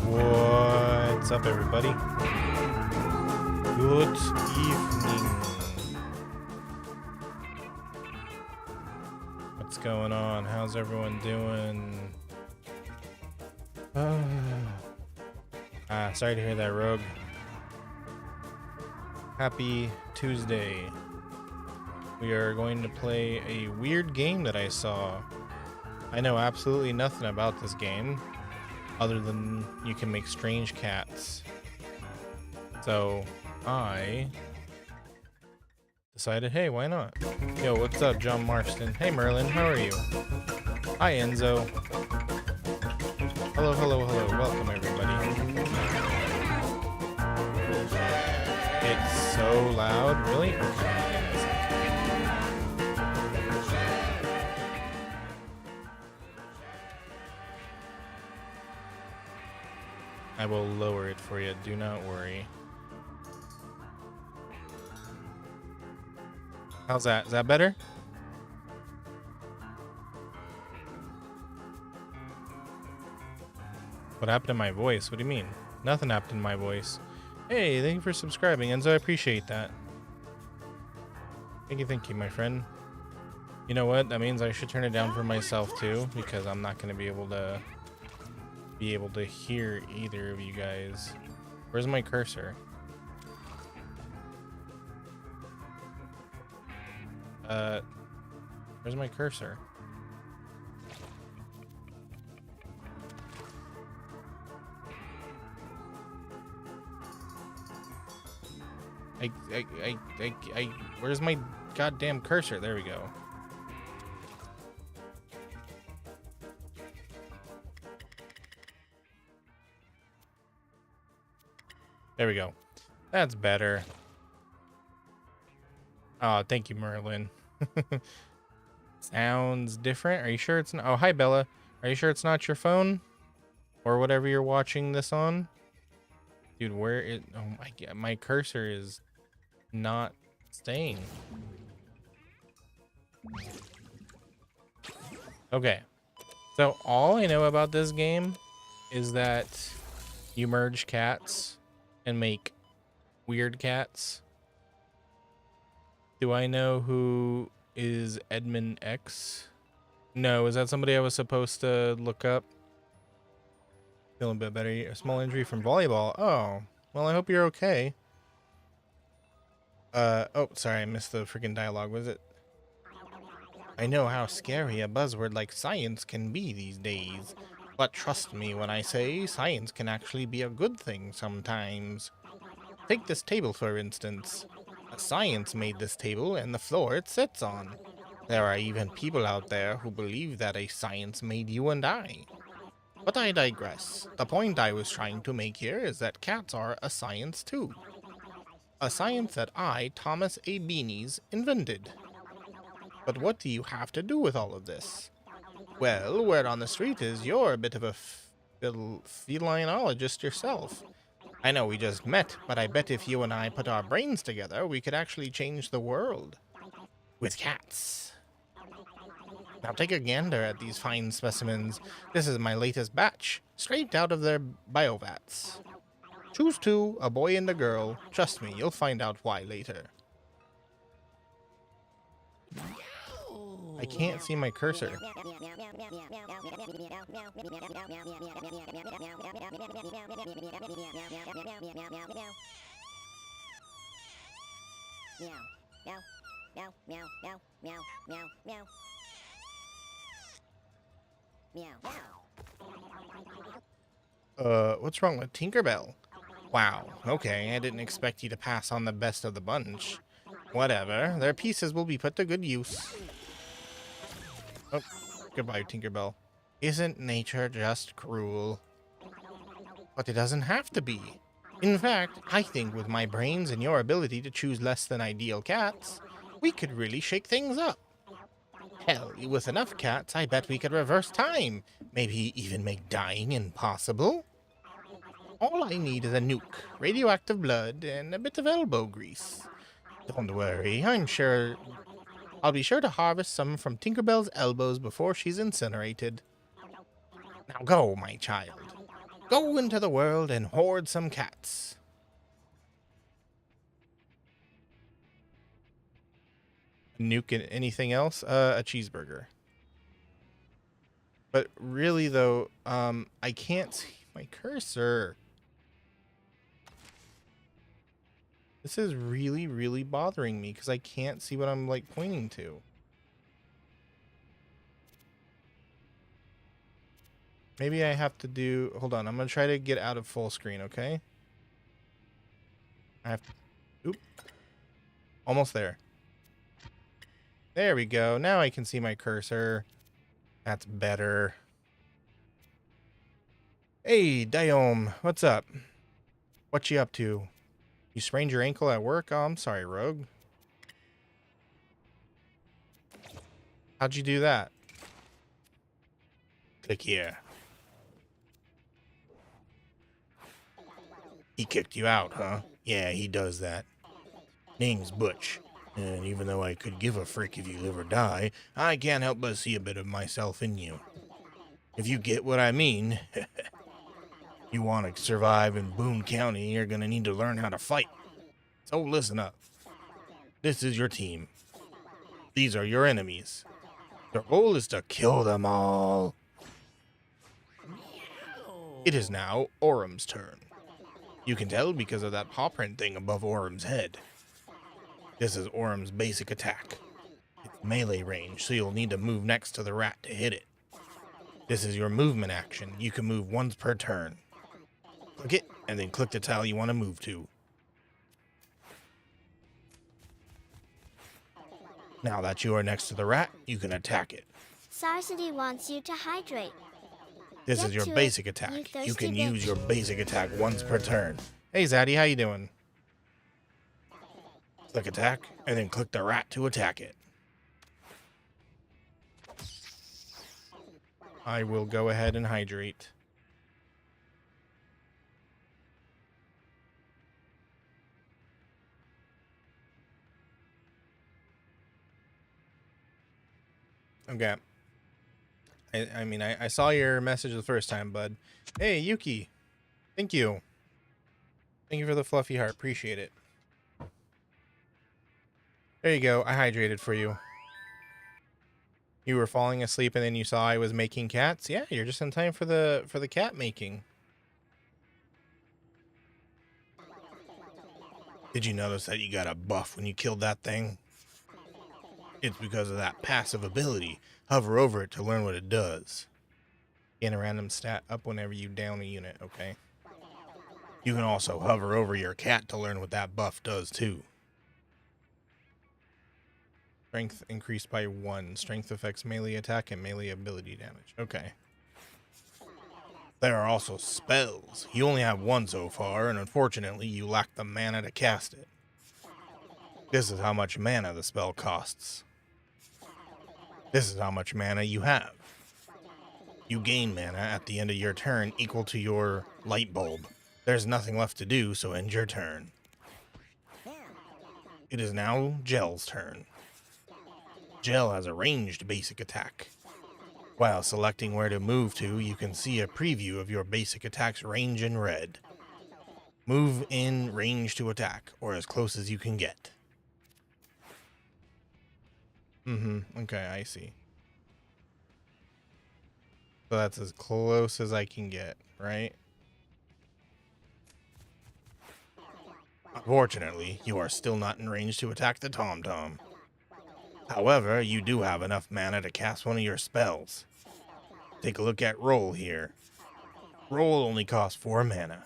What's up, everybody? Good evening. What's going on? How's everyone doing? Sorry to hear that, Rogue. Happy Tuesday. We are going to play a weird game that I saw. I know absolutely nothing about this game, other than you can make strange cats. So I decided, hey, why not? Yo, what's up, John Marston? Hey, Merlin, how are you? Hi, Enzo. Hello, hello, hello. Welcome, everybody. It's so loud, really? I will lower it for you, do not worry. How's that? Is that better? What happened to my voice? What do you mean? Nothing happened to my voice. Hey, thank you for subscribing, Enzo. I appreciate that. Thank you, my friend. You know what? That means I should turn it down for myself too, because I'm not going to be able to hear either of you guys. Where's my cursor? Where's my cursor? Where's my goddamn cursor? There we go. There we go. That's better. Oh, thank you, Merlin. Sounds different. Are you sure it's not? Oh, hi, Bella. Are you sure it's not your phone? Or whatever you're watching this on? Dude, where it... Oh, my cursor is not staying. Okay. So, all I know about this game is that you merge cats and make weird cats. Do I know who is Edmund X? No, is that somebody I was supposed to look up? Feeling a bit better. A small injury from volleyball. Oh, well, I hope you're okay. Oh, sorry, I missed the freaking dialogue. Was it? I know how scary a buzzword like science can be these days. But trust me when I say science can actually be a good thing sometimes. Take this table, for instance. Science made this table and the floor it sits on. There are even people out there who believe that a science made you and I. But I digress. The point I was trying to make here is that cats are a science too. A science that I, Thomas A. Beanies, invented. But what do you have to do with all of this? Well, word on the street is you're a bit of a felinologist yourself. I know we just met, but I bet if you and I put our brains together, we could actually change the world. With cats. Now take a gander at these fine specimens. This is my latest batch, straight out of their biovats. Choose two, a boy and a girl. Trust me, you'll find out why later. I can't see my cursor. What's wrong with Tinkerbell? Wow, okay, I didn't expect you to pass on the best of the bunch. Whatever, their pieces will be put to good use. Oh, goodbye, Tinkerbell. Isn't nature just cruel? But it doesn't have to be. In fact, I think with my brains and your ability to choose less than ideal cats, we could really shake things up. Hell, with enough cats, I bet we could reverse time. Maybe even make dying impossible. All I need is a nuke, radioactive blood, and a bit of elbow grease. Don't worry, I'll be sure to harvest some from Tinkerbell's elbows before she's incinerated. Now go, my child. Go into the world and hoard some cats. Nuke and anything else? A cheeseburger. But really though, I can't see my cursor. This is really, really bothering me because I can't see what I'm like pointing to. Maybe I have to do, hold on, I'm gonna try to get out of full screen, okay? I have to, oop. Almost there. There we go. Now I can see my cursor. That's better. Hey, Diome, what's up? What you up to? You sprained your ankle at work? Oh, I'm sorry, Rogue. How'd you do that? Click here. He kicked you out, huh? Yeah, he does that. Name's Butch. And even though I could give a frick if you live or die, I can't help but see a bit of myself in you. If you get what I mean, you want to survive in Boone County, you're going to need to learn how to fight. So listen up. This is your team. These are your enemies. Your goal is to kill them all. It is now Orum's turn. You can tell because of that paw print thing above Orum's head. This is Orum's basic attack. It's melee range, so you'll need to move next to the rat to hit it. This is your movement action. You can move once per turn. Click it, and then click the tile you want to move to. Now that you are next to the rat, you can attack it. Sarsity wants you to hydrate. This is your basic attack. You can use your basic attack once per turn. Hey Zaddy, how you doing? Click attack, and then click the rat to attack it. I will go ahead and hydrate. Okay. I mean, I saw your message the first time, bud. Hey, Yuki. Thank you. Thank you for the fluffy heart. Appreciate it. There you go. I hydrated for you. You were falling asleep and then you saw I was making cats? Yeah, you're just in time for the cat making. Did you notice that you got a buff when you killed that thing? It's because of that passive ability. Hover over it to learn what it does. Gain a random stat up whenever you down a unit, okay? You can also hover over your cat to learn what that buff does too. Strength increased by 1. Strength affects melee attack and melee ability damage. Okay. There are also spells. You only have 1 so far, and unfortunately you lack the mana to cast it. This is how much mana the spell costs. This is how much mana you have. You gain mana at the end of your turn equal to your light bulb. There's nothing left to do, so end your turn. It is now Gel's turn. Gel has a ranged basic attack. While selecting where to move to, you can see a preview of your basic attack's range in red. Move in range to attack, or as close as you can get. Okay, I see. So that's as close as I can get, right? Unfortunately, you are still not in range to attack the Tom-Tom. However, you do have enough mana to cast one of your spells. Take a look at Roll here. Roll only costs 4 mana.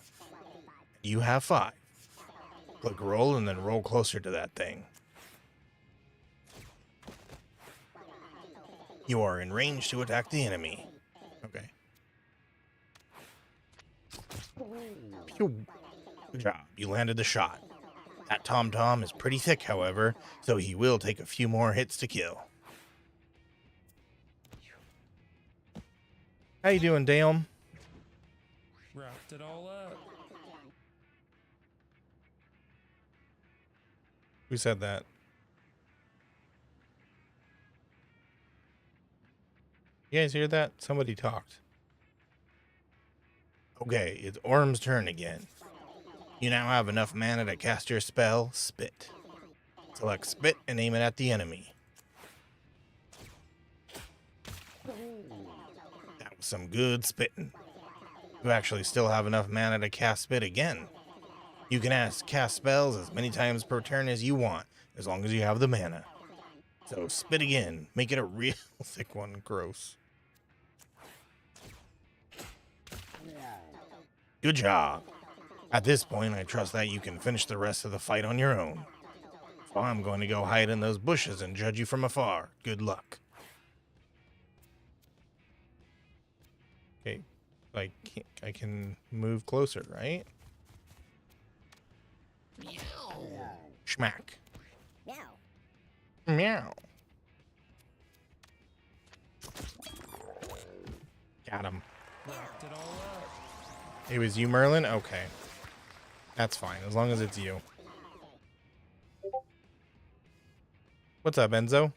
You have 5. Click Roll and then roll closer to that thing. You are in range to attack the enemy. Okay. Pew. Good job. You landed the shot. That Tom-Tom is pretty thick, however, so he will take a few more hits to kill. How you doing, Dale? Wrapped it all up. Who said that? You guys hear that? Somebody talked. Okay, it's Orm's turn again. You now have enough mana to cast your spell, Spit. Select Spit and aim it at the enemy. That was some good spitting. You actually still have enough mana to cast Spit again. You can cast spells as many times per turn as you want, as long as you have the mana. So Spit again. Make it a real thick one. Gross. Good job. At this point, I trust that you can finish the rest of the fight on your own. So I'm going to go hide in those bushes and judge you from afar. Good luck. Okay, I can move closer, right? Schmack. Meow. Got him. Wrapped it all up. It was you, Merlin? Okay. That's fine, as long as it's you. What's up, Enzo?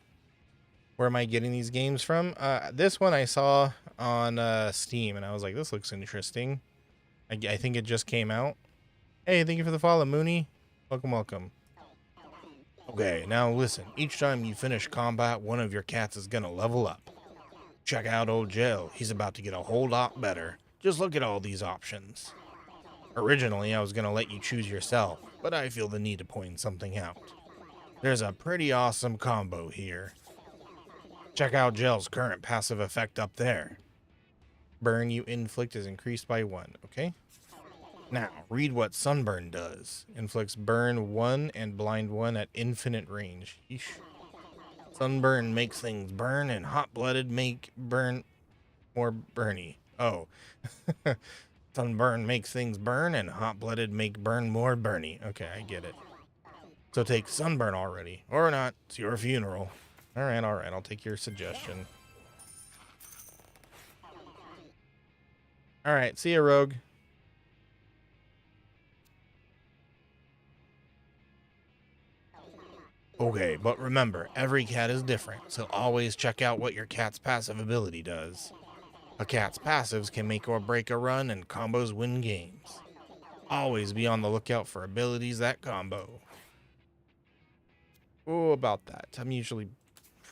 Where am I getting these games from? This one I saw on Steam, and I was like, this looks interesting. I think it just came out. Hey, thank you for the follow, Mooney. Welcome, welcome. Okay, now listen. Each time you finish combat, one of your cats is gonna level up. Check out old Gel. He's about to get a whole lot better. Just look at all these options. Originally, I was gonna let you choose yourself, but I feel the need to point something out. There's a pretty awesome combo here. Check out Gel's current passive effect up there. Burn you inflict is increased by 1, okay? Now, read what Sunburn does. Inflicts burn 1 and blind 1 at infinite range. Yeesh. Sunburn makes things burn, and hot-blooded make burn more burny. Oh. Sunburn makes things burn, and hot-blooded make burn more burny. Okay, I get it. So take Sunburn already. Or not. It's your funeral. Alright, I'll take your suggestion. Alright, see ya, Rogue. Okay, but remember, every cat is different, so always check out what your cat's passive ability does. A cat's passives can make or break a run, and combos win games. Always be on the lookout for abilities that combo. Oh, about that. I'm usually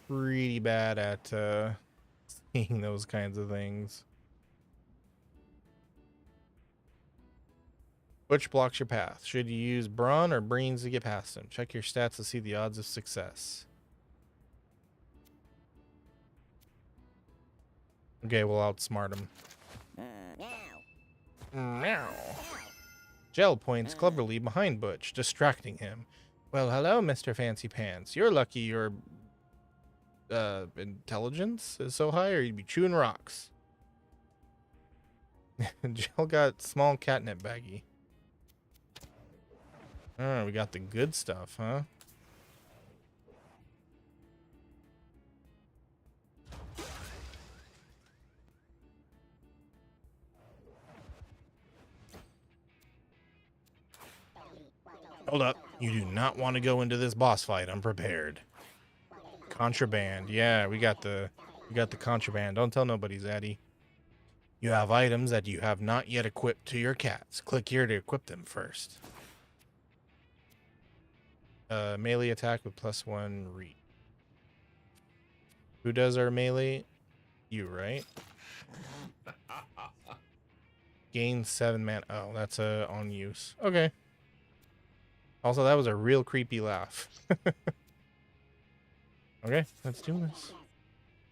pretty bad at seeing those kinds of things. Which blocks your path? Should you use brawn or brains to get past them? Check your stats to see the odds of success. Okay, we'll outsmart him. Meow. Gel points cleverly behind Butch, distracting him. Well, hello, Mr. Fancy Pants. You're lucky your intelligence is so high, or you'd be chewing rocks. Gel got small catnip baggie. Oh, we got the good stuff, huh? Hold up. You do not want to go into this boss fight unprepared. Contraband. Yeah, we got the contraband. Don't tell nobody, Zaddy. You have items that you have not yet equipped to your cats. Click here to equip them first. Melee attack with +1 reach. Who does our melee? You, right? Gain 7 man. Oh, that's on use. Okay. Also, that was a real creepy laugh. Okay, let's do this.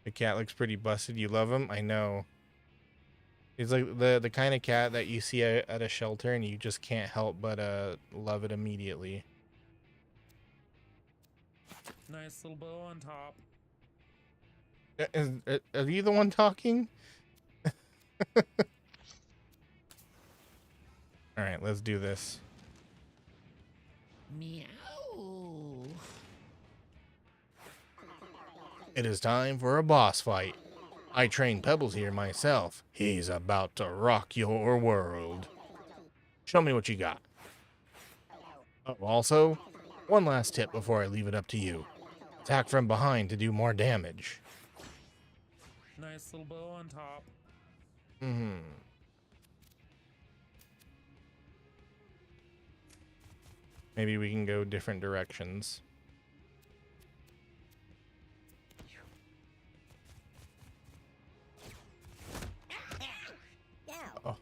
The cat looks pretty busted. You love him? I know. He's like the kind of cat that you see at a shelter and you just can't help but love it immediately. Nice little bow on top. Are you the one talking? Alright, let's do this. Meow. It is time for a boss fight. I trained Pebbles here myself. He's about to rock your world. Show me what you got. Oh, also, one last tip before I leave it up to you. Attack from behind to do more damage. Nice little bow on top. Maybe we can go different directions.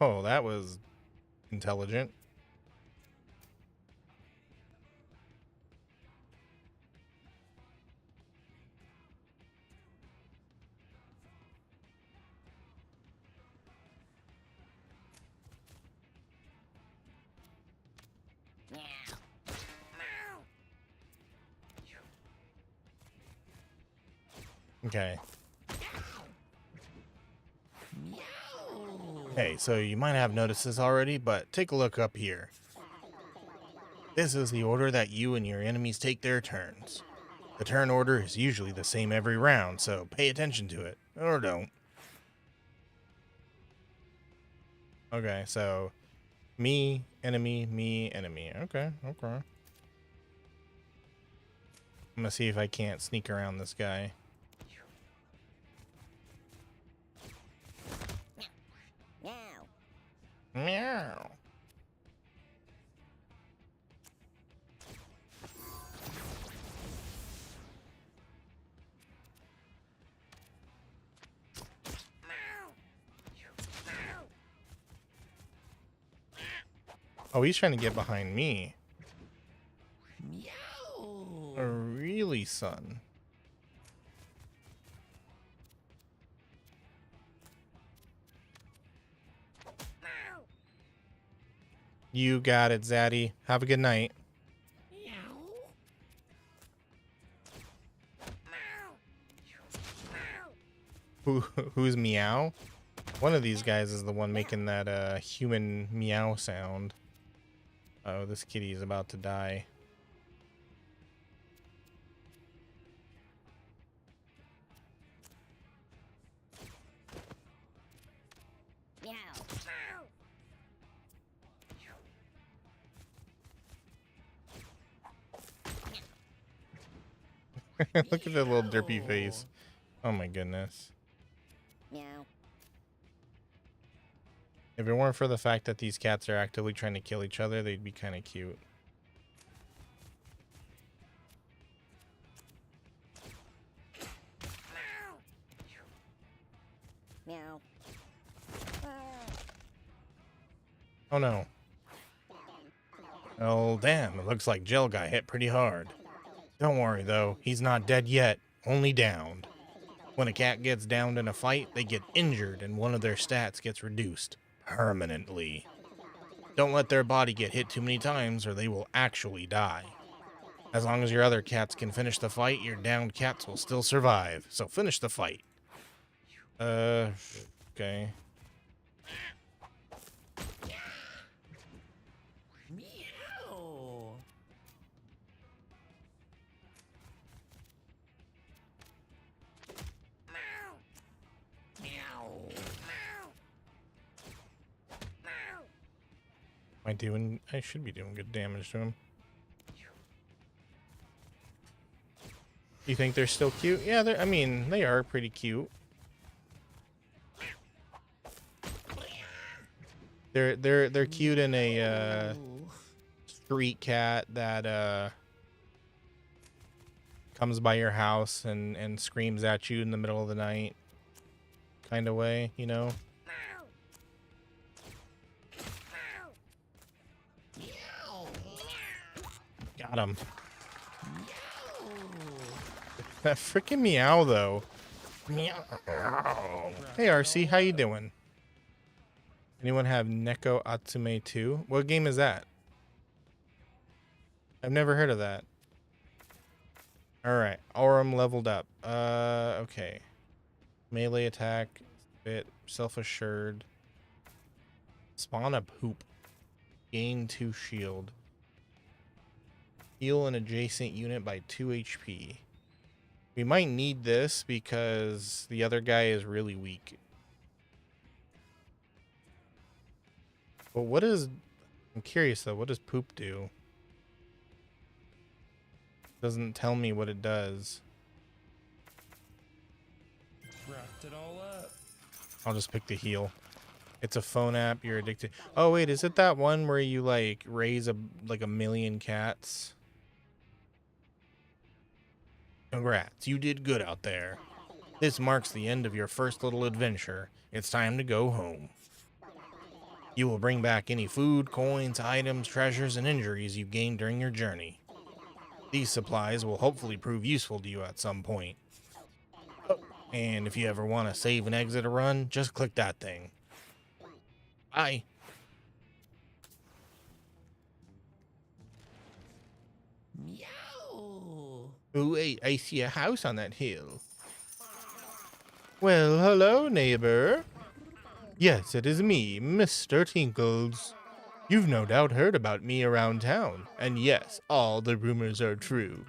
Oh, that was intelligent. Okay. Hey, so you might have noticed this already, but take a look up here. This is the order that you and your enemies take their turns. The turn order is usually the same every round, so pay attention to it, or don't. Okay, so me, enemy, enemy. Okay, okay. I'm gonna see if I can't sneak around this guy. Meow. Oh, he's trying to get behind me. Oh, really, son? You got it, Zaddy. Have a good night. Who's meow? One of these guys is the one making that human meow sound. Oh, this kitty is about to die. Look at that little derpy face. Oh my goodness. Meow. If it weren't for the fact that these cats are actively trying to kill each other, they'd be kind of cute. Meow. Oh no. Oh damn, it looks like Gel got hit pretty hard. Don't worry though, he's not dead yet, only downed. When a cat gets downed in a fight, they get injured and one of their stats gets reduced permanently. Don't let their body get hit too many times or they will actually die. As long as your other cats can finish the fight, your downed cats will still survive. So finish the fight. Okay. Meow. I should be doing good damage to him. You think they're still cute? Yeah, I mean, they are pretty cute. They're cute in a street cat that comes by your house and screams at you in the middle of the night kind of way, you know? Got him. That freaking meow though. Meow. Hey RC, how you doing? Anyone have Neko Atsume 2? What game is that? I've never heard of that. Alright, Aurum leveled up. Okay. Melee attack, bit, self-assured. Spawn a poop. Gain 2 shield. Heal an adjacent unit by 2 HP. We might need this because the other guy is really weak. But what is... I'm curious though, what does poop do? Doesn't tell me what it does. Wrapped it all up. I'll just pick the heal. It's a phone app. You're addicted. Oh wait, is it that one where you like raise a million cats? Congrats, you did good out there. This marks the end of your first little adventure. It's time to go home. You will bring back any food, coins, items, treasures, and injuries you gained during your journey. These supplies will hopefully prove useful to you at some point. Oh, and if you ever want to save and exit a run, just click that thing. Bye. Meow. Oh, wait, I see a house on that hill. Well, hello, neighbor. Yes, it is me, Mr. Tinkles. You've no doubt heard about me around town, and yes, all the rumors are true.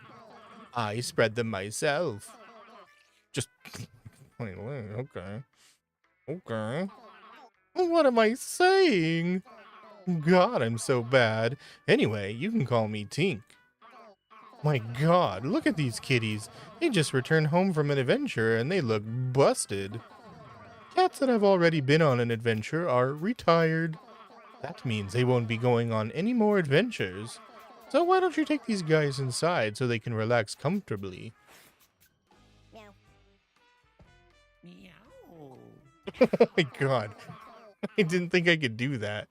I spread them myself. Just wait, okay. Okay. What am I saying? God, I'm so bad. Anyway, you can call me Tink. My God, look at these kitties. They just returned home from an adventure and they look busted. Cats that have already been on an adventure are retired. That means they won't be going on any more adventures. So why don't you take these guys inside so they can relax comfortably? Meow. Meow. Oh my God. I didn't think I could do that.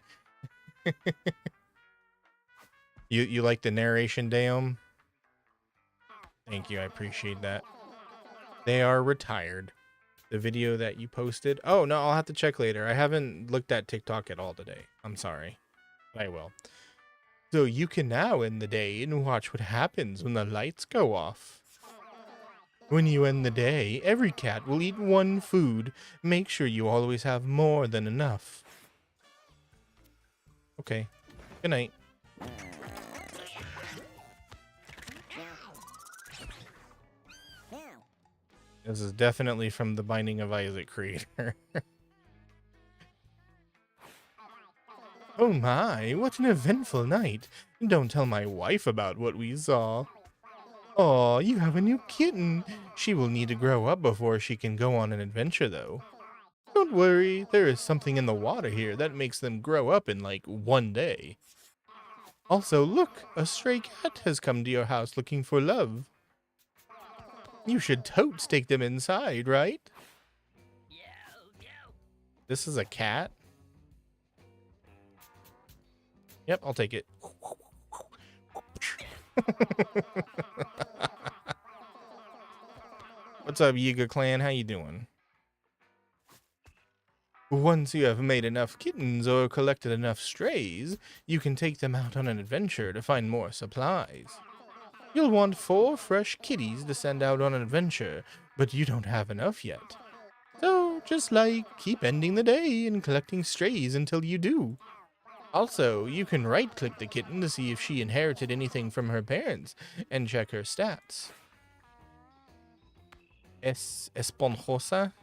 You like the narration, Daum? Thank you, I appreciate that. They are retired. The video that you posted. Oh, no, I'll have to check later. I haven't looked at TikTok at all today. I'm sorry. I will. So you can now end the day and watch what happens when the lights go off. When you end the day, every cat will eat one food. Make sure you always have more than enough. Okay. Good night. Meow. This is definitely from the Binding of Isaac creator. Oh my, what an eventful night. Don't tell my wife about what we saw. Aw, you have a new kitten. She will need to grow up before she can go on an adventure, though. Don't worry, there is something in the water here that makes them grow up in like one day. Also, look, a stray cat has come to your house looking for love. You should totes take them inside, right? This is a cat? Yep, I'll take it. What's up, Yiga clan? How you doing? Once you have made enough kittens or collected enough strays, you can take them out on an adventure to find more supplies. You'll want 4 fresh kitties to send out on an adventure, but you don't have enough yet. So, just keep ending the day and collecting strays until you do. Also, you can right-click the kitten to see if she inherited anything from her parents and check her stats. Esponjosa?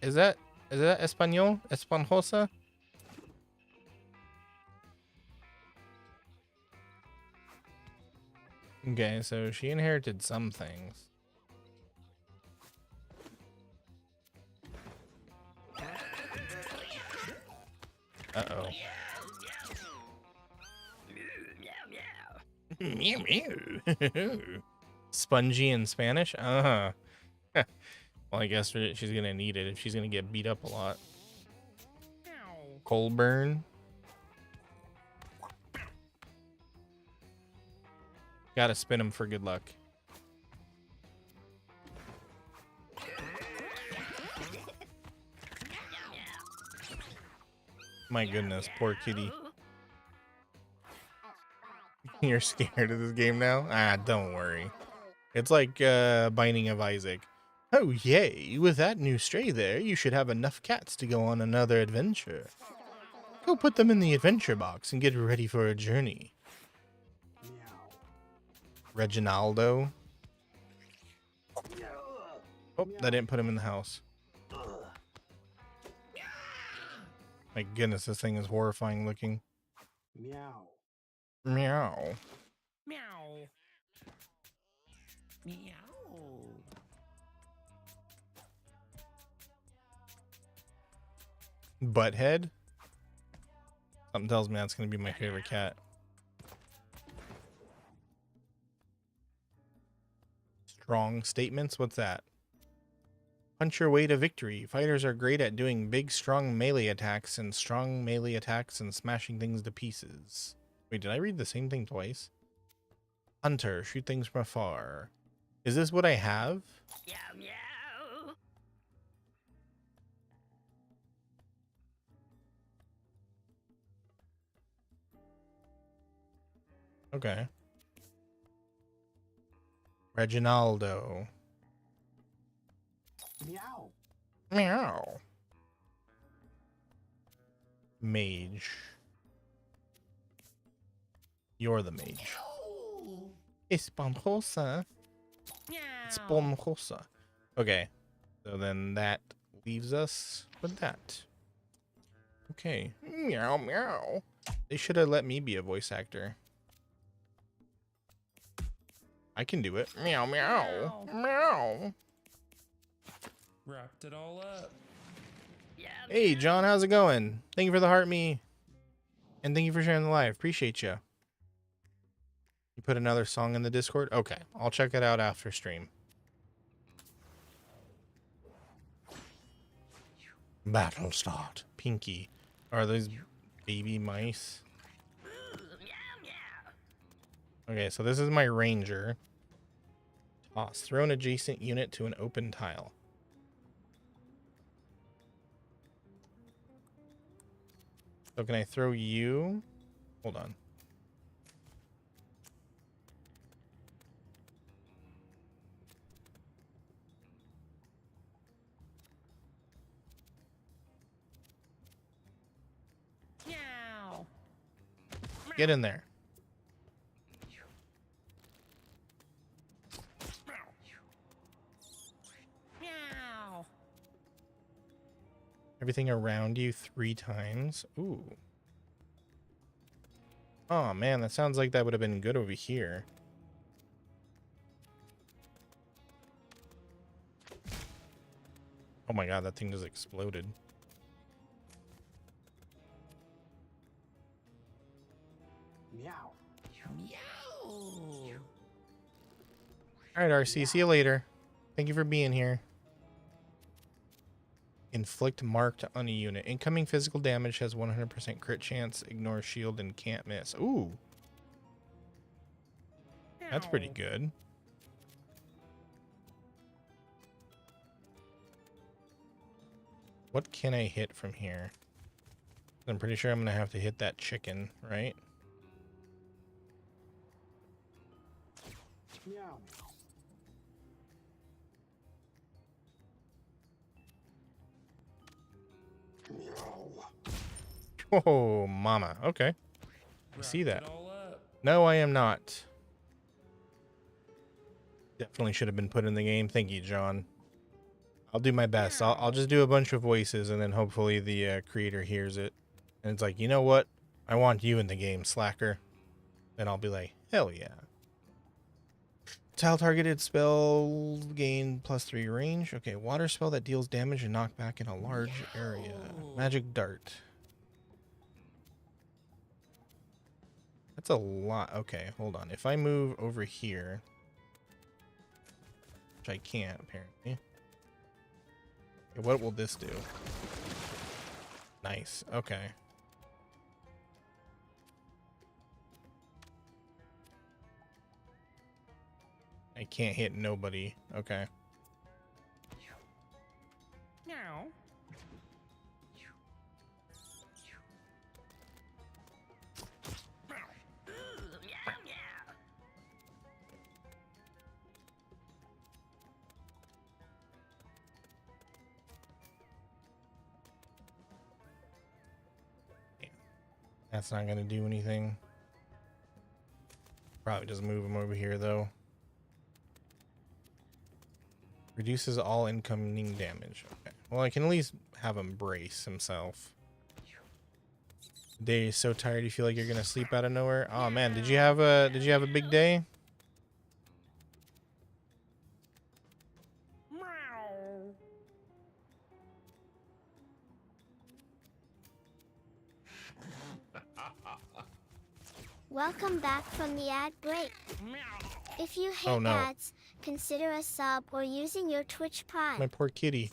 Is that Espanol? Esponjosa? Okay, so she inherited some things. Uh-oh. Meow meow. Spongy in Spanish? Uh-huh. Well, I guess she's gonna need it if she's gonna get beat up a lot. Colburn. Gotta spin him for good luck. My goodness, poor kitty. You're scared of this game now? Ah, don't worry. It's like Binding of Isaac. Oh, yay. With that new stray there, you should have enough cats to go on another adventure. Go put them in the adventure box and get ready for a journey. Reginaldo. Oh, that didn't put him in the house. My goodness, this thing is horrifying looking. Meow. Meow. Meow. Meow. Butthead? Something tells me that's gonna be my favorite cat. Strong statements? What's that? Punch your way to victory. Fighters are great at doing big, strong melee attacks and smashing things to pieces. Wait, did I read the same thing twice? Hunter, shoot things from afar. Is this what I have? Meow meow. Okay. Reginaldo. Meow. Meow. Mage. You're the mage. Esponjosa. Esponjosa. Okay. So then that leaves us with that. Okay. Meow meow. They should have let me be a voice actor. I can do it. Meow meow. Meow. Wrapped it all up. Hey John, how's it going? Thank you for the heart me. And thank you for sharing the live. Appreciate you. You put another song in the Discord? Okay. I'll check it out after stream. Battle start. Pinky. Are those baby mice? Okay, so this is my ranger. Toss. Throw an adjacent unit to an open tile. So can I throw you? Hold on. Meow. Get in there. Meow. Everything around you 3 times. Ooh. Oh man, that sounds like that would have been good over here. Oh my god, that thing just exploded. Meow. Meow. Alright, RC, see you later. Thank you for being here. Inflict marked on a unit. Incoming physical damage has 100% crit chance. Ignore shield and can't miss. Ooh. That's pretty good. What can I hit from here? I'm pretty sure I'm going to have to hit that chicken, right? Meow. Oh, mama. Okay. I see Wrapped that. it all up. No, I am not. Definitely should have been put in the game. Thank you, John. I'll do my best. I'll just do a bunch of voices, and then hopefully the creator hears it. And it's like, you know what? I want you in the game, slacker. Then I'll be like, hell yeah. Tile targeted spell gain +3 range. Okay, water spell that deals damage and knockback in a large area. Magic dart. That's a lot. Okay, hold on. If I move over here, which I can't apparently. Okay, what will this do? Nice. Okay. I can't hit nobody. Okay. Meow. That's not going to do anything. Probably just move him over here, though. Reduces all incoming damage. Okay. Well, I can at least have him brace himself. Day is so tired you feel like you're going to sleep out of nowhere. Oh, man. Did you have a big day? Meow. Welcome back from the ad break. Meow. If you hate Oh, no. ads, consider a sub or using your Twitch Prime. My poor kitty.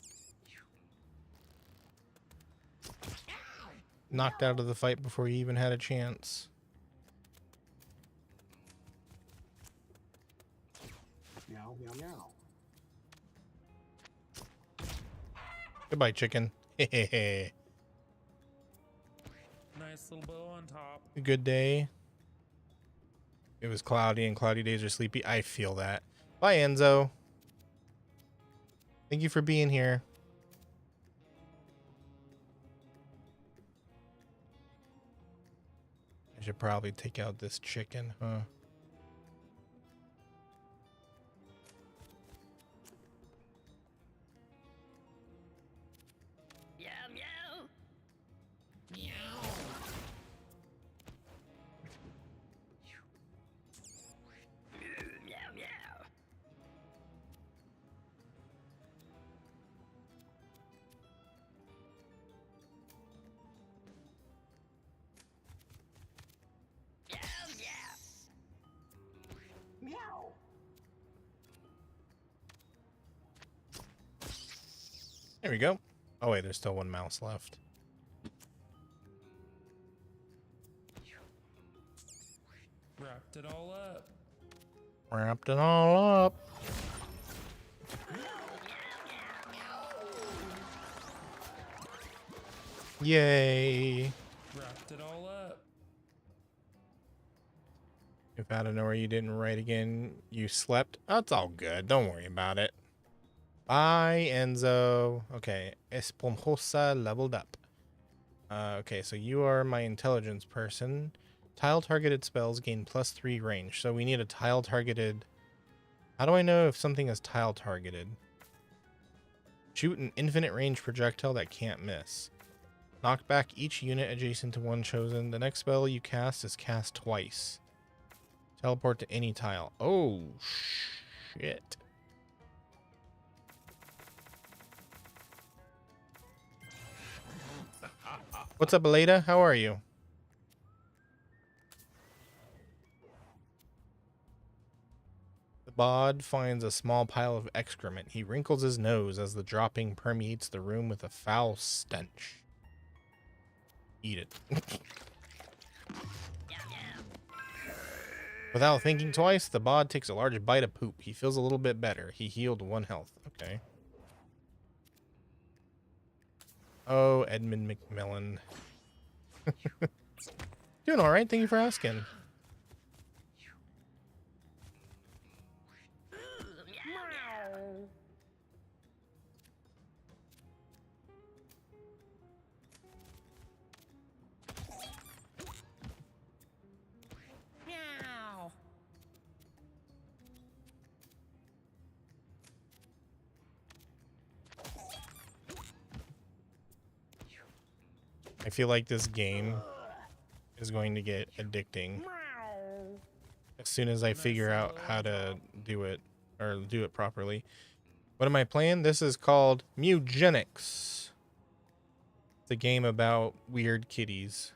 Knocked out of the fight before he even had a chance. Meow, meow, meow. Goodbye, chicken. Hehehe. Nice little bow on top. A good day. It was cloudy and cloudy days are sleepy. I feel that. Bye, Enzo. Thank you for being here. I should probably take out this chicken, huh? Meow meow. Meow. Meow meow. Meow. There we go. Oh wait, there's still one mouse left. Wrapped it all up. Wrapped it all up. Yay. Wrapped it all up. If out of nowhere you didn't write again, you slept. That's all good. Don't worry about it. Bye, Enzo. Okay, Esponjosa leveled up. Okay, so you are my intelligence person. Tile targeted spells gain +3 range. So we need a tile targeted. How do I know if something is tile targeted? Shoot an infinite range projectile that can't miss. Knock back each unit adjacent to one chosen. The next spell you cast is cast twice. Teleport to any tile. Oh, shit. What's up, Aleda? How are you? The bod finds a small pile of excrement. He wrinkles his nose as the dropping permeates the room with a foul stench. Eat it. Without thinking twice, the bod takes a large bite of poop. He feels a little bit better. He healed 1 health. Okay. Oh, Edmund McMillan. Doing all right. Thank you for asking. Meow. I feel like this game is going to get addicting Meow. as soon as I figure out how to do it or do it properly. What am I playing? This is called Mewgenics. It's a game about weird kitties.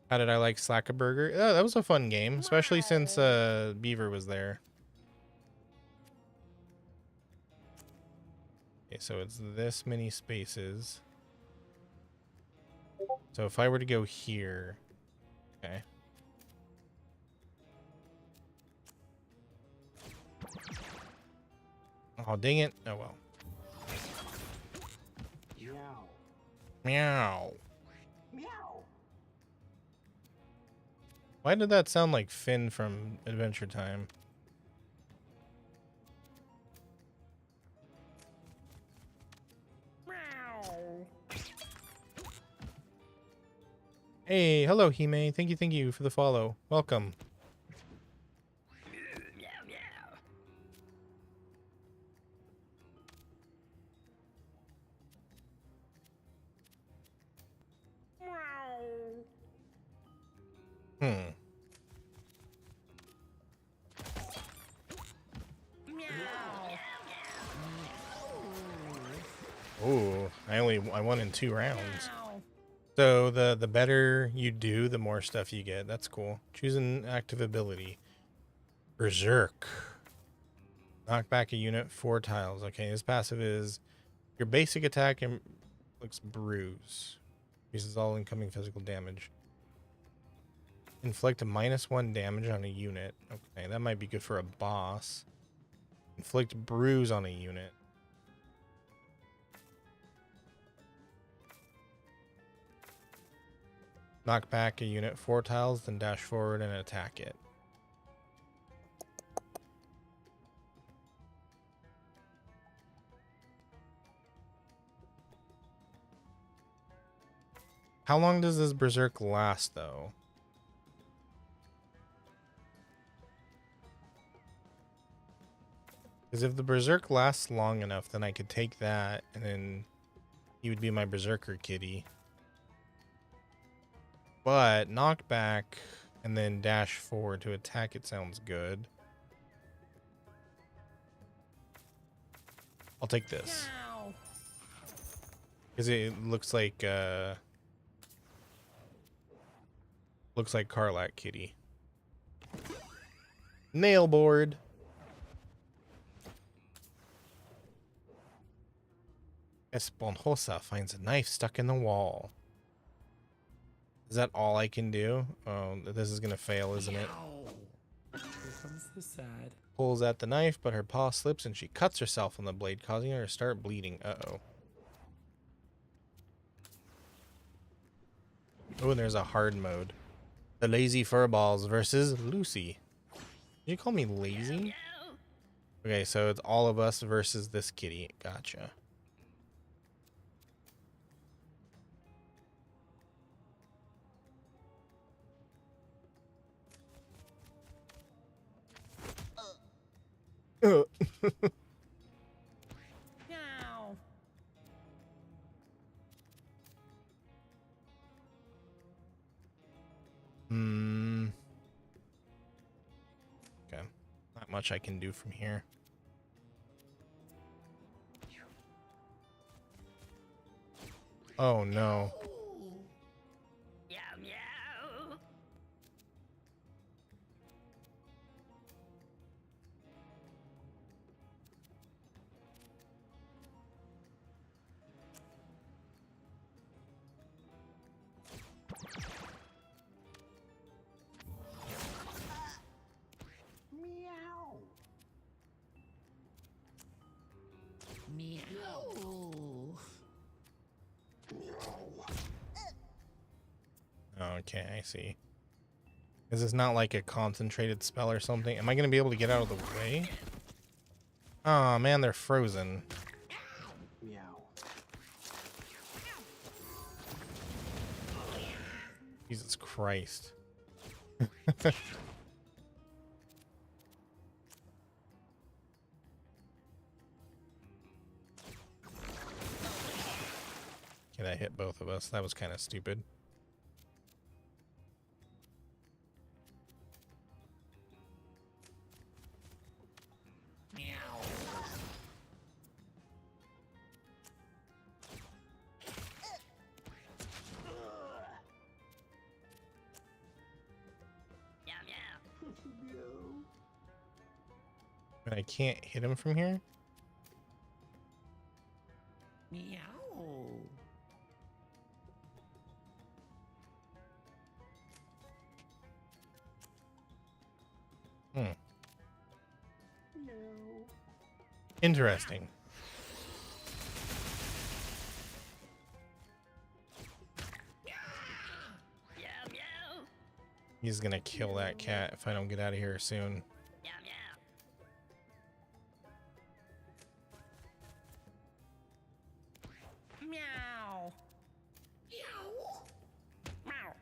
How did I like Slackaburger? Oh, that was a fun game, especially since Beaver was there. Okay, so it's this many spaces. So if I were to go here, okay. Oh, dang it. Oh, well. Meow. Meow. Meow. Why did that sound like Finn from Adventure Time? Meow. Hey, hello, Hime. Thank you for the follow. Welcome. Meow meow. Hmm. Ooh, I won in 2 rounds. So the better you do, the more stuff you get. That's cool. Choose an active ability. Berserk. Knock back a unit 4 tiles. Okay, his passive is your basic attack and looks bruise. Uses all incoming physical damage. Inflict a -1 damage on a unit. Okay, that might be good for a boss. Inflict bruise on a unit. Knock back a unit 4 tiles, then dash forward and attack it. How long does this berserk last, though? Because if the berserk lasts long enough, then I could take that, and then he would be my berserker kitty. But knockback and then dash forward to attack it sounds good. I'll take this. Because it looks like Karlak kitty. Nail board. Esponjosa finds a knife stuck in the wall. Is that all I can do? Oh, this is gonna fail, isn't it? Here comes the sad. Pulls at the knife, but her paw slips and she cuts herself on the blade, causing her to start bleeding. Uh-oh. Oh, and there's a hard mode. The lazy furballs versus Lucy. Did you call me lazy? Okay, so it's all of us versus this kitty. Gotcha. Meow. Okay. Not much I can do from here. Oh no. Okay, I see. Is this not like a concentrated spell or something? Am I going to be able to get out of the way? Oh man, they're frozen. Meow. Jesus Christ. Okay, that hit both of us. That was kind of stupid. And I can't hit him from here? Meow. Interesting. He's gonna kill that cat if I don't get out of here soon. Meow. Meow.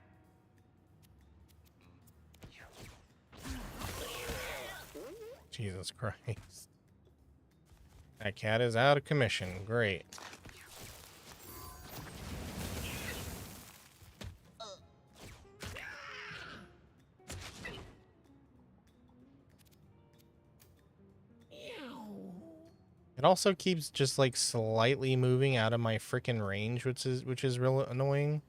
Jesus Christ. That cat is out of commission. Great. It also keeps just like slightly moving out of my freaking range, which is real annoying.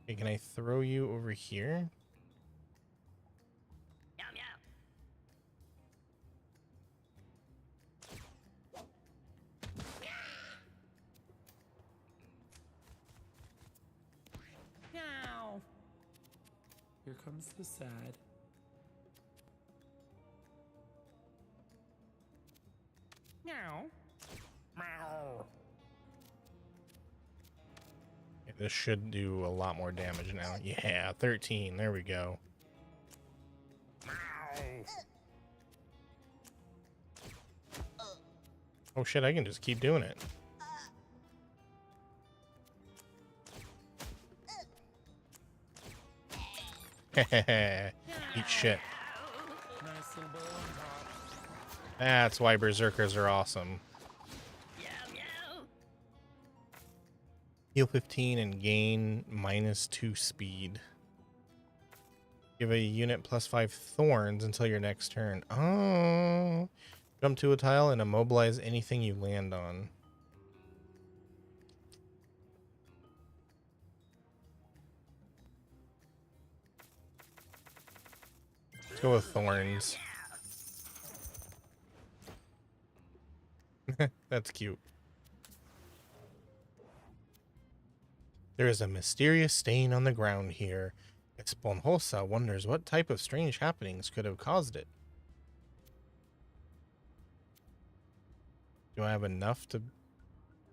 Okay, can I throw you over here? Meow meow. Meow. Here comes the sad. Meow. Meow. Okay, this should do a lot more damage now. Yeah, 13. There we go. Oh shit, I can just keep doing it. Eat shit. Nice little bow on top. That's why berserkers are awesome. Meow meow. Heal 15 and gain -2 speed. Give a unit +5 thorns until your next turn. Oh. Jump to a tile and immobilize anything you land on. Let's go with thorns. That's cute. There is a mysterious stain on the ground here. Esponjosa wonders what type of strange happenings could have caused it. Do I have enough to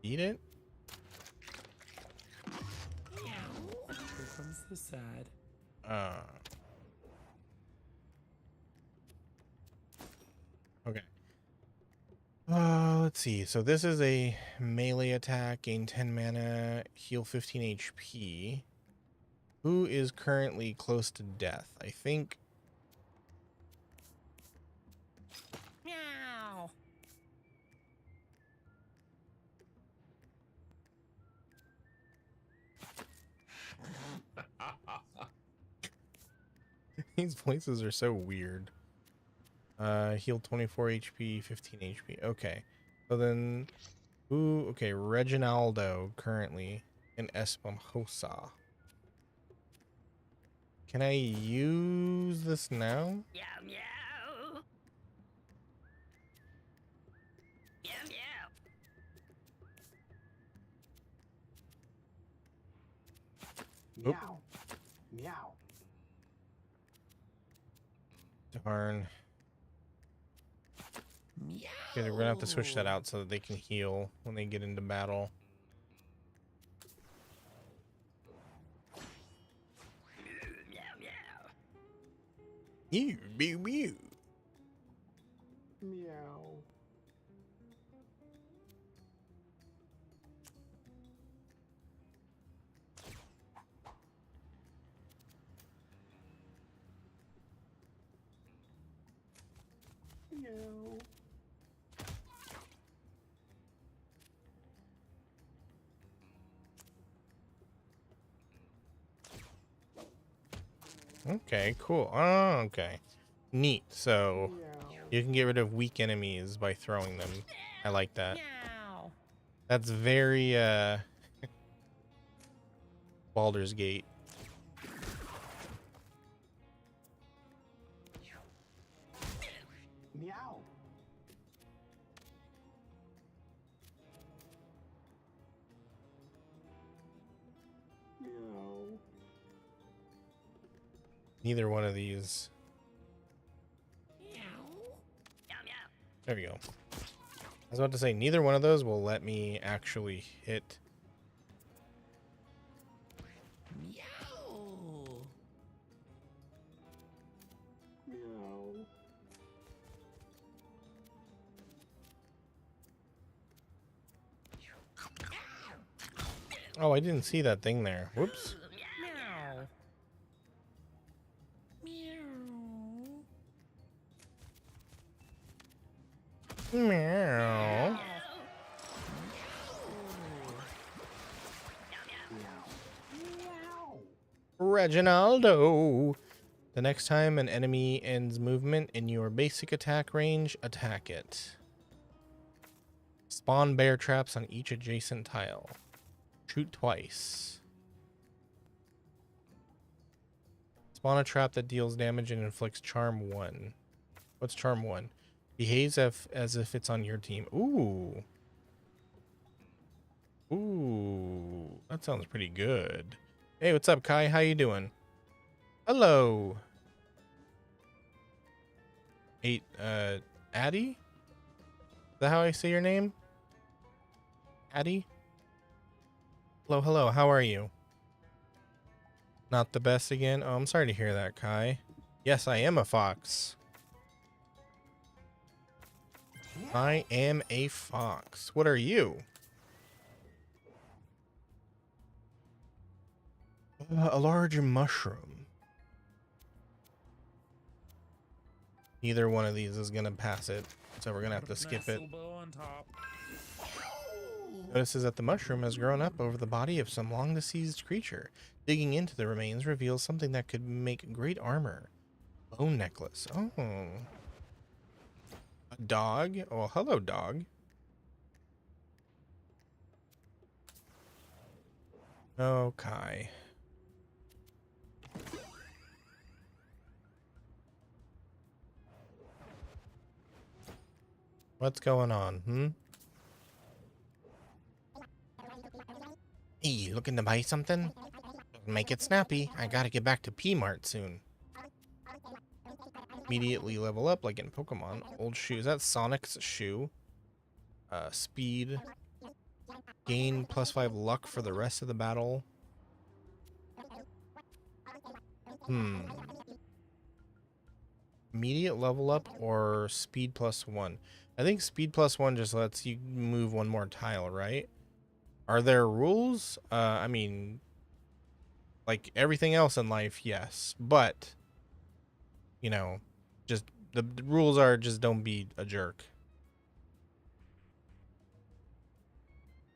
beat it? Here comes the sad. Okay. Let's see. So this is a melee attack, gain 10 mana, heal 15 HP. Who is currently close to death? I think Meow. these places are so weird. Heal 24 HP, 15 HP. Okay. So then, who? Okay, Reginaldo currently in Esponjosa. Can I use this now? Meow meow. Meow meow. Meow. Meow. Darn. Meow. Okay, we're gonna have to switch that out so that they can heal when they get into battle. Meow meow. Ew, mew, mew. Meow. Meow. Okay, cool. Oh, okay. Neat. So Meow. you can get rid of weak enemies by throwing them. I like that. Meow. That's very Baldur's Gate. Meow. Meow. Neither one of these. Meow. Meow meow. There we go. I was about to say, neither one of those will let me actually hit. Meow. Meow. Oh, I didn't see that thing there. Whoops. Meow. Meow. Meow. Meow. Reginaldo. The next time an enemy ends movement in your basic attack range, attack it. Spawn bear traps on each adjacent tile. Shoot twice. Spawn a trap that deals damage and inflicts charm 1. What's charm 1? Behaves as if it's on your team. Ooh. Ooh. That sounds pretty good. Hey, what's up, Kai? How you doing? Hello. Hey, Addie? Is that how I say your name? Addie? Hello, hello. How are you? Not the best again? Oh, I'm sorry to hear that, Kai. Yes, I am a fox. I am a fox. What are you? A large mushroom. Neither one of these is going to pass it, so we're going to have to skip it. Notices that the mushroom has grown up over the body of some long-deceased creature. Digging into the remains reveals something that could make great armor. Bone necklace. Oh. A dog? Oh, hello, dog. Okay. What's going on, Hey, looking to buy something? Make it snappy. I gotta get back to P-Mart soon. Immediately level up like in Pokemon. Old shoe. Is that Sonic's shoe? Speed. Gain +5 luck for the rest of the battle. Immediate level up or speed +1? I think speed +1 just lets you move one more tile, right? Are there rules? I mean, like everything else in life, yes. But, you know, just the rules are just don't be a jerk.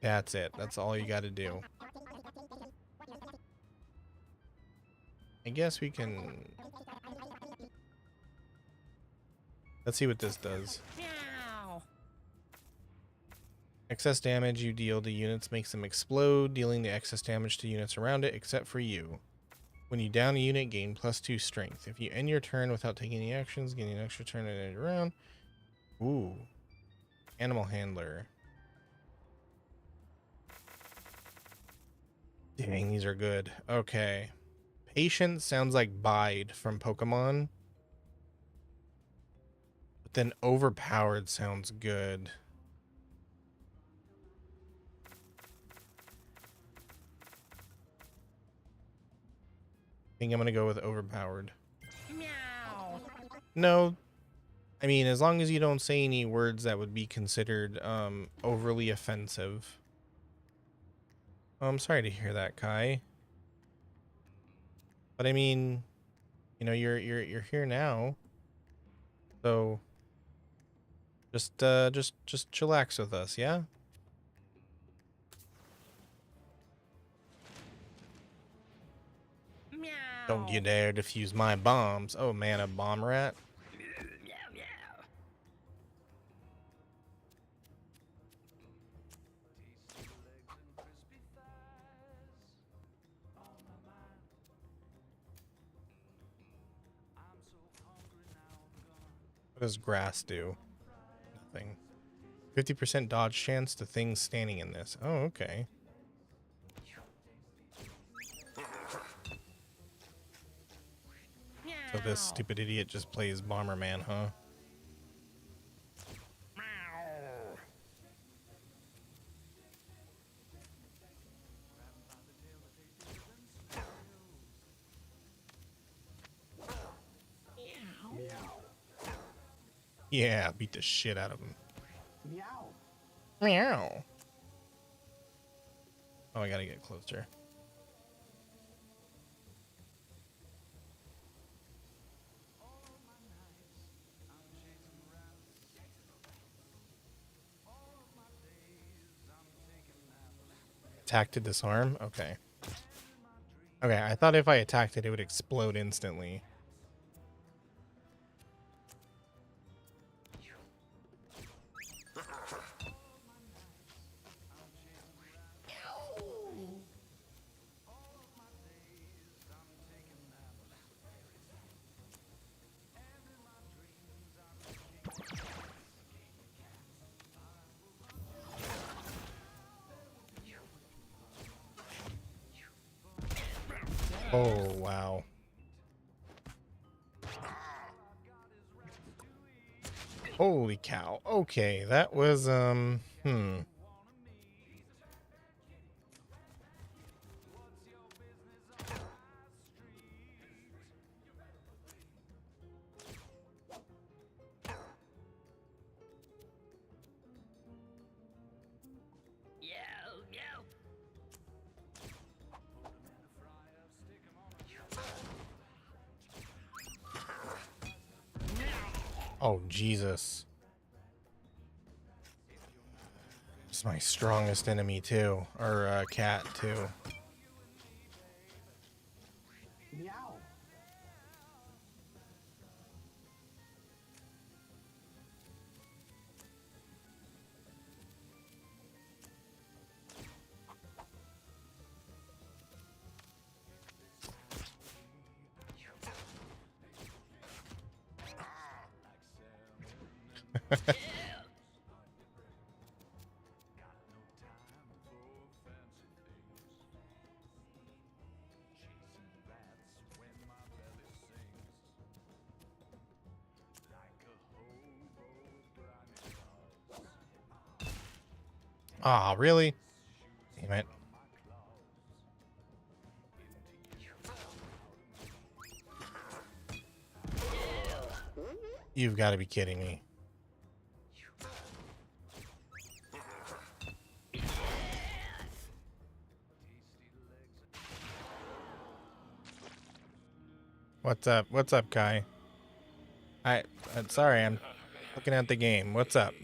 That's it. That's all you got to do. I guess we can... Let's see what this does. Meow. Excess damage you deal to units makes them explode, dealing the excess damage to units around it, except for you. When you down a unit, gain +2 strength. If you end your turn without taking any actions, gain an extra turn at any round. Ooh. Animal handler. Dang, these are good. Okay. Patient sounds like Bide from Pokemon. But then overpowered sounds good. I think I'm gonna go with overpowered. Meow. No, I mean, as long as you don't say any words that would be considered overly offensive. Oh, I'm sorry to hear that, Kai. But I mean, you know, you're here now. So just chillax with us, yeah? Meow. Don't you dare defuse my bombs. Oh man, a bomb rat. Meow, meow. What does grass do? Nothing. 50% dodge chance to things standing in this. Oh, okay. So this stupid idiot just plays Bomberman, huh? Meow. Meow. Yeah, beat the shit out of him. Meow. Meow. Oh, I gotta get closer. Attack to disarm? Okay. Okay, I thought if I attacked it, it would explode instantly. Oh, wow. Holy cow. Okay, that was, Yo, yo. Oh, Jesus. It's my strongest enemy, too. Or, cat, too. Meow. Ah, really? Damn it. You've got to be kidding me. What's up? What's up, Kai? I'm sorry, I'm looking at the game. What's up?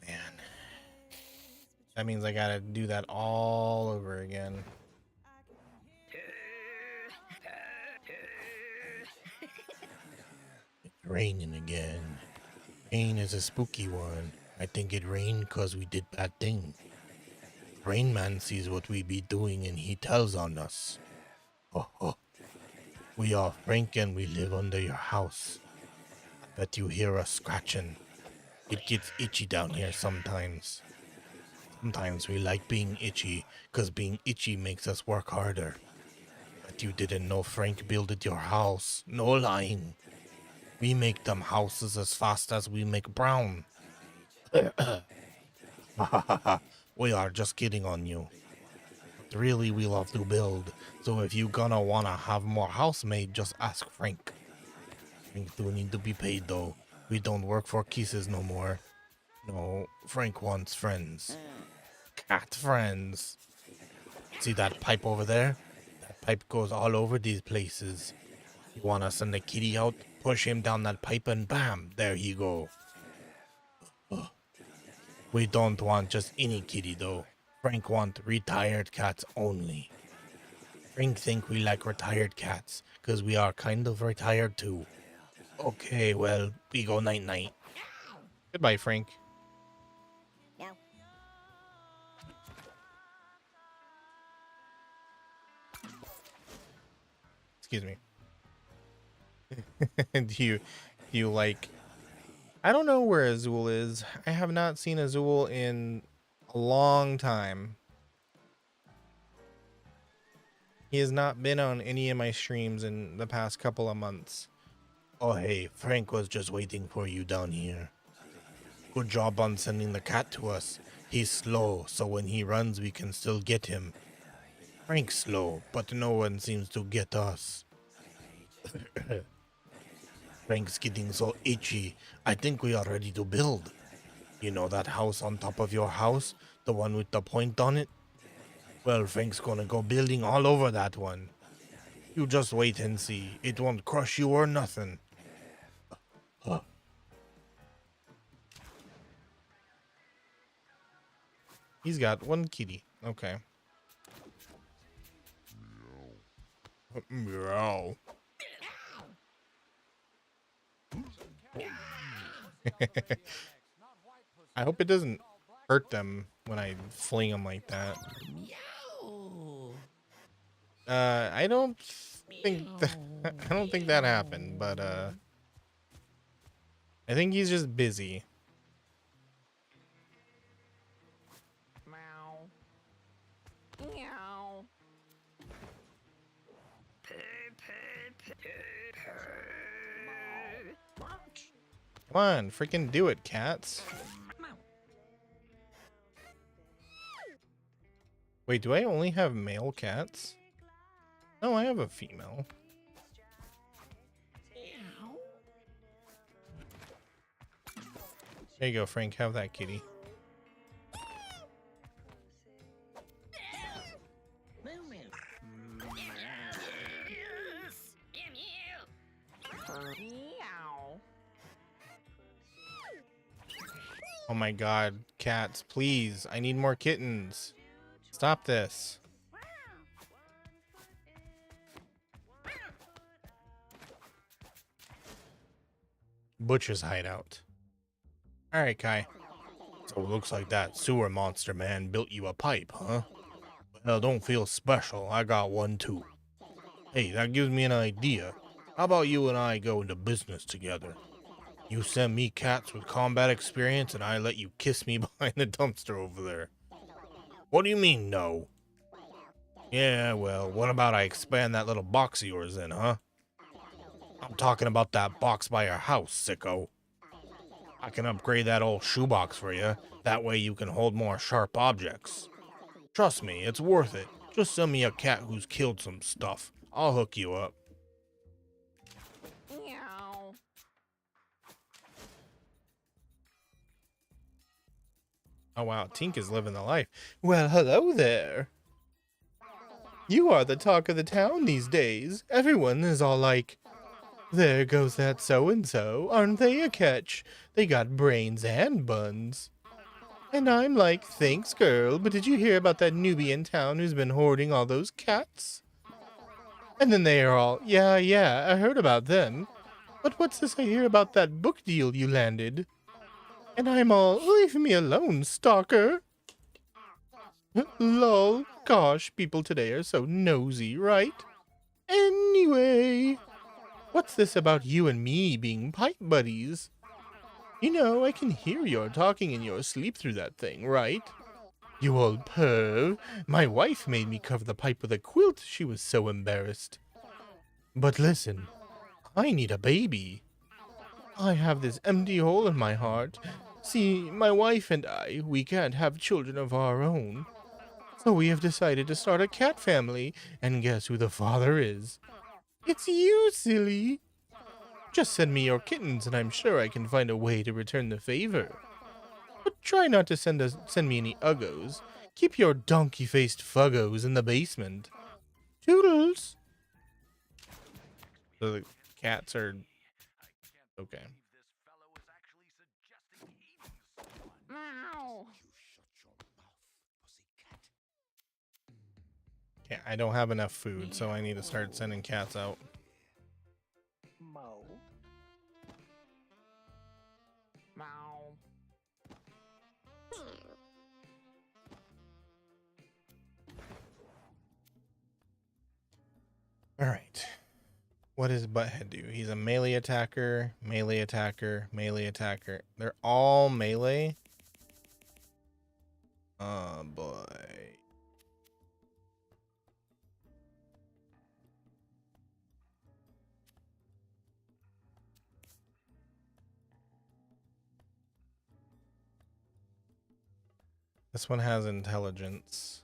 Man. That means I gotta do that all over again. It's raining again. Rain is a spooky one. I think it rained 'cause we did bad thing. Rain Man sees what we be doing and he tells on us. Oh, oh. We are Frank and we live under your house. I bet you hear us scratching. It gets itchy down here sometimes. Sometimes we like being itchy, 'cause being itchy makes us work harder. But you didn't know Frank builded your house. No lying. We make them houses as fast as we make brown. We are just kidding on you. But really, we love to build. So if you gonna wanna have more house made, just ask Frank. Frank do need to be paid though. We don't work for kisses no more. No, Frank wants friends. Cat friends. See that pipe over there? That pipe goes all over these places. You wanna send a kitty out? Push him down that pipe and bam, there he go. Ugh. We don't want just any kitty though. Frank want retired cats only. Frank think we like retired cats, 'cause we are kind of retired too. Okay, well, we go night-night. Goodbye, Frank. Meow. Excuse me. Do you like... I don't know where Azul is. I have not seen Azul in a long time. He has not been on any of my streams in the past couple of months. Oh hey, Frank was just waiting for you down here. Good job on sending the cat to us. He's slow, so when he runs we can still get him. Frank's slow, but no one seems to get us. Frank's getting so itchy. I think we are ready to build. You know that house on top of your house? The one with the point on it? Well, Frank's gonna go building all over that one. You just wait and see. It won't crush you or nothing. He's got one kitty. Okay. Meow. I hope it doesn't hurt them when I fling them like that. I don't think that, I don't think that happened, but I think he's just busy. Meow. Come on, freaking do it, cats. Wait, do I only have male cats? No, I have a female. There you go, Frank. Have that kitty. Oh my god, cats, please. I need more kittens. Stop this. Butcher's hideout. Alright, Kai. So it looks like that sewer monster man built you a pipe, huh? Well, don't feel special. I got one too. Hey, that gives me an idea. How about you and I go into business together? You send me cats with combat experience and I let you kiss me behind the dumpster over there. What do you mean, no? Yeah, well, what about I expand that little box of yours then, huh? I'm talking about that box by your house, sicko. I can upgrade that old shoebox for you. That way you can hold more sharp objects. Trust me, it's worth it. Just send me a cat who's killed some stuff. I'll hook you up. Oh wow, Tink is living the life. Well, hello there. You are the talk of the town these days. Everyone is all like, there goes that so-and-so. Aren't they a catch? They got brains and buns. And I'm like, thanks, girl, but did you hear about that newbie in town who's been hoarding all those cats? And then they are all, yeah, I heard about them. But what's this I hear about that book deal you landed? And I'm all, leave me alone, stalker. Lol. Gosh, people today are so nosy, right? Anyway, what's this about you and me being pipe buddies? You know, I can hear you're talking in your sleep through that thing, right? You old perv. My wife made me cover the pipe with a quilt. She was so embarrassed. But listen, I need a baby. I have this empty hole in my heart. See, my wife and I, we can't have children of our own. So we have decided to start a cat family, and guess who the father is? It's you, silly. Just send me your kittens, and I'm sure I can find a way to return the favor. But try not to send me any uggos. Keep your donkey-faced fuggos in the basement. Toodles! So the cats are... okay. Yeah, I don't have enough food, so I need to start sending cats out. Alright. What does Butthead do? He's a melee attacker, melee attacker, melee attacker. They're all melee? Oh boy. This one has intelligence.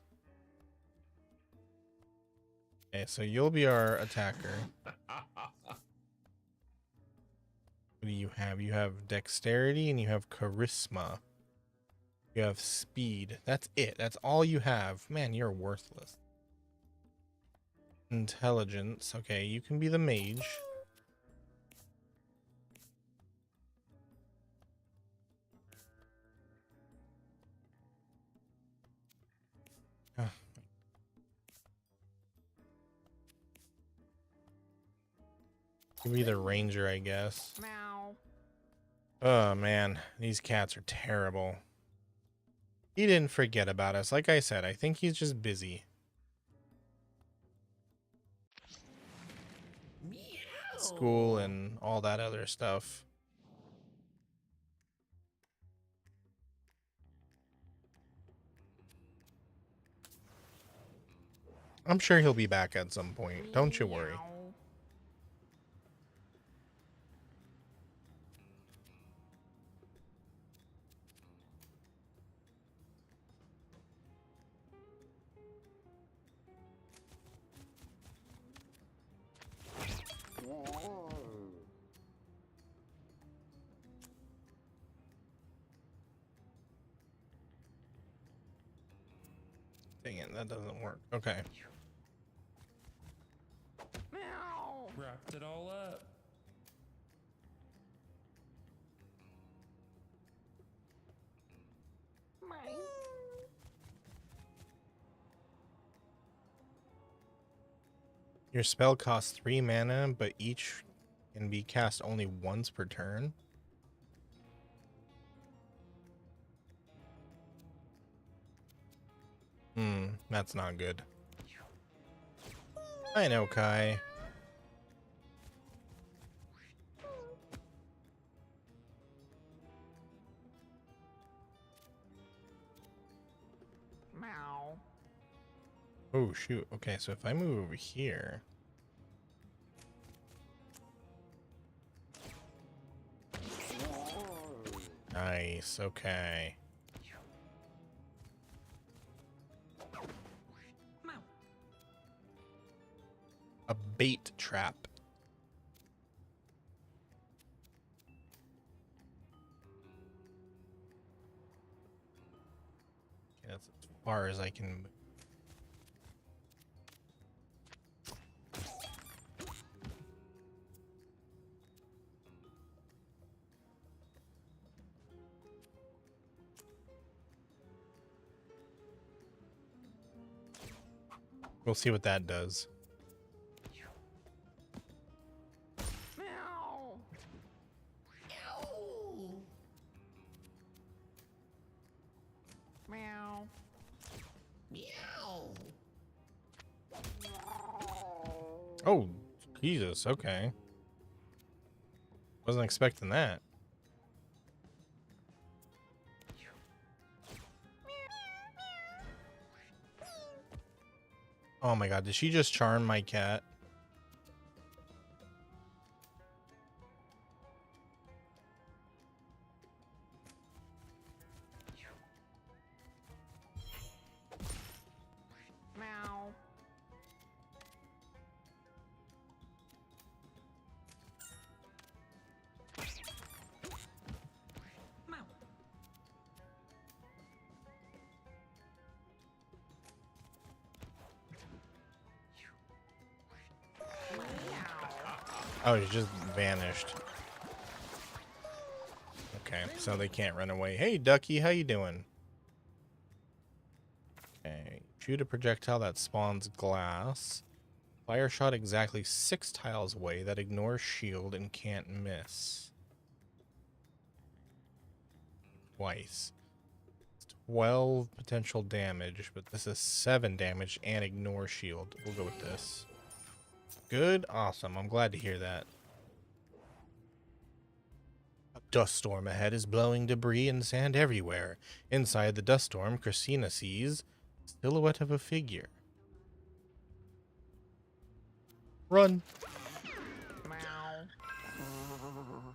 Okay, so you'll be our attacker. What do you have? You have dexterity and you have charisma. You have speed. That's it. That's all you have. Man, you're worthless. Intelligence. Okay, you can be the mage. You be the ranger, I guess. Meow. Oh man, these cats are terrible. He didn't forget about us. Like I said, I think he's just busy. School and all that other stuff. I'm sure he'll be back at some point. Don't you worry. Dang it, that doesn't work. Okay. Meow. Wrapped it all up. Your spell costs 3 mana, but each can be cast only once per turn. That's not good. I know, Kai. Meow. Oh, shoot. Okay, so if I move over here... Nice, okay. Meow. A bait trap. Okay, that's as far as I can move. We'll see what that does. Meow. Meow. Oh, Jesus, okay. Wasn't expecting that. Oh my god, did she just charm my cat? Meow. Meow. Oh, she just vanished. Okay, so they can't run away. Hey, Ducky, how you doing? Okay, shoot a projectile that spawns glass. Fire shot exactly 6 tiles away that ignores shield and can't miss. Twice. 12 potential damage, but this is 7 damage and ignore shield. We'll go with this. Good, awesome. I'm glad to hear that. A dust storm ahead is blowing debris and sand everywhere. Inside the dust storm, Christina sees a silhouette of a figure. Run! Meow.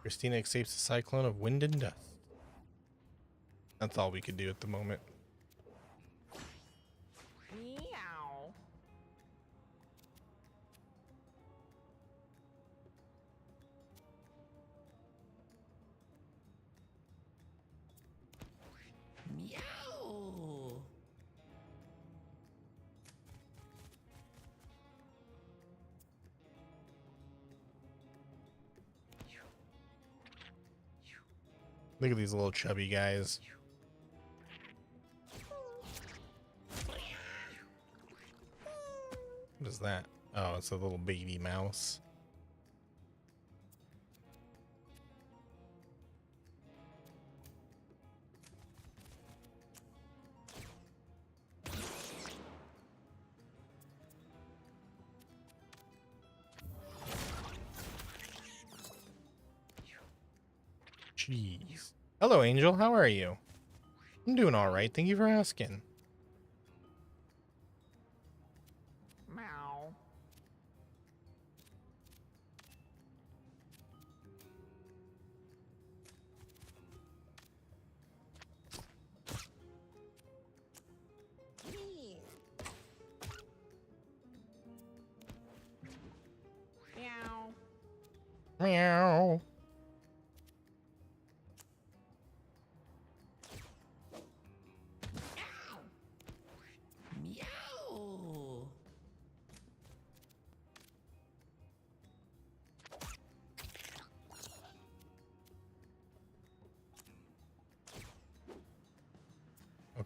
Christina escapes a cyclone of wind and dust. That's all we could do at the moment. Meow. Look at these little chubby guys. What is that? Oh, it's a little baby mouse. Jeez. Hello, Angel. How are you? I'm doing all right. Thank you for asking. Meow. Meow. Meow. Meow.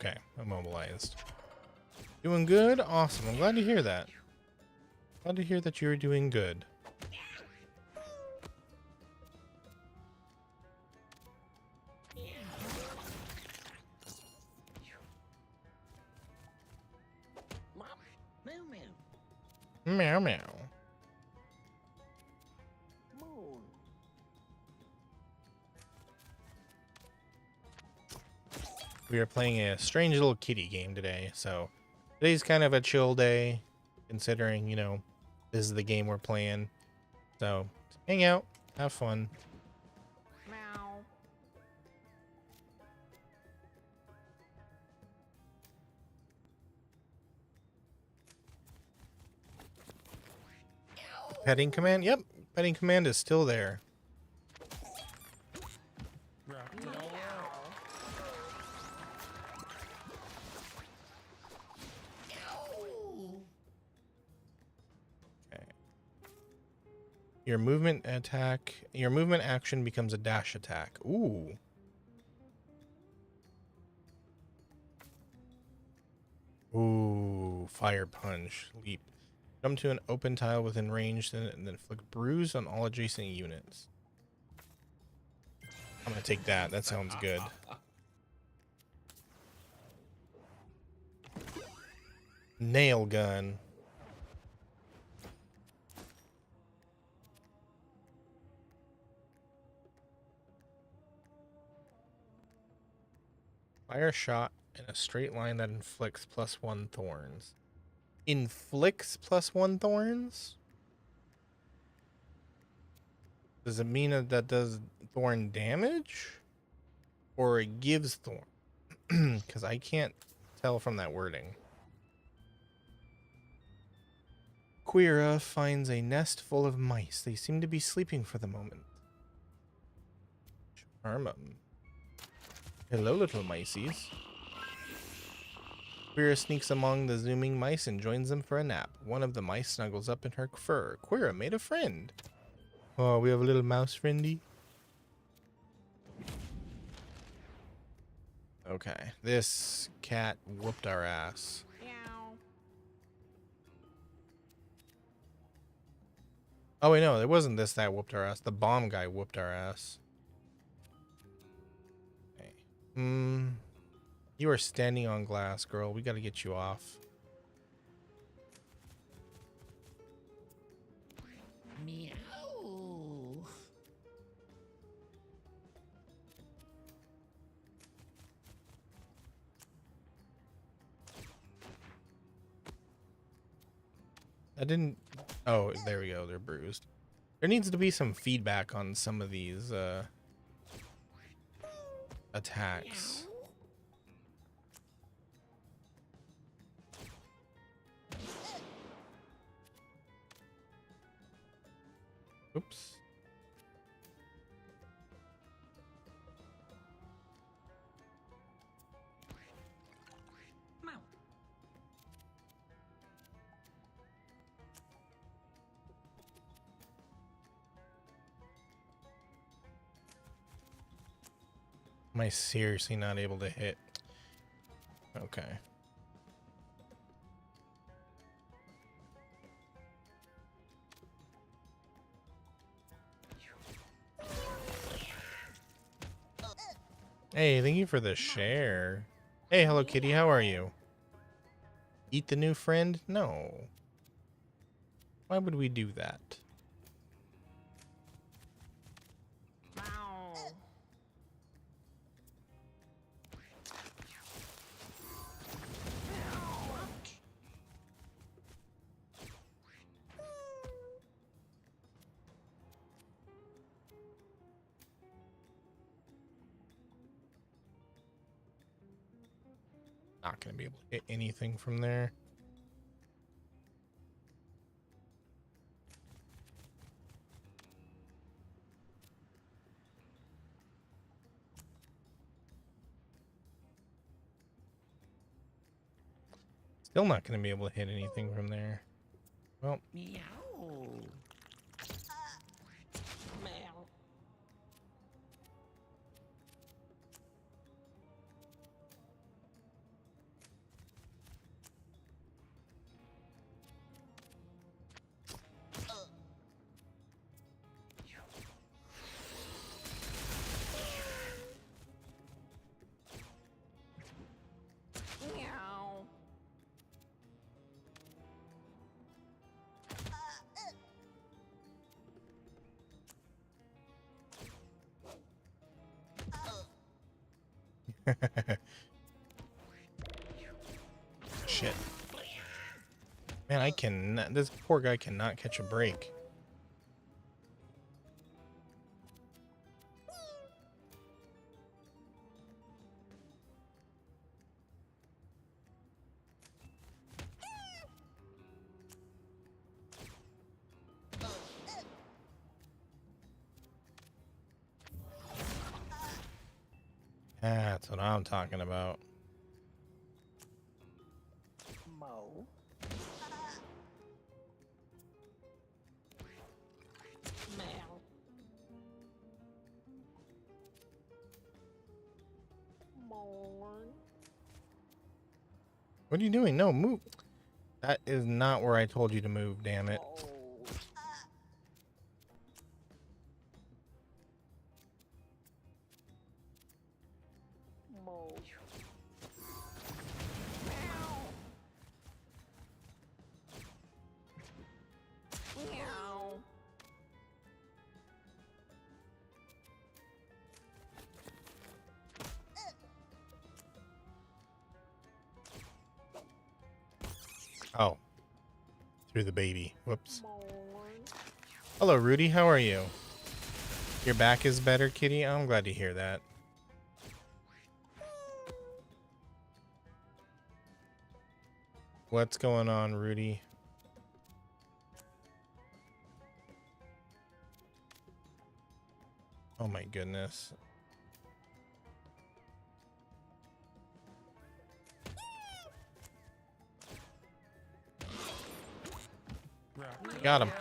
Okay, immobilized. Doing good? Awesome. I'm glad to hear that. Glad to hear that you're doing good. Moo moo. Meow meow. Moon. We are playing a strange little kitty game today, so today's kind of a chill day, considering, you know, this is the game we're playing. So, hang out, have fun. Meow. Petting command? Yep, petting command is still there. Okay. Your movement action becomes a dash attack. Ooh. Ooh, fire punch, leap. Jump to an open tile within range, and then inflict bruise on all adjacent units. I'm gonna take that. That sounds good. Nail gun. Fire shot in a straight line that inflicts +1 thorns. Inflicts +1 thorns? Does it mean that does thorn damage? Or it gives thorn? Because I can't tell from that wording. Quira finds a nest full of mice. They seem to be sleeping for the moment. Charm 'em. Hello, little miceys. Quira sneaks among the zooming mice and joins them for a nap. One of the mice snuggles up in her fur. Quira made a friend. Oh, we have a little mouse friendy. Okay, this cat whooped our ass. Meow. Oh wait, no, it wasn't this that whooped our ass. The bomb guy whooped our ass. Okay. You are standing on glass, girl. We gotta get you off. Meow. I didn't. Oh, there we go. They're bruised. There needs to be some feedback on some of these attacks. Oops. Meow. Am I seriously not able to hit? Okay. Hey, thank you for the share. Hey, Hello Kitty, how are you? Eat the new friend? No. Why would we do that? Meow. Not gonna be able to hit anything from there. Still not gonna be able to hit anything from there. Well, Meow. Meow. Shit. Man, I cannot. This poor guy cannot catch a break. That's what I'm talking about. Mo. Meow. Mourn. What are you doing? No, move. That is not where I told you to move, damn it. Oh. Mo. Meow. Meow. Oh. Through the baby. Whoops. Mourn. Hello, Rudy. How are you? Your back is better, kitty? I'm glad to hear that. What's going on, Rudy? Oh my goodness. Got him.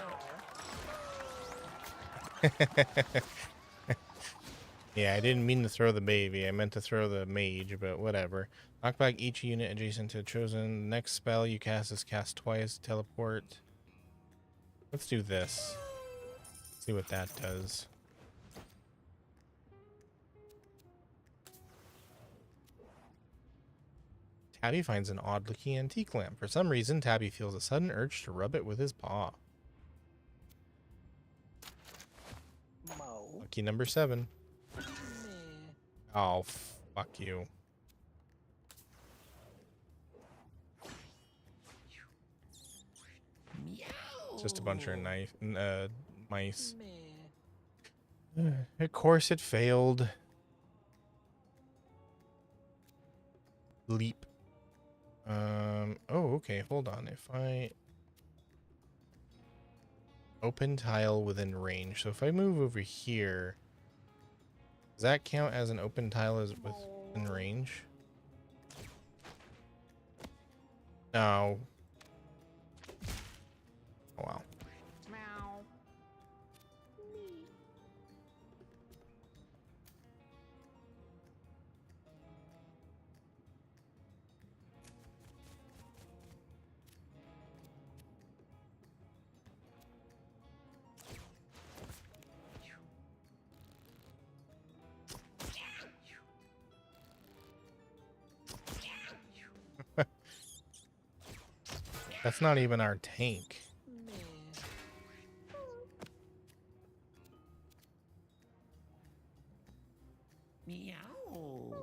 Yeah, I didn't mean to throw the baby. I meant to throw the mage, but whatever. Knock back each unit adjacent to a chosen. Next spell you cast is cast twice. Teleport. Let's do this. See what that does. Tabby finds an odd-looking antique lamp. For some reason, Tabby feels a sudden urge to rub it with his paw. Mo. Lucky number 7. Meh. Oh, fuck you. Meow. Just a bunch of mice. Meh. Of course it failed. Leap. Oh, okay, hold on. If I open tile within range. So if I move over here, does that count as an open tile as within range? No. Oh wow. Meow. That's not even our tank. Meh. Meow.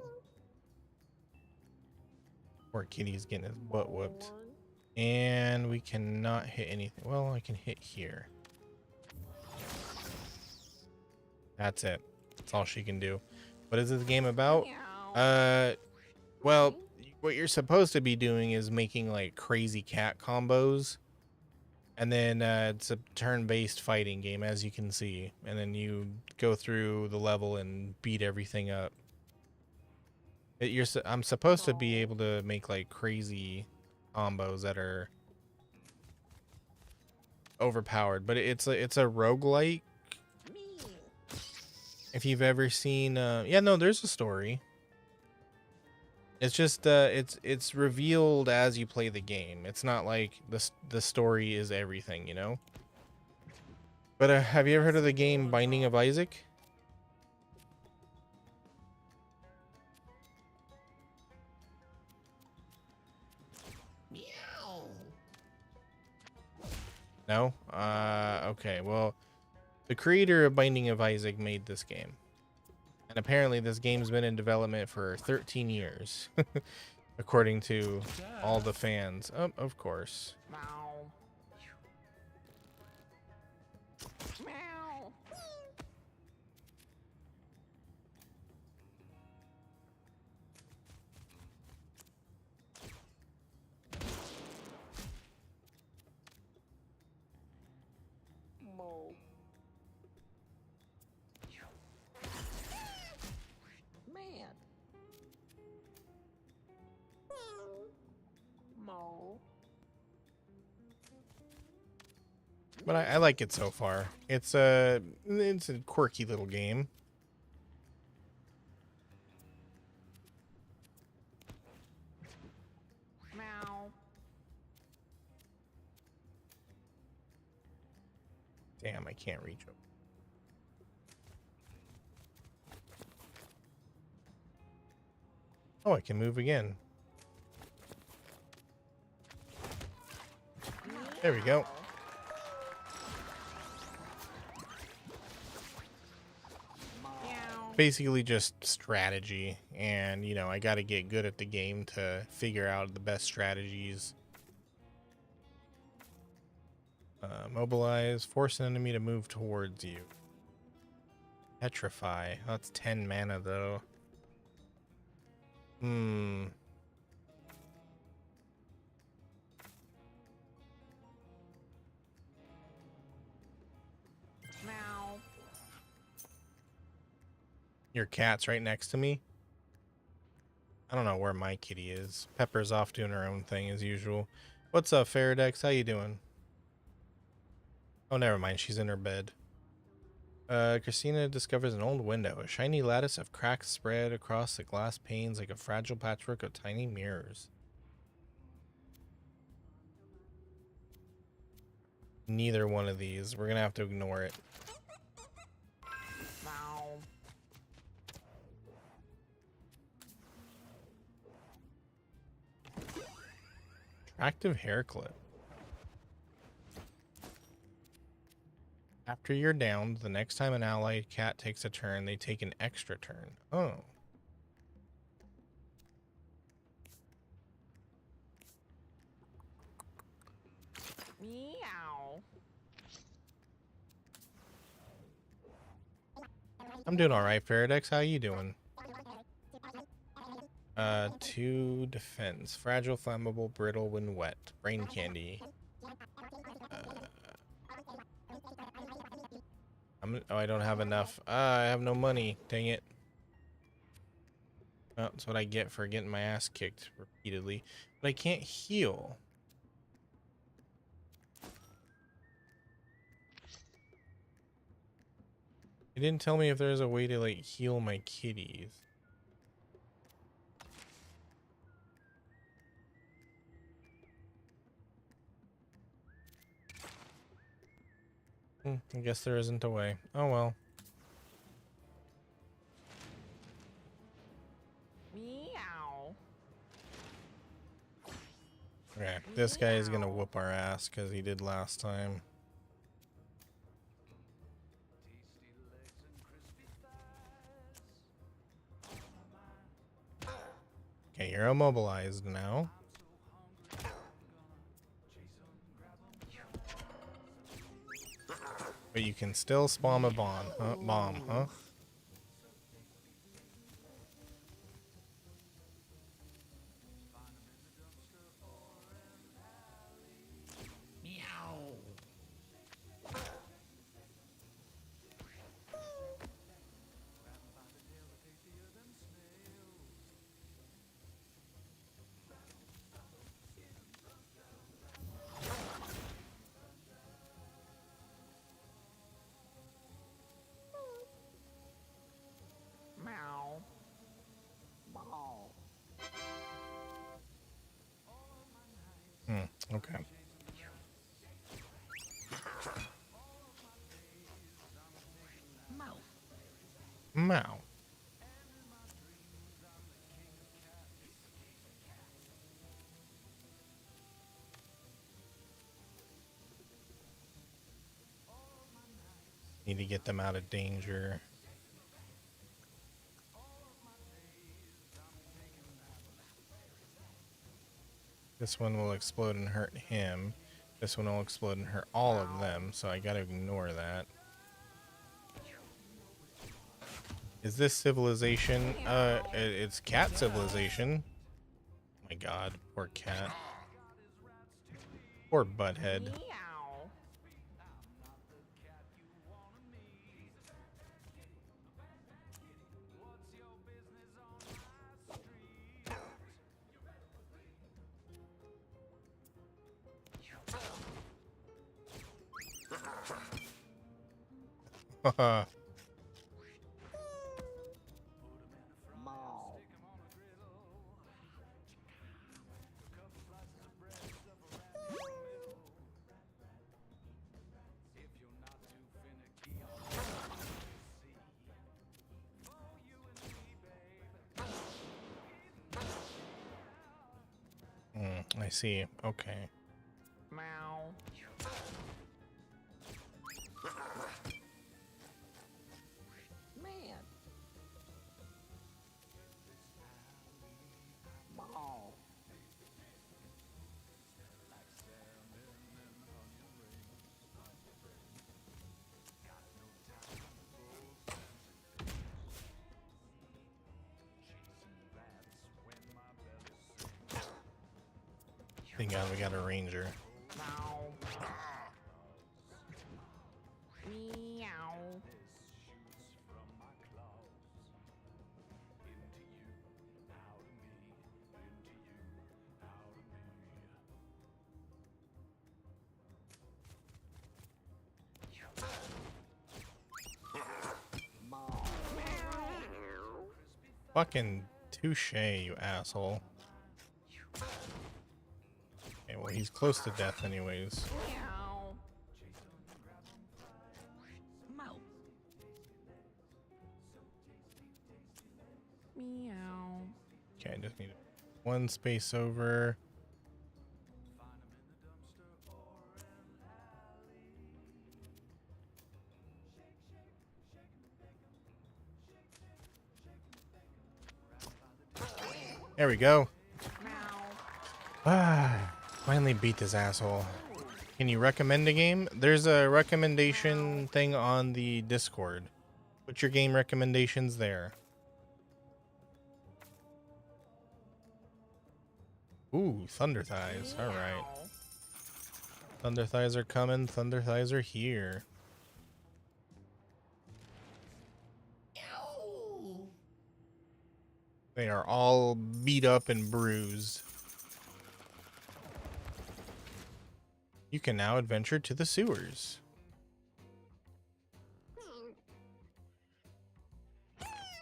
Poor kitty's getting his butt whooped. Mourn. And we cannot hit anything. Well, I can hit here. That's it. That's all she can do. What is this game about? Meow. Well, what you're supposed to be doing is making like crazy cat combos. And then it's a turn-based fighting game, as you can see. And then you go through the level and beat everything up. I'm supposed to be able to make like crazy combos that are overpowered, but it's a roguelike. Meow. If you've ever seen yeah, no, there's a story. It's just it's revealed as you play the game. It's not like the story is everything, you know? But have you ever heard of the game Binding of Isaac? Meow. No? Okay, well, the creator of Binding of Isaac made this game. And apparently this game's been in development for 13 years, according to all the fans. Oh, of course. Meow. Meow. Mo. Man. Mo. But I like it so far. It's a quirky little game. Meow. Damn, I can't reach it. Oh, I can move again. There we go. Meow. Basically just strategy, and you know, I got to get good at the game to figure out the best strategies. Mobilize, force an enemy to move towards you. Petrify. Oh, that's 10 mana though. Meow. Your cat's right next to me. I don't know where my kitty is. Pepper's off doing her own thing as usual. What's up, Faradex? How you doing? Oh, never mind. She's in her bed. Christina discovers an old window. A shiny lattice of cracks spread across the glass panes like a fragile patchwork of tiny mirrors. Neither one of these. We're gonna have to ignore it. Meow. Active hair clip. After you're downed, the next time an allied cat takes a turn, they take an extra turn. Oh. Meow. I'm doing alright, Faradex. How you doing? 2 defense. Fragile, flammable, brittle when wet. Brain candy. Oh, I don't have enough. I have no money. Dang it. Well, that's what I get for getting my ass kicked repeatedly. But I can't heal. It didn't tell me if there's a way to, like, heal my kitties. I guess there isn't a way. Oh well. Meow. Okay, this guy is gonna whoop our ass because he did last time. Okay, you're immobilized now. But you can still spawn a bomb, huh? Meow. Meow. Mo. Okay. Mo. Meow. Need to get them out of danger. This one will explode and hurt him. This one will explode and hurt all of them, so I gotta ignore that. Is this civilization? It's cat civilization. Oh my god, poor cat. Poor butthead. Meow. Haha. Maul. I see. Okay. Meow. Man. Maul. Thank God we got a ranger. Meow. Meow. Maul. Fucking touche, you asshole. Okay, well, he's close to death anyways. Meow. Mouth. Meow. Okay, I just need one space over. There we go. Meow. Ah, finally beat this asshole. Can you recommend a game? There's a recommendation thing on the Discord. Put your game recommendations there. Ooh, Thunder Thighs. All right. Meow. Thunder Thighs are coming. Thunder Thighs are here. They are all beat up and bruised. You can now adventure to the sewers.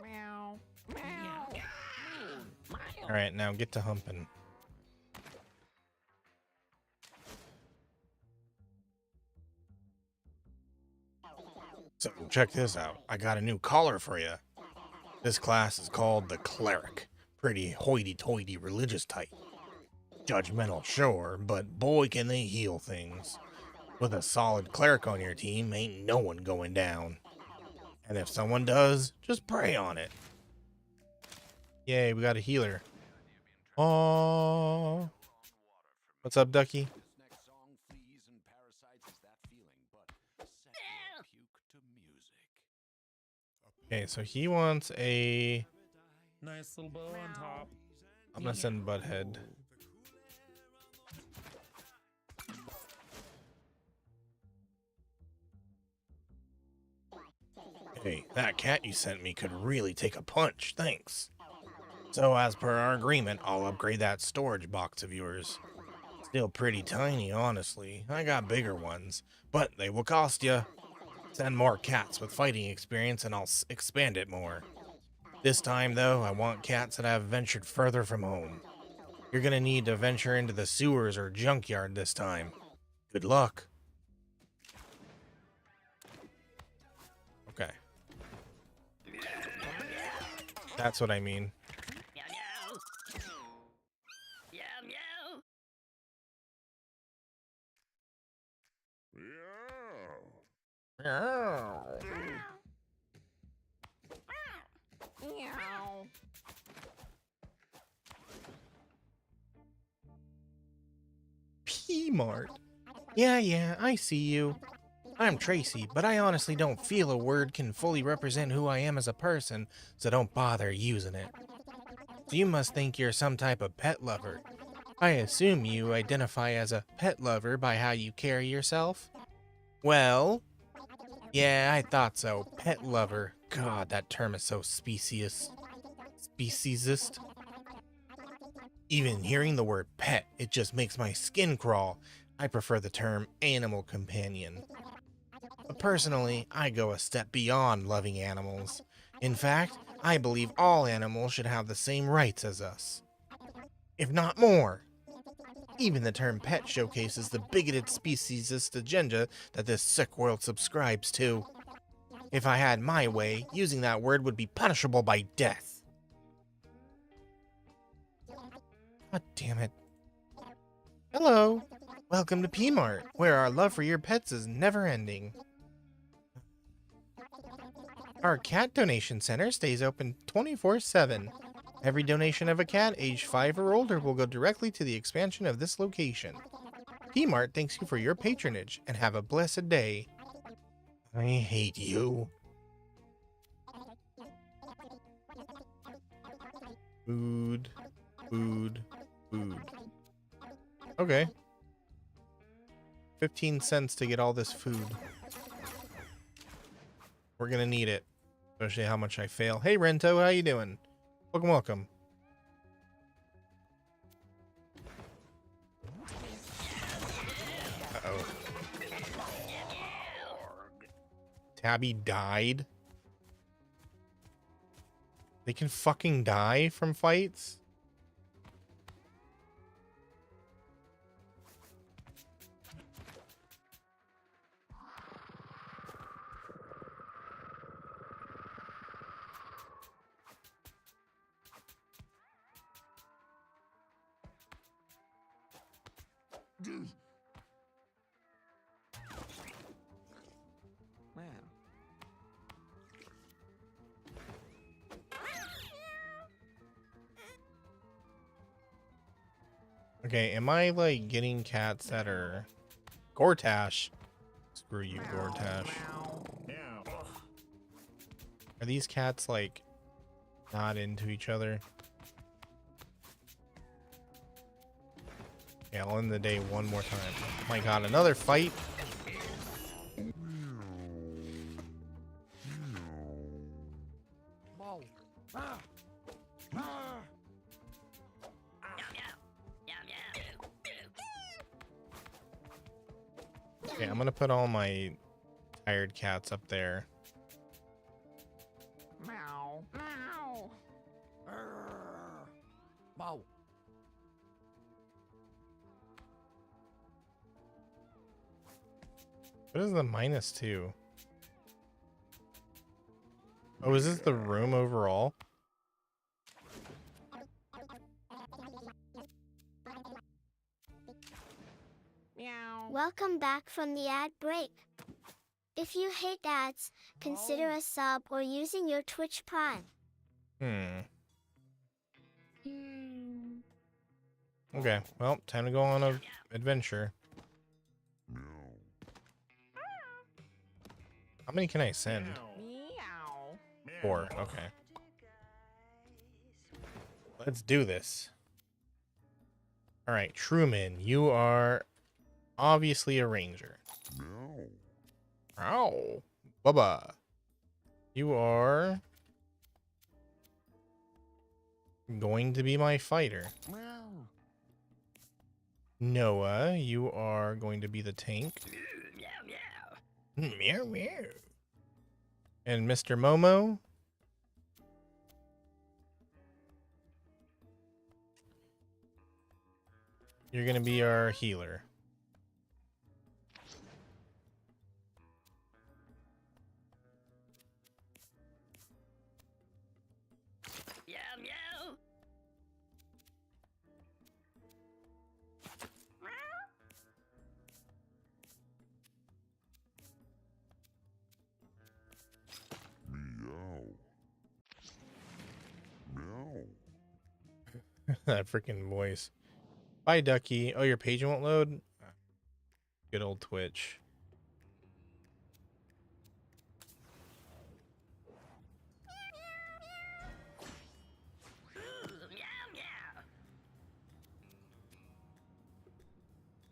Meow. Meow. All right, now get to humping. So check this out. I got a new collar for you. This class is called the Cleric. Pretty hoity-toity religious type. Judgmental, sure, but boy can they heal things. With a solid cleric on your team, ain't no one going down. And if someone does, just pray on it. Yay, we got a healer. Aww. What's up, Ducky? Okay, so he wants a... Nice little bow on top. I'm gonna send Butthead. Hey, that cat you sent me could really take a punch, thanks. So as per our agreement, I'll upgrade that storage box of yours. Still pretty tiny, honestly. I got bigger ones, but they will cost you. Send more cats with fighting experience and I'll expand it more. This time, though, I want cats that have ventured further from home. You're gonna need to venture into the sewers or junkyard this time. Good luck. Okay. That's what I mean. Meow. P-Mart. Yeah, I see you. I'm Tracy, but I honestly don't feel a word can fully represent who I am as a person, so don't bother using it. So you must think you're some type of pet lover. I assume you identify as a pet lover by how you carry yourself? Well, yeah, I thought so. Pet lover. God, that term is so speciesist. Even hearing the word pet, it just makes my skin crawl. I prefer the term animal companion. But personally, I go a step beyond loving animals. In fact, I believe all animals should have the same rights as us, if not more. Even the term pet showcases the bigoted speciesist agenda that this sick world subscribes to. If I had my way, using that word would be punishable by death. God damn it. Hello. Welcome to P-Mart, where our love for your pets is never ending. Our cat donation center stays open 24/7. Every donation of a cat aged 5 or older will go directly to the expansion of this location. P-Mart thanks you for your patronage, and have a blessed day. I hate you. Food. Okay. 15 cents to get all this food. We're gonna need it. Especially how much I fail. Hey Rento, how you doing? Welcome. Uh-oh. Tabby died? They can fucking die from fights? Wow. Okay, am I like getting cats that are Gortash? Screw you, Gortash. Are these cats like not into each other? Yeah, I'll end the day one more time. Oh my god, another fight? Whoa. Ah. Ah. Okay, I'm gonna put all my tired cats up there. Meow. Meow. Arr. Whoa. What is the -2? Oh, is this the room overall? Meow. Welcome back from the ad break. If you hate ads, consider a sub or using your Twitch Prime. Okay, well, time to go on a adventure. How many can I send? Meow. 4, okay. Let's do this. Alright, Truman, you are obviously a ranger. Ow. Bubba. You are going to be my fighter. Meow. Noah, you are going to be the tank. Meow, meow. And Mr. Momo, you're going to be our healer. That freaking voice. Bye, Ducky. Oh, your page won't load? Oh, Good old Twitch.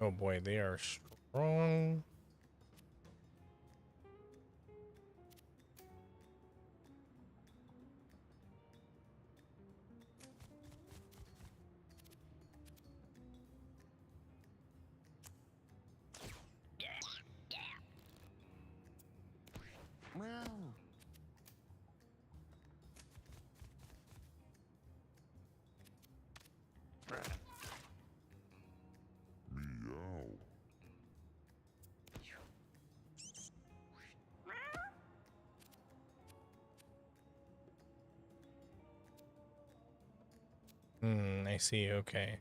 Oh boy, they are strong. Meow. I see. Okay.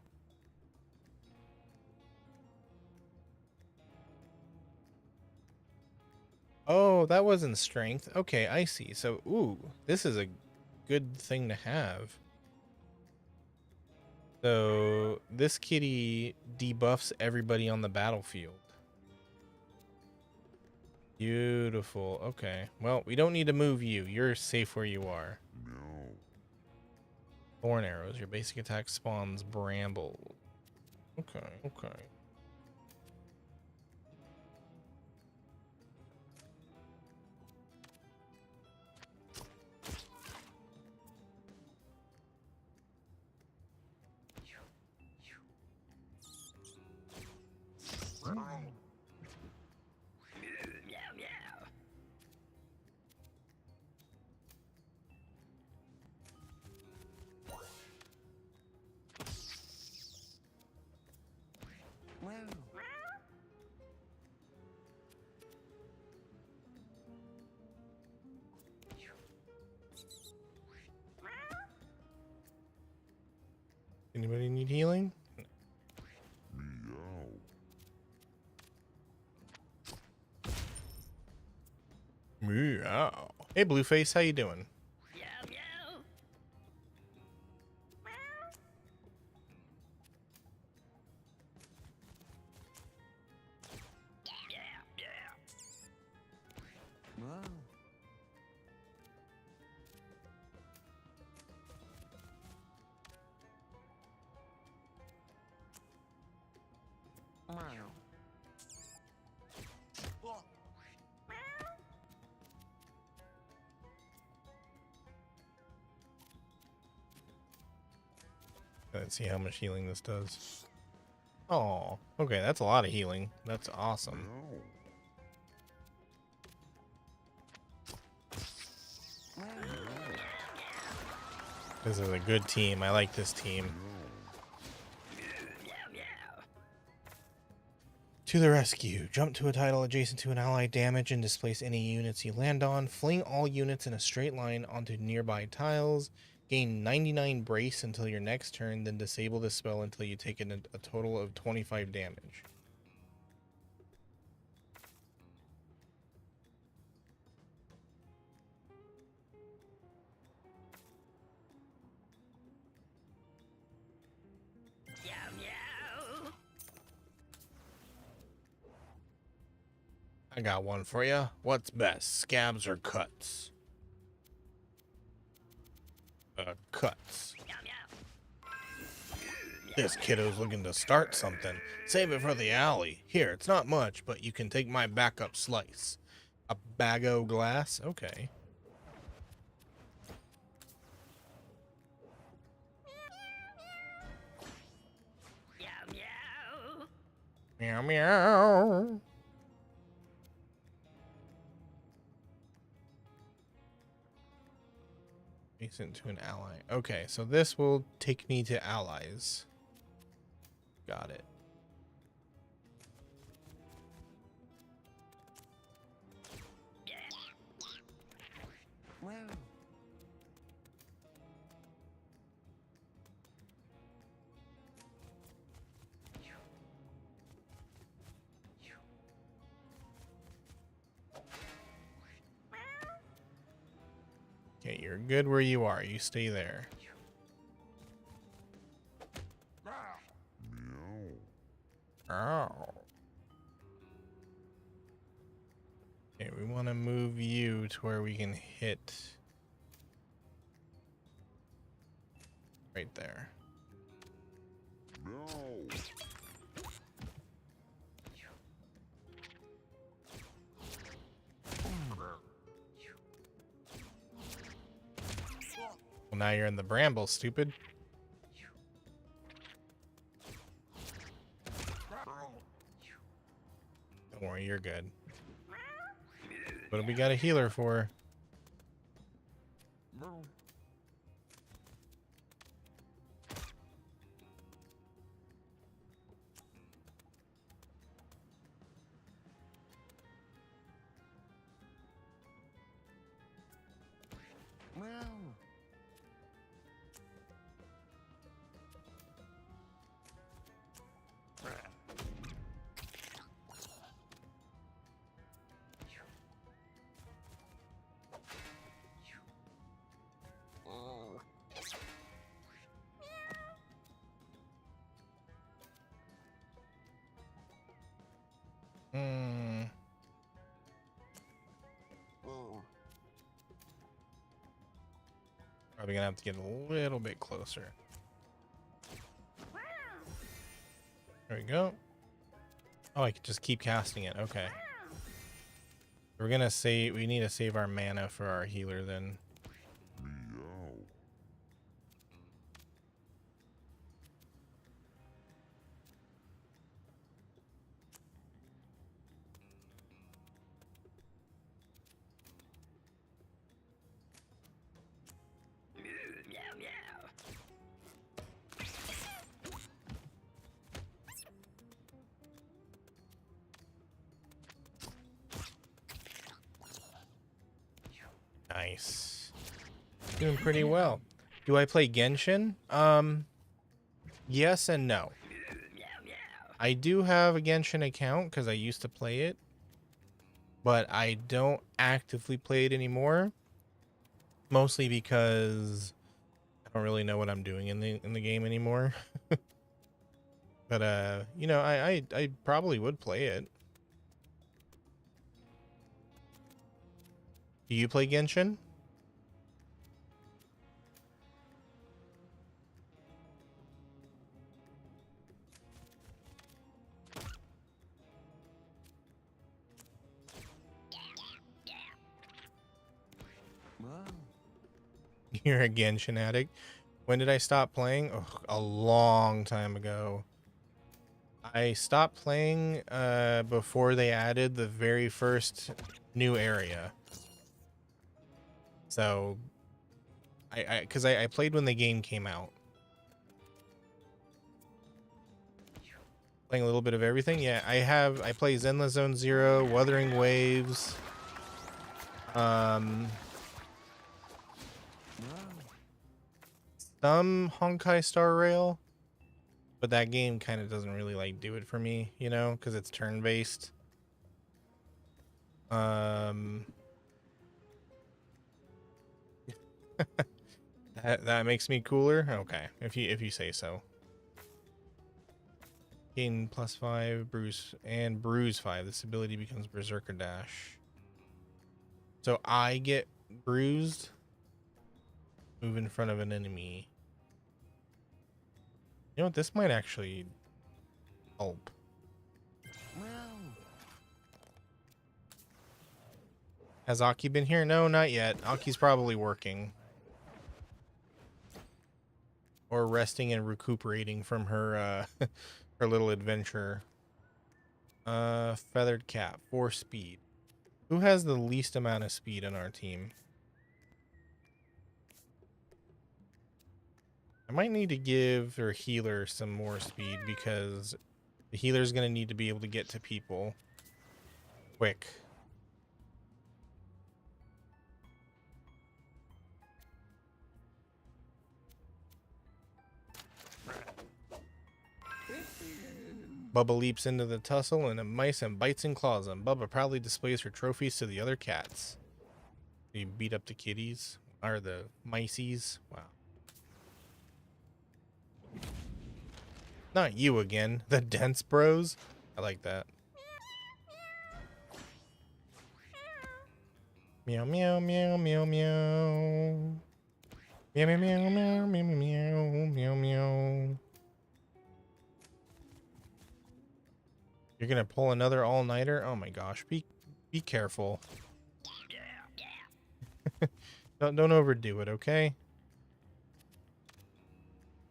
Oh, that wasn't strength. Okay, I see. So, ooh, this is a good thing to have. So, this kitty debuffs everybody on the battlefield. Beautiful. Okay. Well, we don't need to move you. You're safe where you are. Thorn arrows. Your basic attack spawns bramble. Okay, okay. Anybody need healing? Meow. Hey, Blueface, how you doing? Meow. Meow. Let's see how much healing this does. Oh, okay, that's a lot of healing. That's awesome. This is a good team. I like this team. To the rescue. Jump to a tile adjacent to an ally, damage and displace any units you land on. Fling all units in a straight line onto nearby tiles. Gain 99 brace until your next turn, then disable this spell until you take a total of 25 damage. I got one for you. What's best, scabs or cuts? Cuts. This kiddo's looking to start something. Save it for the alley. Here, it's not much, but you can take my backup slice. A bag o' glass? Okay. Meow meow. Adjacent to an ally. Okay, so this will take me to allies. Got it. Meow. Okay, you're good where you are. You stay there. Oh. Okay, we want to move you to where we can hit right there. Well, now you're in the bramble, stupid. Don't worry, you're good. What do we got a healer for? Hmm. Probably gonna have to get a little bit closer. There we go. Oh, I could just keep casting it. Okay. We're gonna save. We need to save our mana for our healer then. Nice. Doing pretty well. Do I play Genshin? Yes and no. I do have a Genshin account because I used to play it, but I don't actively play it anymore. Mostly because I don't really know what I'm doing in the game anymore. But you know, I probably would play it. Do you play Genshin? You're a Genshin addict. When did I stop playing? Oh, a long time ago. I stopped playing before they added the very first new area. So because I played when the game came out. Playing a little bit of everything. Yeah, I play Zenless Zone Zero, Wuthering Waves. Some Honkai Star Rail. But that game kind of doesn't really like do it for me, you know, because it's turn-based. That makes me cooler. Okay, if you say so. Gain +5, bruise 5. This ability becomes Berserker Dash. So I get bruised. Move in front of an enemy. You know what? This might actually help. Has Aki been here? No, not yet. Aki's probably working. Or resting and recuperating from her her little adventure. Feathered Cat, 4 speed. Who has the least amount of speed on our team? I might need to give her healer some more speed because the healer's gonna need to be able to get to people quick. Bubba leaps into the tussle and a mice and bites and claws him. Bubba proudly displays her trophies to the other cats. You beat up the kitties or the miceys. Wow. Not you again. The dense bros. I like that. Meow meow meow meow meow. Meow meow meow meow meow meow meow meow. You're gonna pull another all-nighter? Oh my gosh, be careful. Don't overdo it, okay?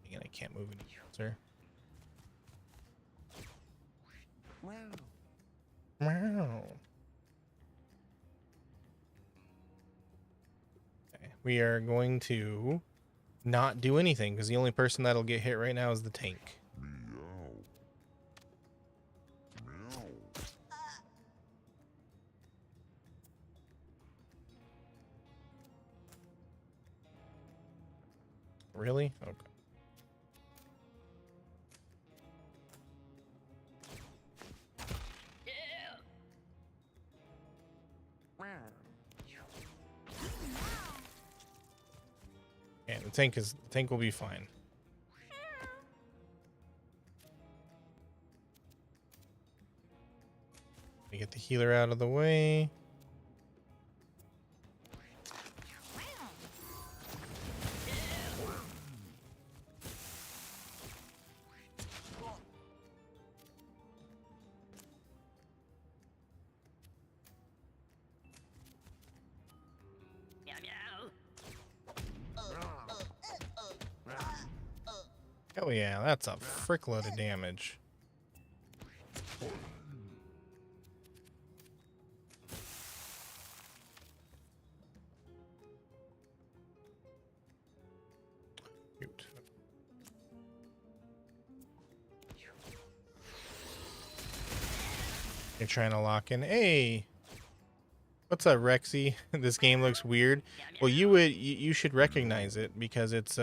Again, I can't move any closer. Wow. Wow. Okay, we are going to not do anything because the only person that'll get hit right now is the tank. Really? Okay. Wow. Yeah, the tank will be fine. We get the healer out of the way. Oh yeah, that's a frickload of damage. Shoot. You're trying to lock in. Hey, what's up, Rexy? This game looks weird. Well, you should recognize it because it's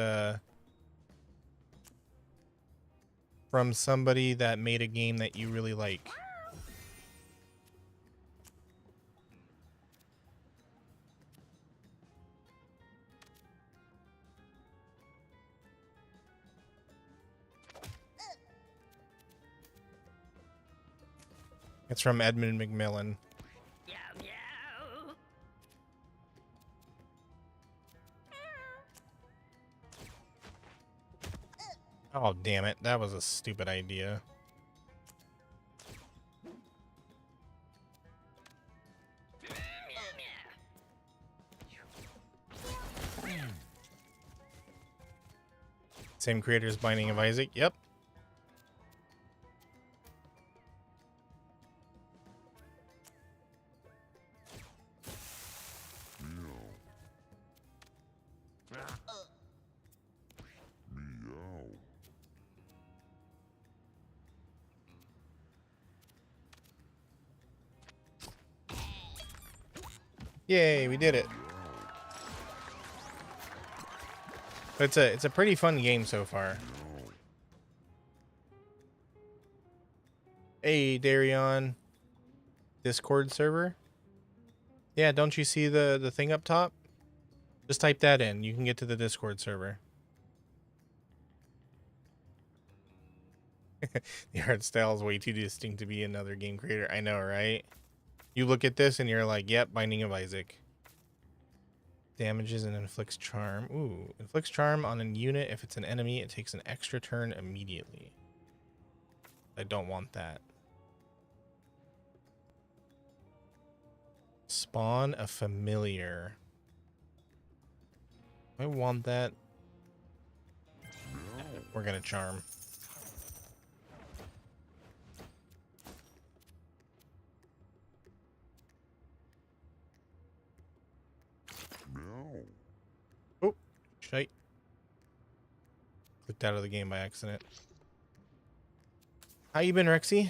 from somebody that made a game that you really like. It's from Edmund McMillan. Oh, damn it. That was a stupid idea. Same creators, Binding of Isaac. Yep. Yay, we did it. It's a pretty fun game so far. Hey, Darion. Discord server? Yeah, don't you see the thing up top? Just type that in. You can get to the Discord server. The art style is way too distinct to be another game creator. I know, right? You look at this and you're like, yep, Binding of Isaac. Damages and inflicts charm. Ooh, inflicts charm on a unit. If it's an enemy, it takes an extra turn immediately. I don't want that. Spawn a familiar. I want that. We're gonna charm. Oh, shite. Clicked out of the game by accident. How you been, Rexy?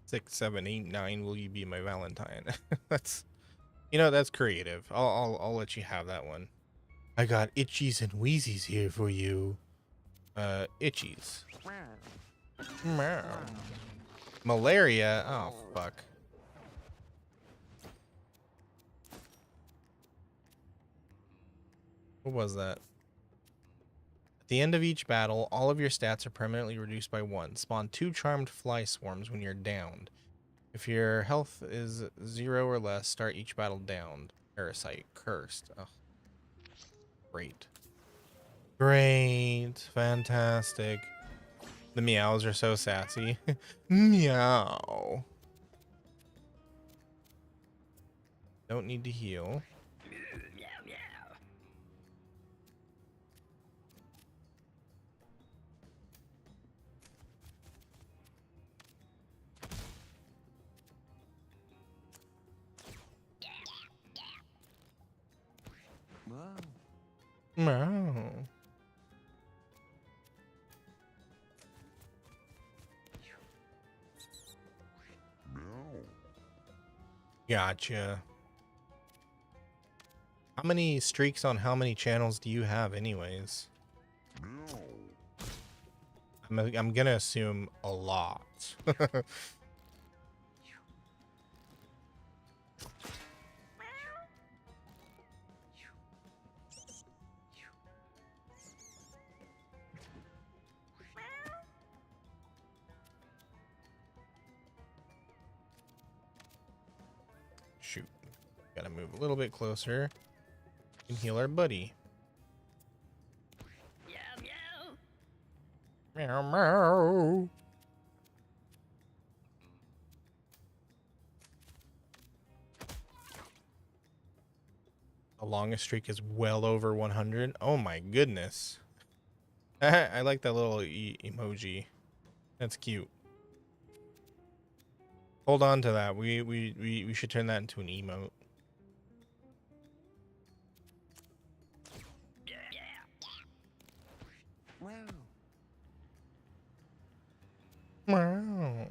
6, 7, 8, 9. Will you be my Valentine? That's, that's creative. I'll let you have that one. I got itchies and wheezies here for you. Itchies. Meow. Malaria. Oh fuck. What was that? At the end of each battle, all of your stats are permanently reduced by 1. Spawn 2 charmed fly swarms when you're downed. If your health is 0 or less, start each battle downed. Parasite. Cursed. Oh, great. Great. Fantastic. The meows are so sassy. Meow. Don't need to heal. Whoa. Meow. Gotcha. How many streaks on how many channels do you have anyways? I'm gonna assume a lot. Shoot. Gotta move a little bit closer and heal our buddy. Meow meow. The longest streak is well over 100. Oh my goodness. I like that little emoji. That's cute. Hold on to that. We should turn that into an emote. Wow. Wow.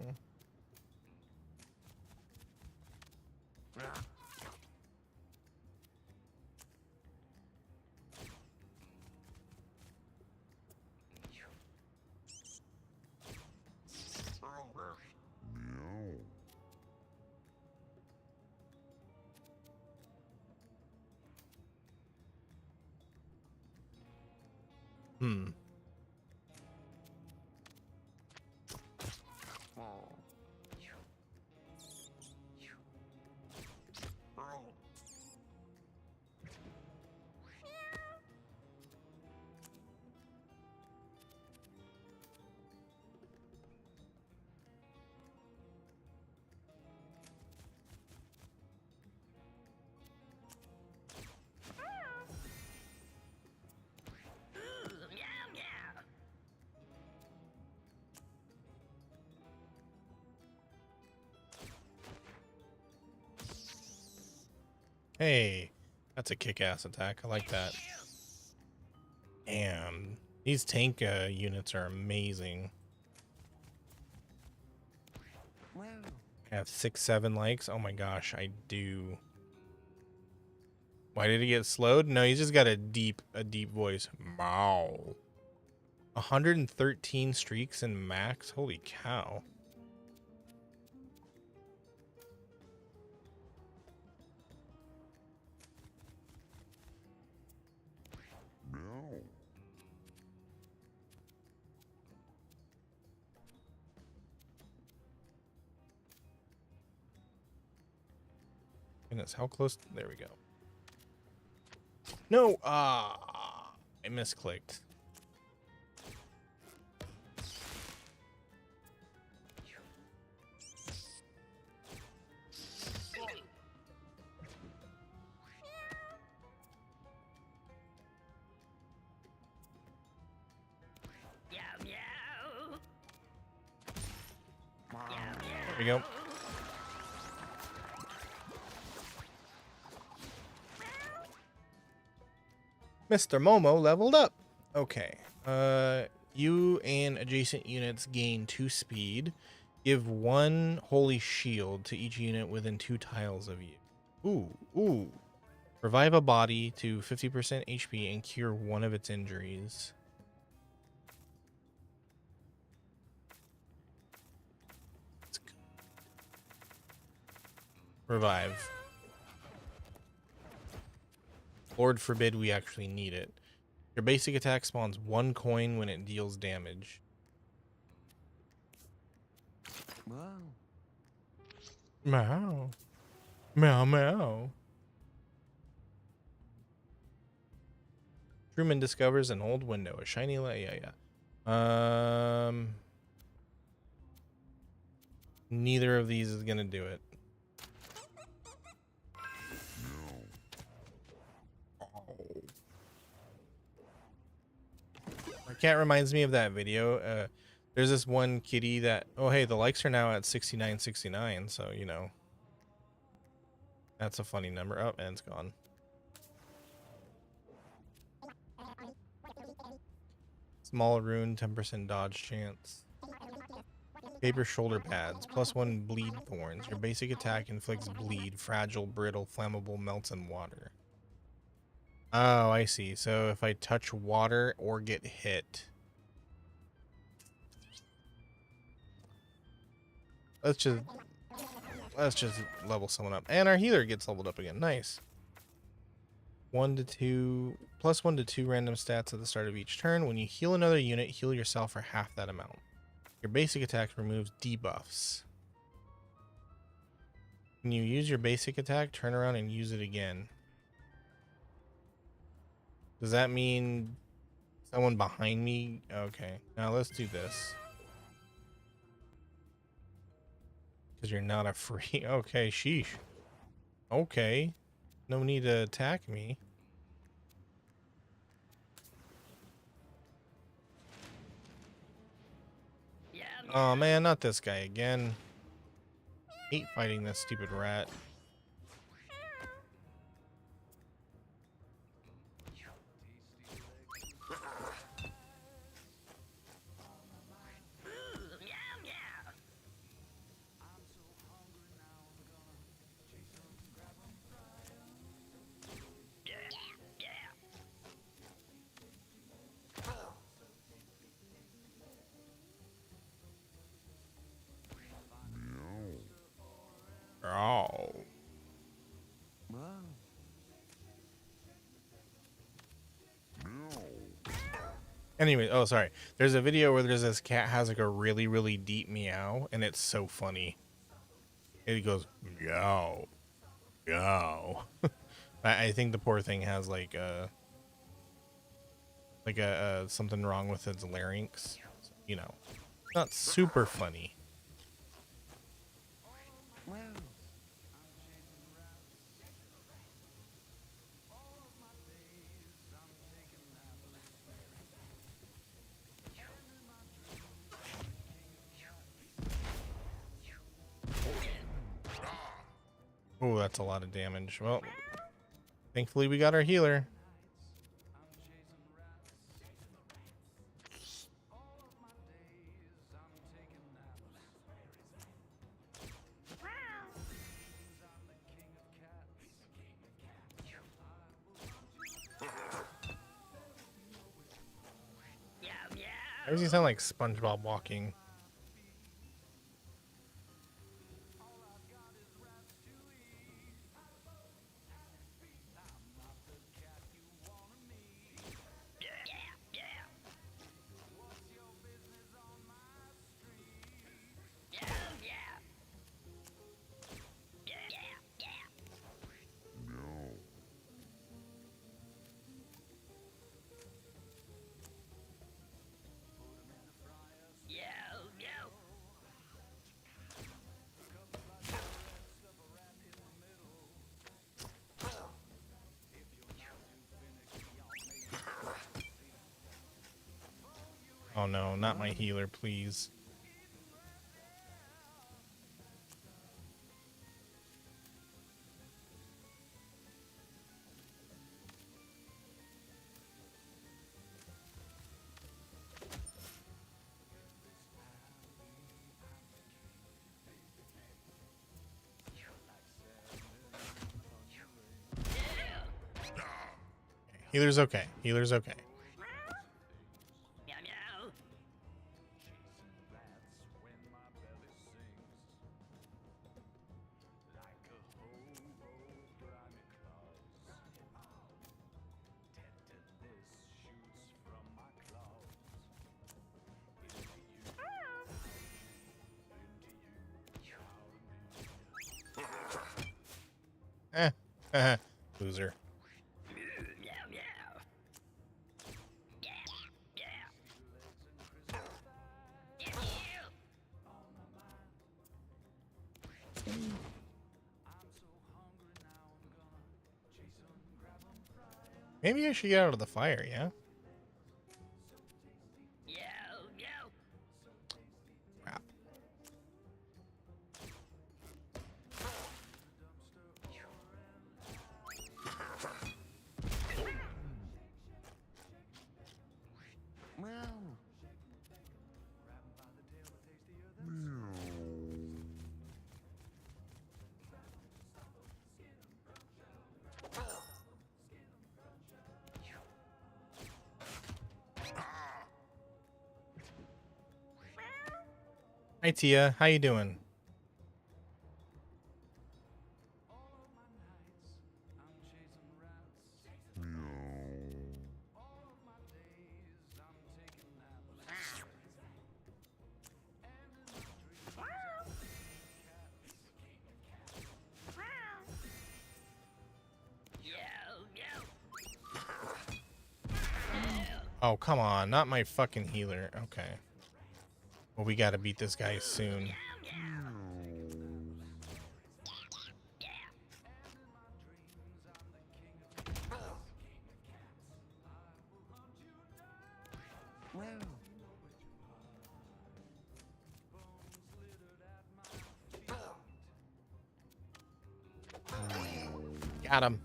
Hmm. Hey, that's a kick-ass attack. I like that. Damn, these tank units are amazing. Wow. I have 6, 7 likes. Oh my gosh, I do. Why did he get slowed? No, he's just got a deep voice. Wow. 113 streaks in max. Holy cow. Goodness, how close? There we go. No! Ah, I misclicked. There we go. Mr. Momo leveled up. Okay. You and adjacent units gain 2 speed. Give 1 holy shield to each unit within 2 tiles of you. Ooh. Revive a body to 50% HP and cure 1 of its injuries. Let's go. Revive. Lord forbid we actually need it. Your basic attack spawns 1 coin when it deals damage. Whoa. Meow. Meow meow. Truman discovers an old window, a shiny light. Yeah, yeah. Neither of these is gonna do it. My cat reminds me of that video. There's this one kitty that, oh hey, the likes are now at 6969, so you know. That's a funny number. Oh, and it's gone. Small rune, 10% dodge chance. Paper shoulder pads, +1 bleed thorns. Your basic attack inflicts bleed, fragile, brittle, flammable, melts in water. Oh, I see. So if I touch water or get hit. Let's just level someone up. And our healer gets leveled up again. Nice. 1 to 2 +1 to 2 random stats at the start of each turn. When you heal another unit, heal yourself for half that amount. Your basic attack removes debuffs. When you use your basic attack, turn around and use it again. Does that mean someone behind me? Okay, now let's do this. Because you're not a free. Okay, sheesh. Okay. No need to attack me. Oh man, not this guy again. Hate fighting this stupid rat. Oh. Whoa. Anyway, oh sorry. There's a video where there's this cat has like a really, really deep meow, and it's so funny. It goes meow, meow. I think the poor thing has like a something wrong with its larynx. So, you know, not super funny. Whoa. Oh, that's a lot of damage. Well, thankfully we got our healer. Why does he sound like SpongeBob walking? Oh no, not my healer, please. Healer's okay. Healer's okay. Loser. Maybe I should get out of the fire, yeah? Crap. Hi Tia, how you doing? Oh, come on, not my fucking healer. Okay. Well, we gotta beat this guy soon. Got him.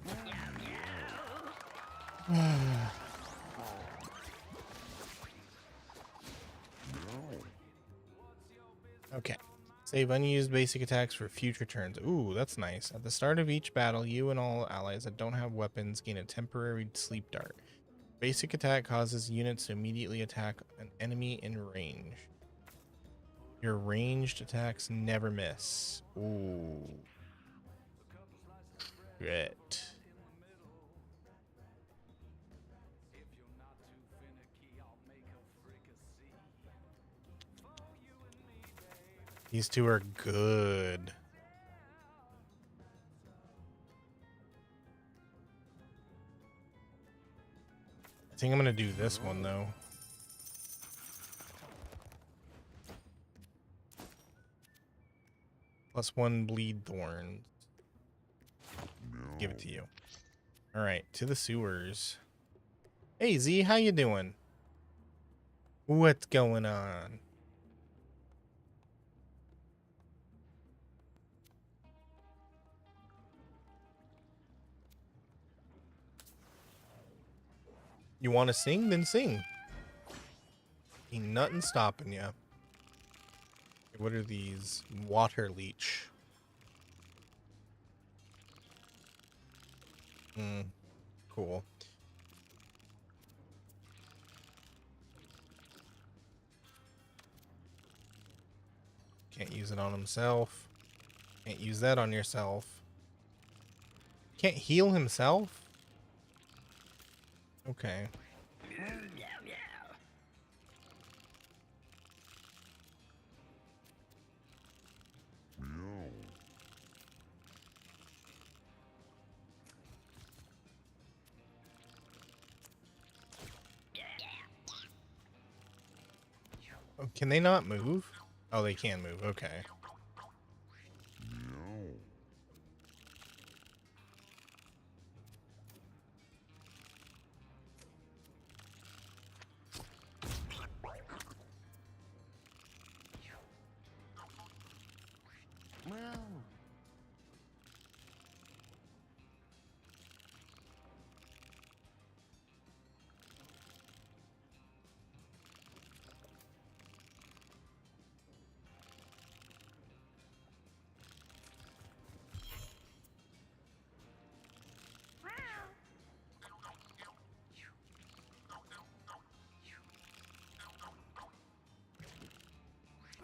Okay. Save unused basic attacks for future turns. Ooh, that's nice. At the start of each battle, you and all allies that don't have weapons gain a temporary sleep dart. Basic attack causes units to immediately attack an enemy in range. Your ranged attacks never miss. Ooh. Shit. These two are good. I think I'm gonna do this one though. +1 bleed thorns. Give it to you. All right, to the sewers. Hey Z, how you doing? What's going on? You want to sing? Then sing. Ain't nothing stopping you. What are these? Water leech. Cool. Can't use it on himself. Can't use that on yourself. Can't heal himself? Okay. Oh, can they not move? Oh, they can move. Okay.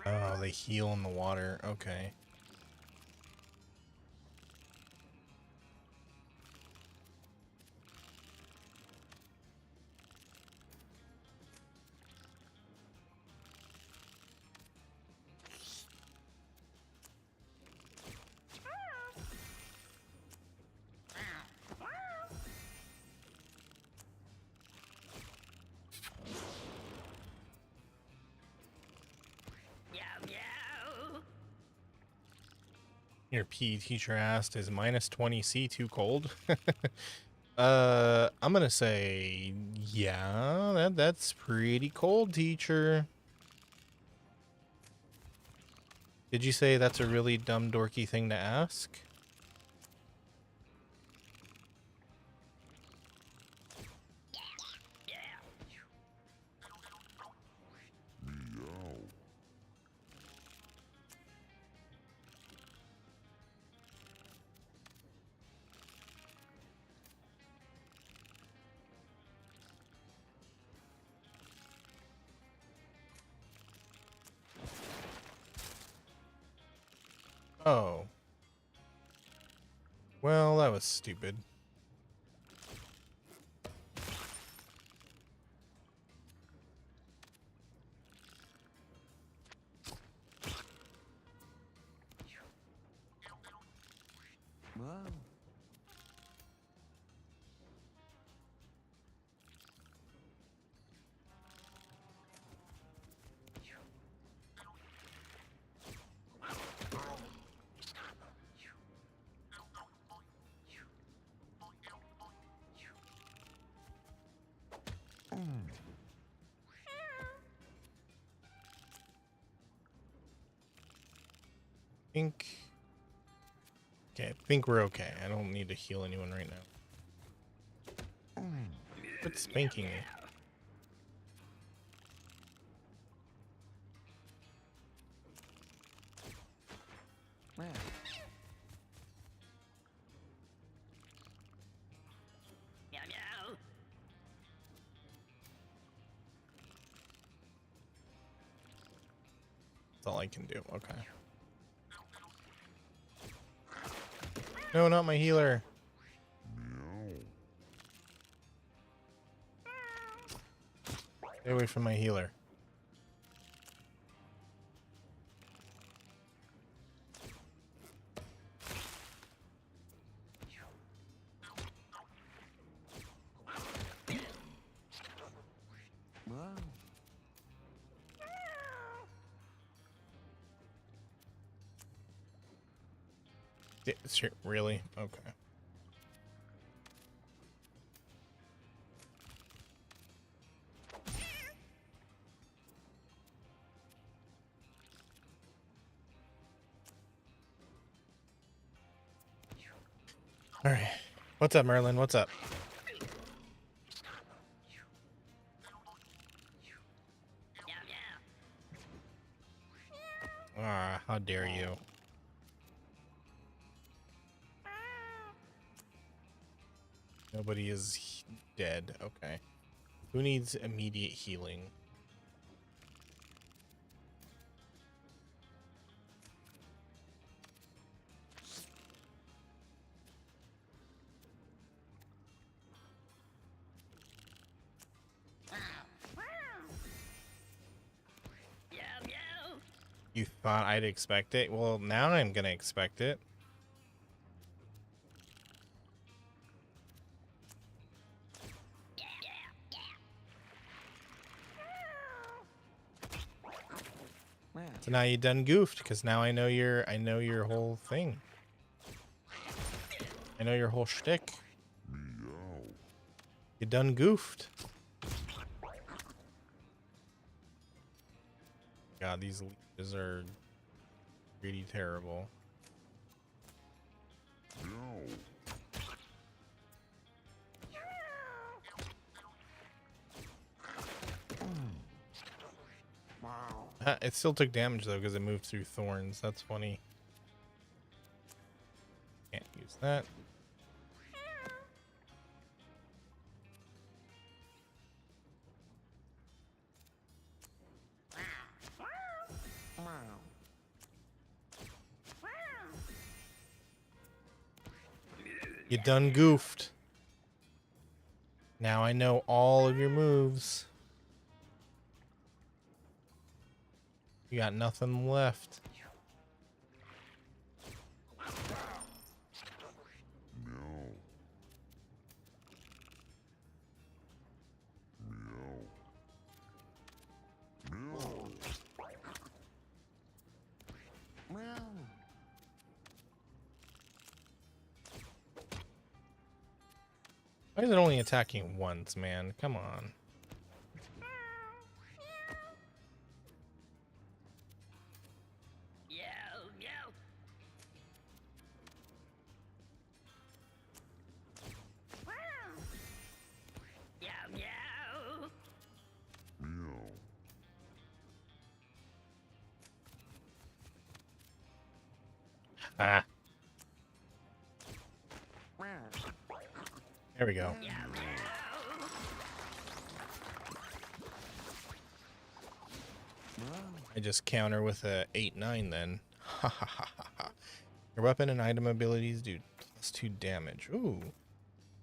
Oh, they heal in the water. Okay. Your PE teacher asked, is minus 20C too cold? I'm gonna say, yeah, that's pretty cold, teacher. Did you say that's a really dumb, dorky thing to ask? Oh. Well, that was stupid. Wow. Think. Okay, I think we're okay. I don't need to heal anyone right now. Quit spanking me. Man. That's all I can do. Okay. No, not my healer. Stay away from my healer. Wow. Sure, really? Okay. All right. What's up, Merlin? What's up? Ah, how dare you? Nobody is dead. Okay. Who needs immediate healing? You thought I'd expect it? Well, now I'm gonna expect it. Man. So now you done goofed, because now I know your whole thing. I know your whole shtick. You done goofed. God, these leeches are pretty terrible. It still took damage though because it moved through thorns. That's funny. Can't use that. Wow. You done goofed. Now I know all of your moves. You got nothing left. Wow. Why is it only attacking once, man? Come on. Ah, there we go. I just counter with a 8-9 then. Ha ha ha ha ha. Your weapon and item abilities do +2 damage. Ooh.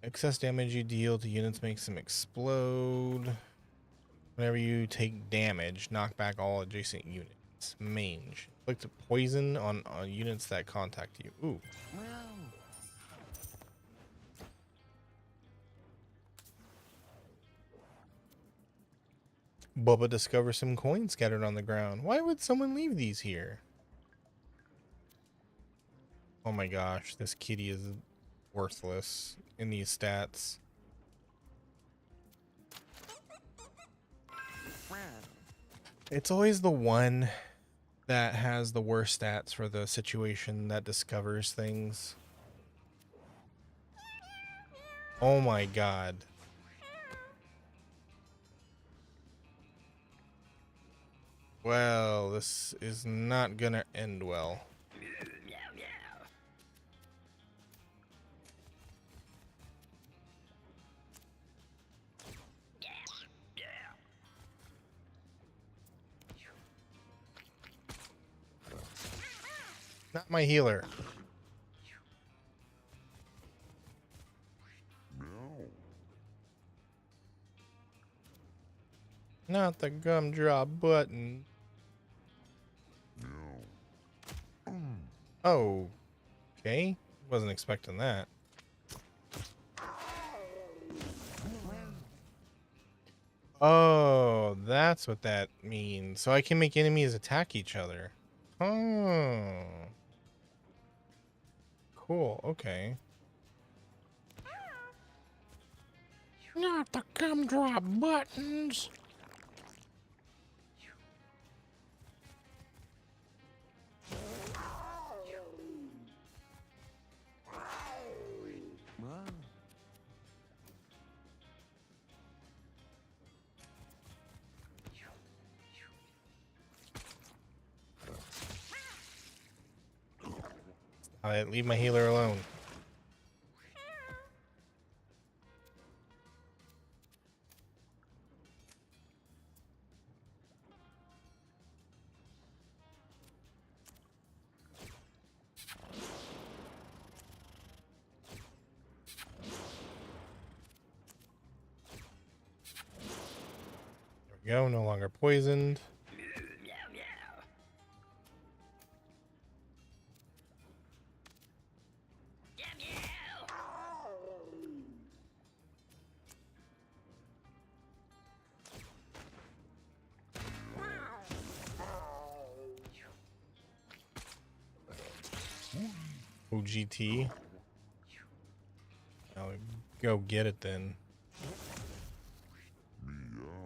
Excess damage you deal to units makes them explode. Whenever you take damage, knock back all adjacent units. Mange. Inflict poison on units that contact you. Ooh. Bubba discovers some coins scattered on the ground. Why would someone leave these here? Oh my gosh, this kitty is worthless in these stats. It's always the one that has the worst stats for the situation that discovers things. Oh my god. Well, this is not gonna end well. Not my healer. Not the gumdrop button. Oh, okay. Wasn't expecting that. Oh, that's what that means. So I can make enemies attack each other. Oh. Cool, okay. Not the gumdrop buttons. Alright, leave my healer alone. There we go, no longer poisoned. OGT. I'll go get it then.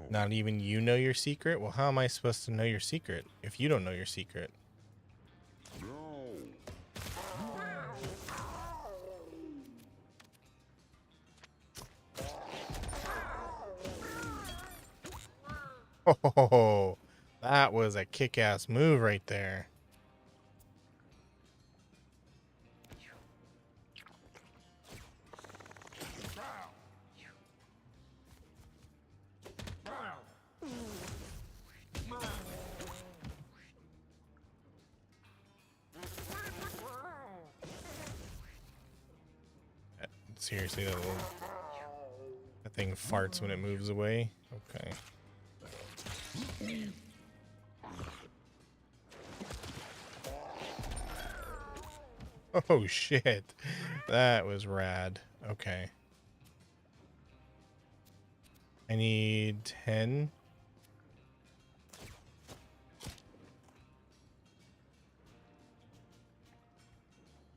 Not even you know your secret? Well, how am I supposed to know your secret if you don't know your secret? Oh, that was a kick-ass move right there. Seriously, that thing farts when it moves away. Okay. Oh shit. That was rad. Okay. I need 10.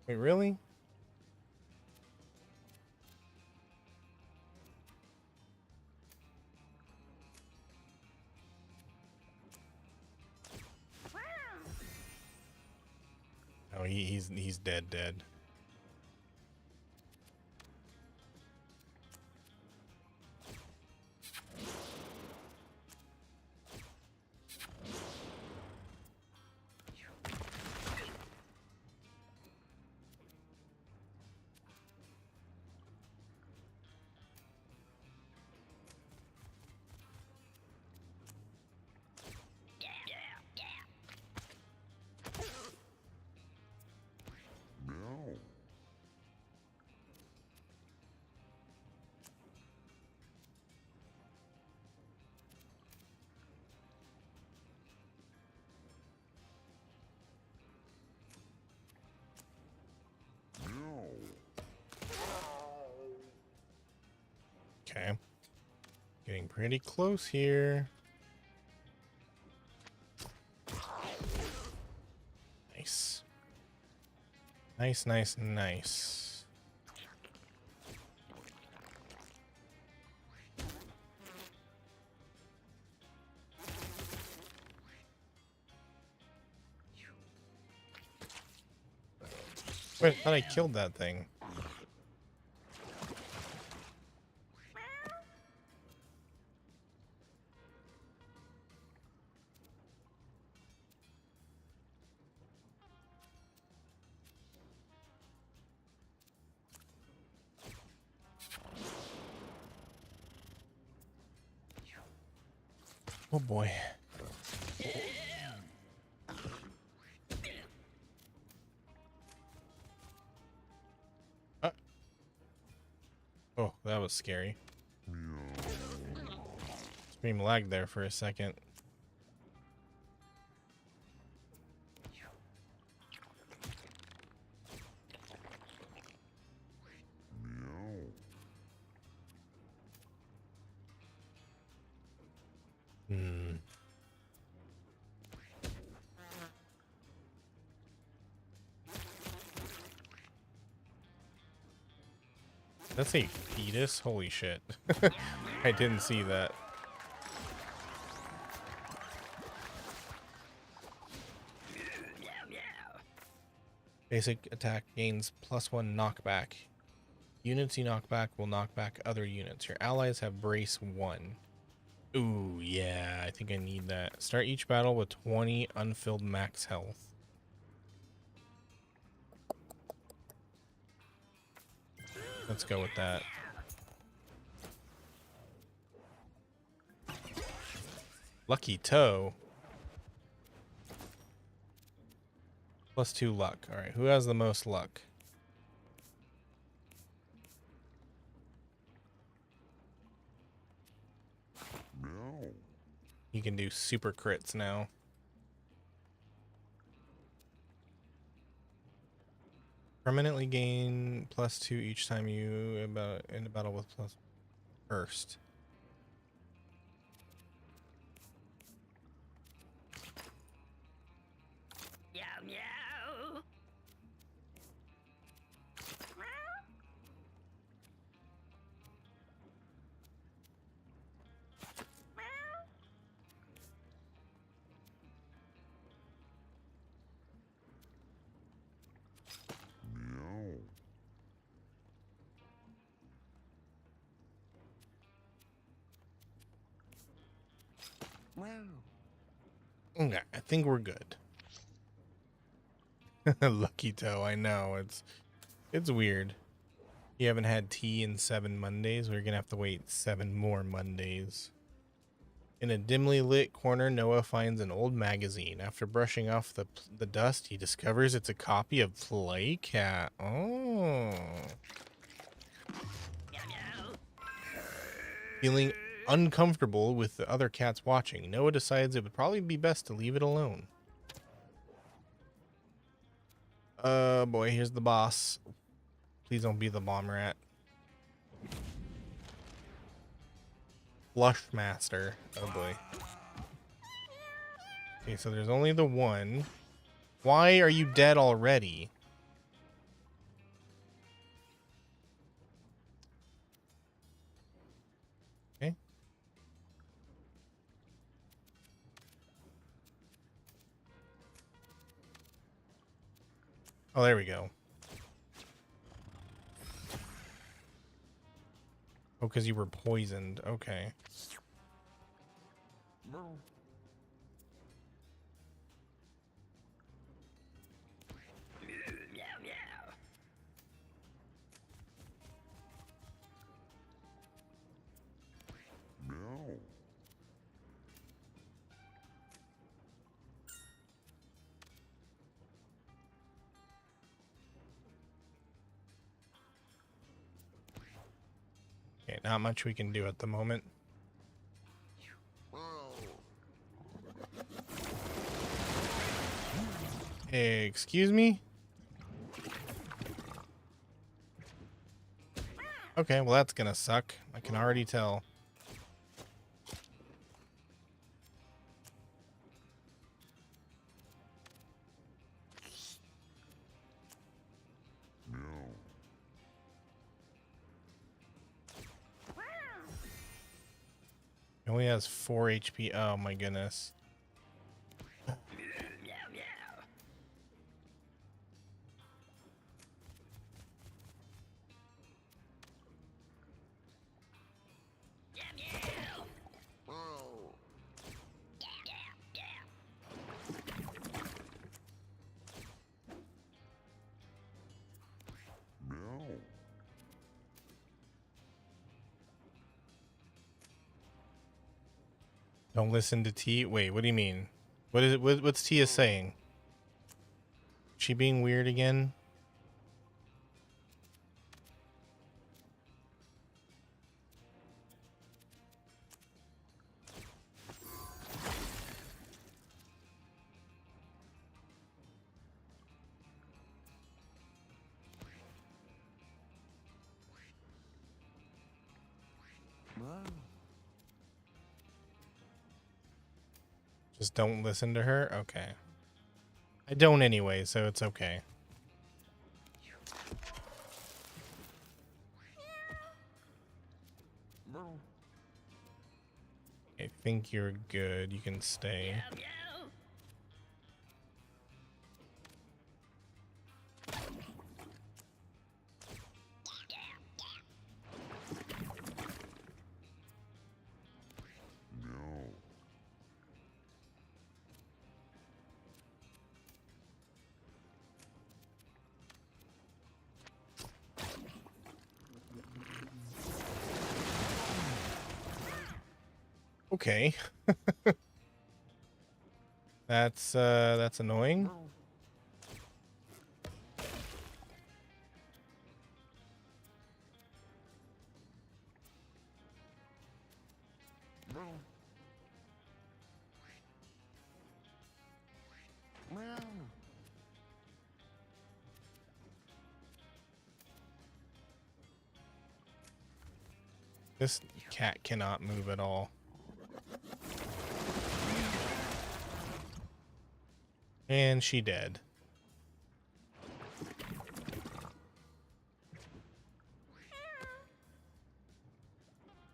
Wait, really? Oh, he's dead. Okay. Getting pretty close here. Nice. Nice. Wait, I thought I killed that thing. Oh boy. Oh, that was scary. Stream lagged there for a second. Hmm. That's a fetus? Holy shit. I didn't see that. Basic attack gains +1 knockback. Units you knock back will knock back other units. Your allies have brace 1. Ooh, yeah, I think I need that. Start each battle with 20 unfilled max health. Let's go with that. Lucky toe. +2 luck. All right, who has the most luck? You can do super crits now. Permanently gain +2 each time you in a battle with plus first. Wow. Okay, I think we're good. Lucky toe, I know it's weird. You haven't had tea in 7 Mondays. We're gonna have to wait 7 more Mondays. In a dimly lit corner, Noah finds an old magazine. After brushing off the dust, he discovers it's a copy of Playcat. Oh. Feeling uncomfortable with the other cats watching, Noah decides it would probably be best to leave it alone. Boy, here's the boss. Please don't be the bomb rat. Flush Master. Oh boy. Okay, so there's only the one. Why are you dead already? Okay. Oh, there we go. Oh, because you were poisoned. Okay. Okay, not much we can do at the moment. Excuse me? Okay, well that's gonna suck. I can already tell. He only has 4 HP. Oh my goodness. Don't listen to T. Wait, what do you mean? What is it? What's Tia saying? She being weird again? Whoa. Just don't listen to her? Okay. I don't anyway, so it's okay. I think you're good. You can stay. Okay. That's annoying. This cat cannot move at all. And she dead.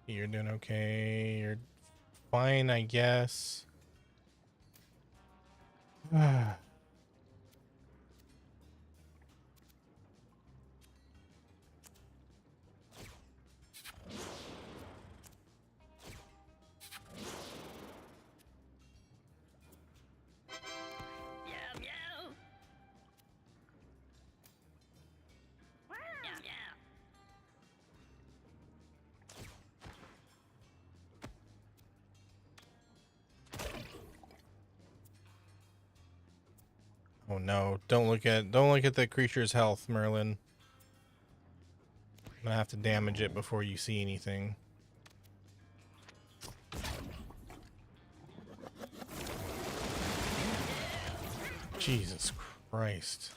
You're doing okay. You're fine, I guess. Oh no, don't look at the creature's health, Merlin. I'm gonna have to damage it before you see anything. Jesus Christ.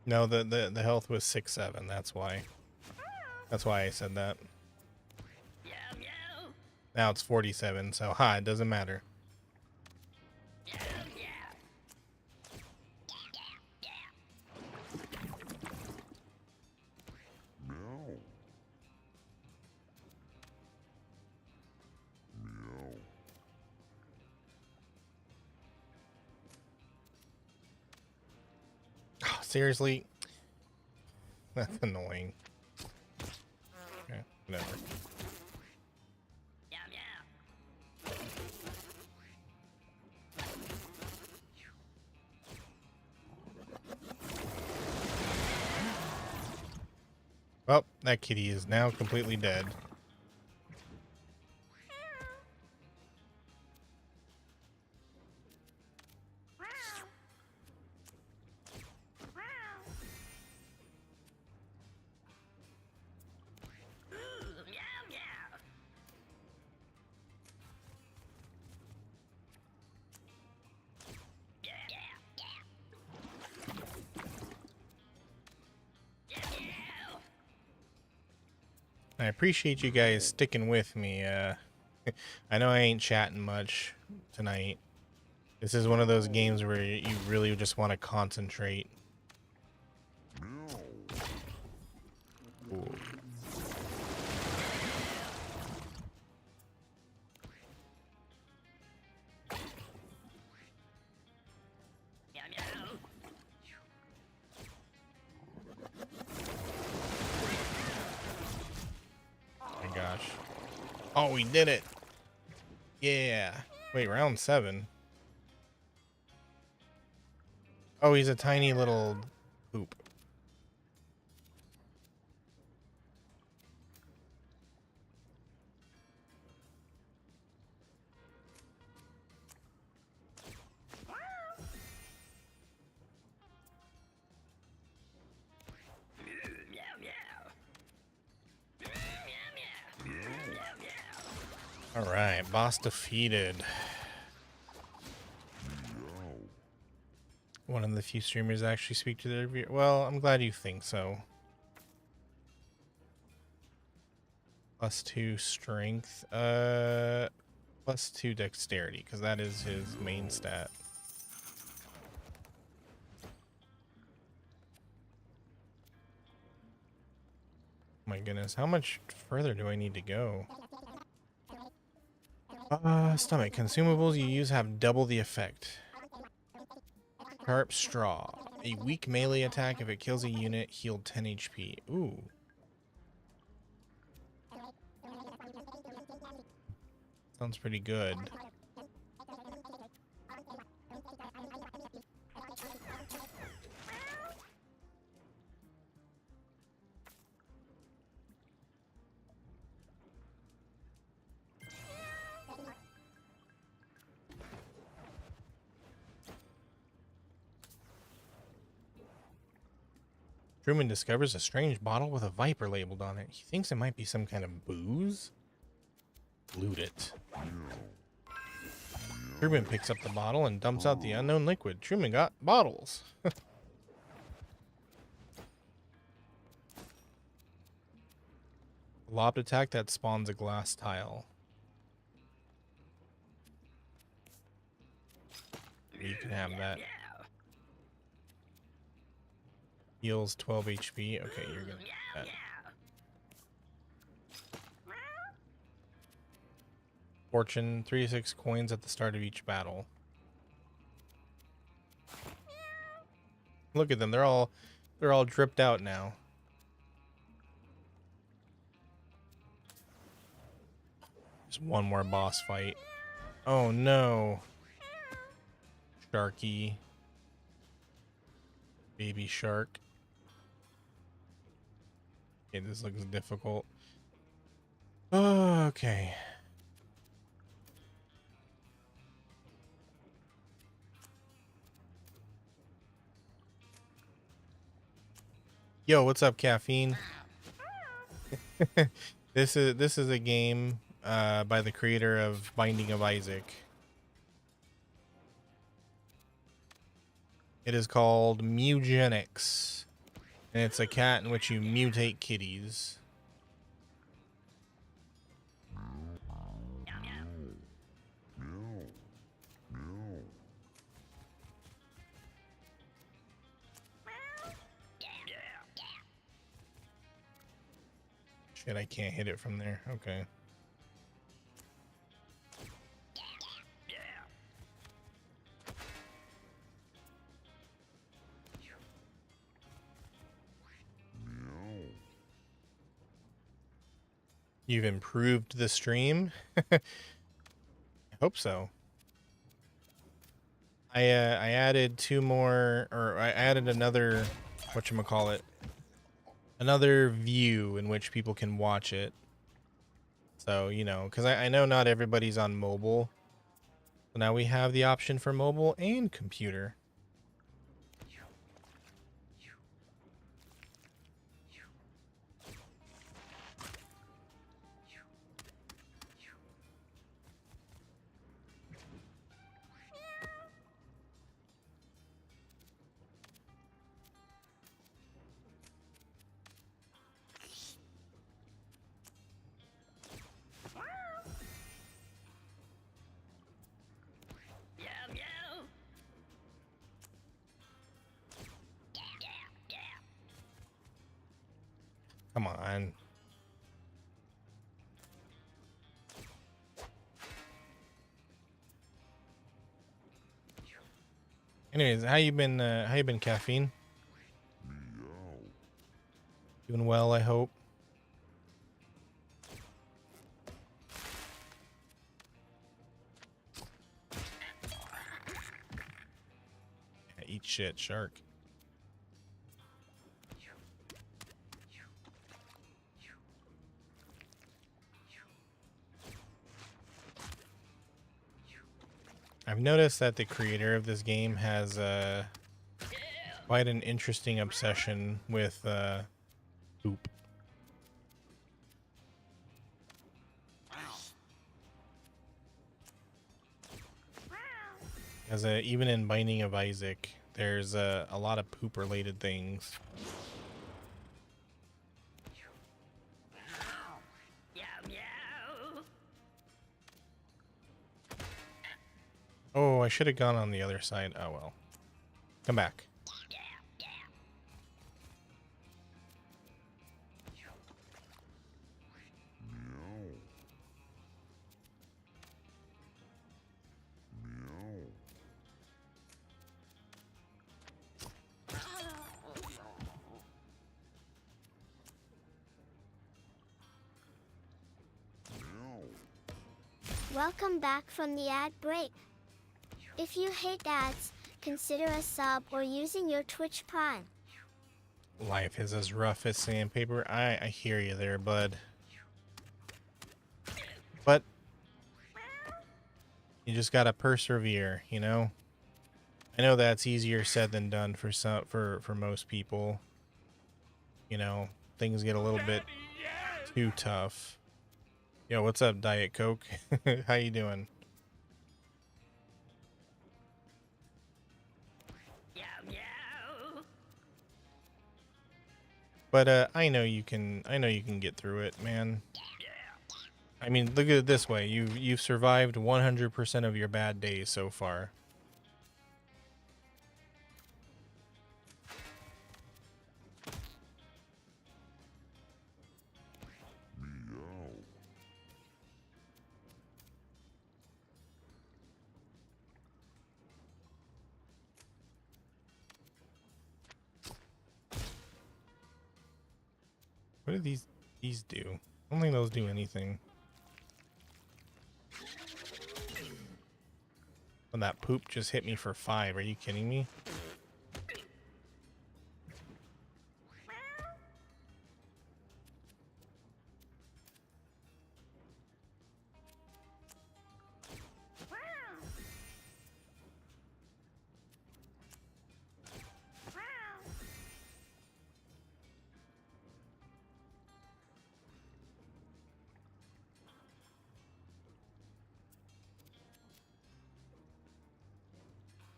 No, the health was 6-7, that's why. That's why I said that. Now it's 47, so it doesn't matter. Oh, seriously? That's annoying. Okay, whatever. Well, that kitty is now completely dead. I appreciate you guys sticking with me. I know I ain't chatting much tonight. This is one of those games where you really just want to concentrate. Ooh. My gosh. Oh, we did it. Yeah. Wait, round 7. Oh, he's a tiny little poop. All right, boss defeated. One of the few streamers actually speak to their viewer. Well, I'm glad you think so. +2 strength, +2 dexterity, because that is his main stat. My goodness, how much further do I need to go? Stomach. Consumables you use have double the effect. Sharp Straw. A weak melee attack. If it kills a unit, healed 10 HP. Ooh. Sounds pretty good. Truman discovers a strange bottle with a viper labeled on it. He thinks it might be some kind of booze. Loot it. Truman picks up the bottle and dumps out the unknown liquid. Truman got bottles. Lobbed attack that spawns a glass tile. You can have that. Heals 12 HP. Okay, you're gonna get that. Fortune, 3 to 6 coins at the start of each battle. Look at them, they're all dripped out now. Just one more boss fight. Oh no. Sharky. Baby shark. Okay, this looks difficult. Okay. Yo, what's up, Caffeine? This is a game by the creator of Binding of Isaac. It is called Mewgenics, and it's a cat in which you mutate kitties. Shit, I can't hit it from there. Okay. You've improved the stream? I hope so. I added two more, or I added another, whatchamacallit, another view in which people can watch it. So, you know, because I know not everybody's on mobile. So now we have the option for mobile and computer. Come on. Anyways, how you been, Caffeine? Doing well, I hope. Yeah, eat shit, shark. I've noticed that the creator of this game has quite an interesting obsession with poop. As even in Binding of Isaac, there's a lot of poop related things. Oh, I should have gone on the other side. Oh well. Come back. Welcome back from the ad break. If you hate ads, consider a sub or using your Twitch Prime. Life is as rough as sandpaper. I hear you there, bud. But you just gotta persevere, you know? I know that's easier said than done for most people. You know, things get a little bit too tough. Yo, what's up, Diet Coke? How you doing? But I know you can get through it, man. I mean, look at it this way. You've survived 100% of your bad days so far. What do these do? I don't think those do anything. And that poop just hit me for 5. Are you kidding me?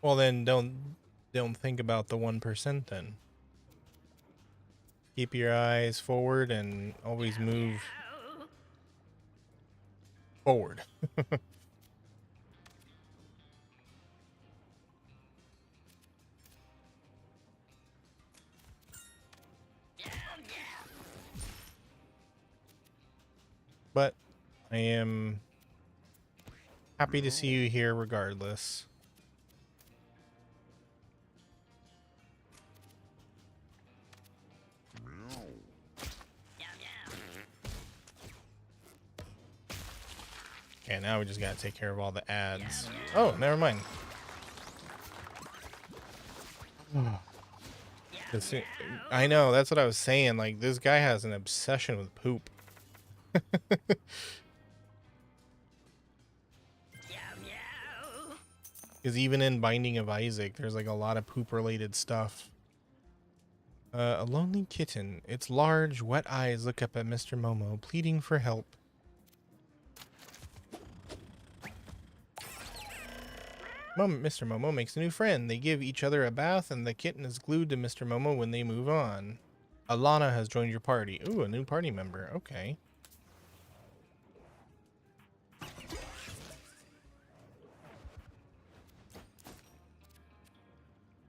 Well, then don't think about the 1% then. Keep your eyes forward and always move forward. But I am happy to see you here regardless. Okay, now we just gotta take care of all the ads. Oh, never mind. I know, that's what I was saying. Like, this guy has an obsession with poop. Because even in Binding of Isaac, there's like a lot of poop-related stuff. A lonely kitten. Its large, wet eyes look up at Mr. Momo, pleading for help. Mr. Momo makes a new friend. They give each other a bath, and the kitten is glued to Mr. Momo when they move on. Alana has joined your party. Ooh, a new party member. Okay.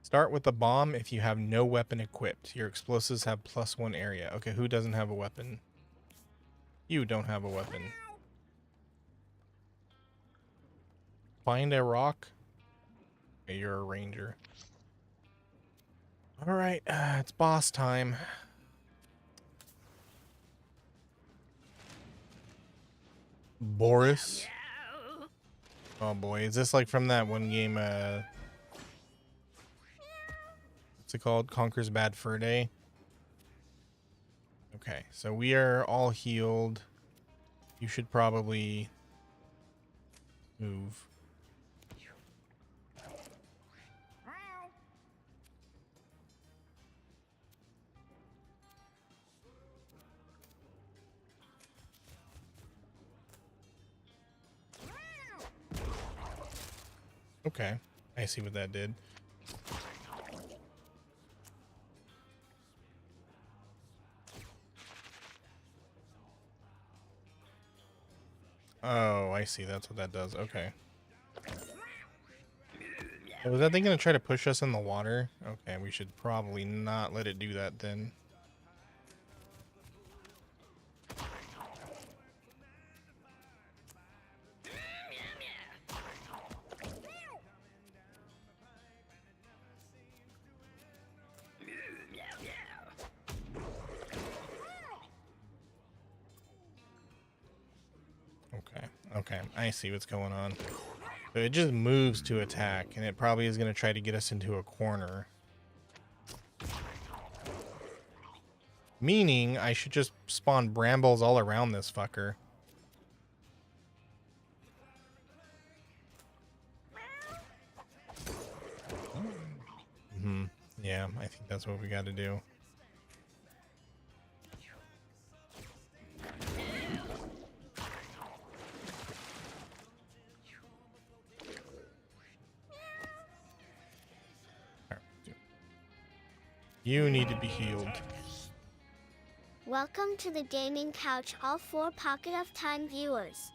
Start with a bomb if you have no weapon equipped. Your explosives have +1 area. Okay, who doesn't have a weapon? You don't have a weapon. Find a rock. Okay, you're a ranger. All right, it's boss time. Boris. Oh boy, is this like from that one game? What's it called? Conquer's Bad Fur Day. Okay, so we are all healed. You should probably move. Okay, I see what that did. Oh, I see. That's what that does. Okay. Was that thing gonna try to push us in the water? Okay, we should probably not let it do that then. Okay, I see what's going on. So it just moves to attack, and it probably is going to try to get us into a corner. Meaning, I should just spawn brambles all around this fucker. Yeah, I think that's what we got to do. You need to be healed. Welcome to the gaming couch, all 4 Pocket of Time viewers.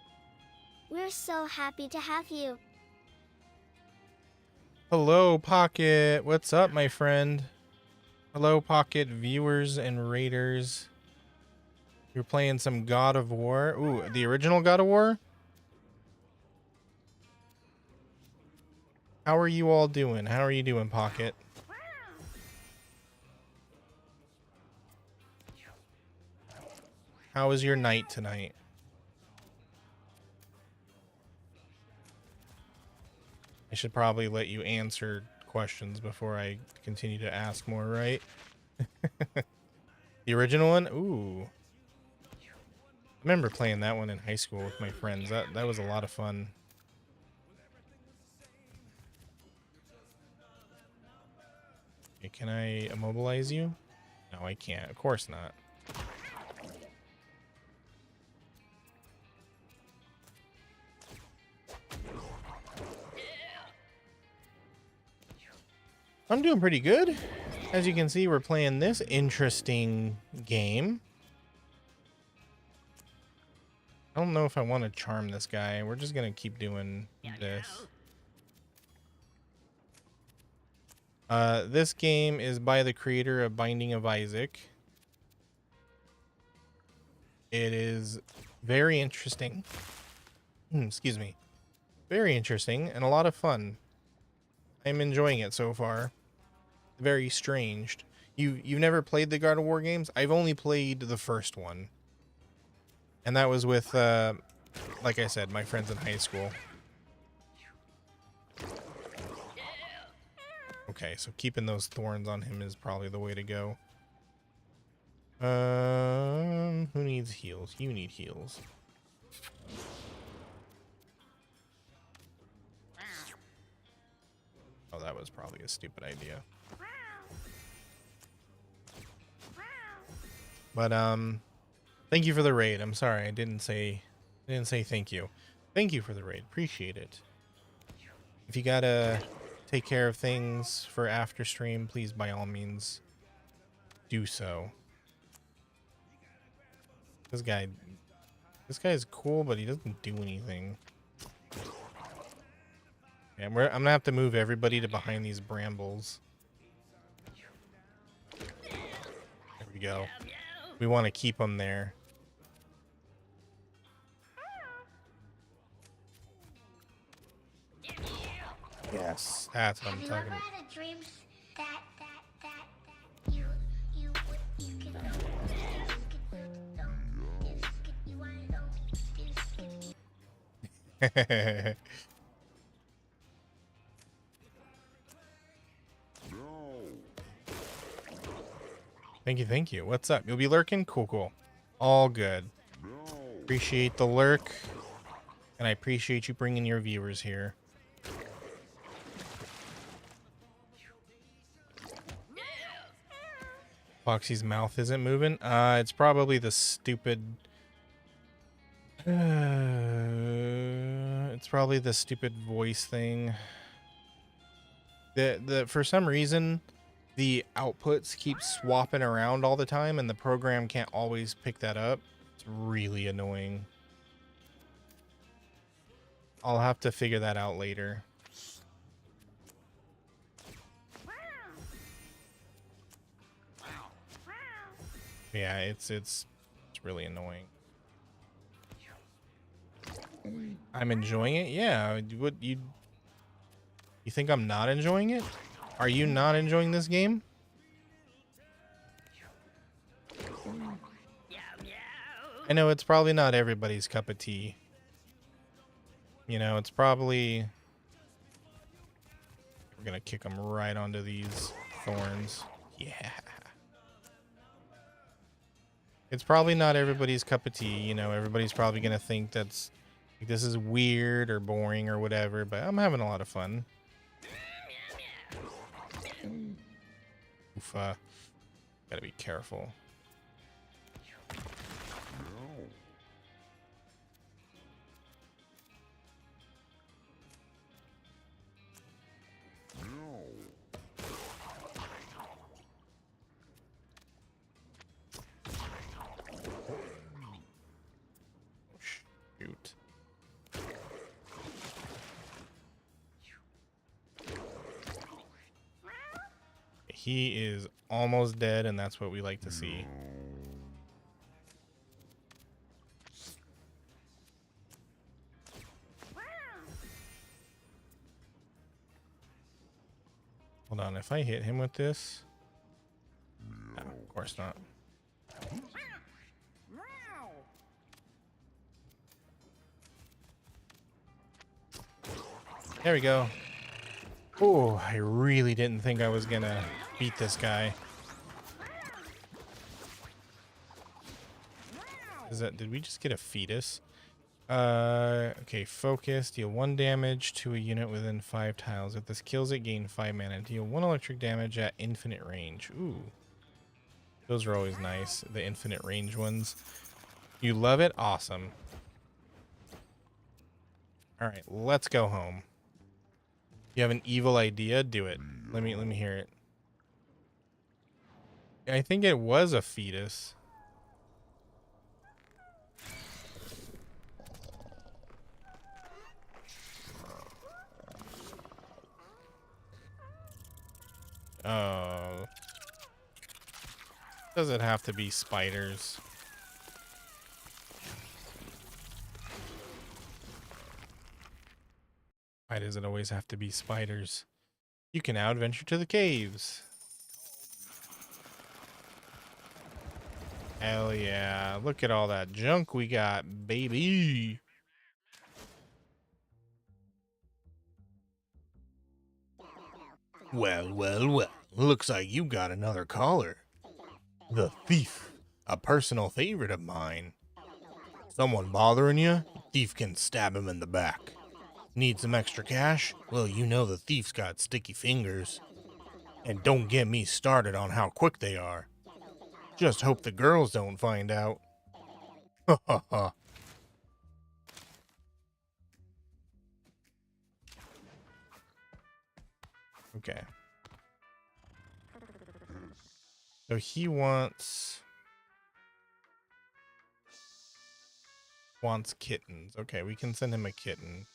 We're so happy to have you. Hello, Pocket. What's up, my friend? Hello, Pocket viewers and raiders. You're playing some God of War. Ooh, the original God of War? How are you all doing? How are you doing, Pocket? How was your night tonight? I should probably let you answer questions before I continue to ask more, right? The original one? Ooh. I remember playing that one in high school with my friends. That was a lot of fun. Okay, can I immobilize you? No, I can't. Of course not. I'm doing pretty good. As you can see, we're playing this interesting game. I don't know if I want to charm this guy. We're just going to keep doing this. This game is by the creator of Binding of Isaac. It is Very interesting. Excuse me. Very interesting and a lot of fun. I'm enjoying it so far. Very strange. You've never played the God of War games? I've only played the first one. And that was with, like I said, my friends in high school. Okay, so keeping those thorns on him is probably the way to go. Who needs heals? You need heals. Oh, that was probably a stupid idea. But thank you for the raid. I'm sorry I didn't say thank you. Thank you for the raid. Appreciate it. If you gotta take care of things for after stream, please by all means do so. This guy's cool, but he doesn't do anything. Yeah, I'm gonna have to move everybody to behind these brambles. There we go. We want to keep them there. Yes, that's what I'm talking about. Have you ever had a dream that you could Thank you. What's up? You'll be lurking? Cool. All good. Appreciate the lurk. And I appreciate you bringing your viewers here. Foxy's mouth isn't moving. It's probably the stupid... it's probably the stupid voice thing. For some reason, the outputs keep swapping around all the time, and the program can't always pick that up. It's really annoying. I'll have to figure that out later. Yeah, it's really annoying. I'm enjoying it. Yeah, what you think I'm not enjoying it? Are you not enjoying this game? I know it's probably not everybody's cup of tea. You know, it's probably... We're gonna kick them right onto these thorns. Yeah. It's probably not everybody's cup of tea. You know, everybody's probably gonna think that's... this is weird or boring or whatever, but I'm having a lot of fun. Oof, gotta be careful. Shoot. He is almost dead, and that's what we like to see. Hold on, if I hit him with this... No, of course not. There we go. Oh, I really didn't think I was gonna beat this guy. Did we just get a fetus? Okay, focus. Deal 1 damage to a unit within 5 tiles. If this kills it, gain 5 mana. Deal 1 electric damage at infinite range. Ooh. Those are always nice, the infinite range ones. You love it? Awesome. Alright, let's go home. You have an evil idea? Do it. Let me hear it. I think it was a fetus. Oh. Does it have to be spiders? Why does it always have to be spiders? You can now adventure to the caves. Hell yeah. Look at all that junk we got, baby. Well, well, well. Looks like you got another caller. The thief. A personal favorite of mine. Someone bothering you? Thief can stab him in the back. Need some extra cash? Well, you know the thief's got sticky fingers. And don't get me started on how quick they are. Just hope the girls don't find out. Ha ha ha. Okay. So he wants kittens. Okay, we can send him a kitten.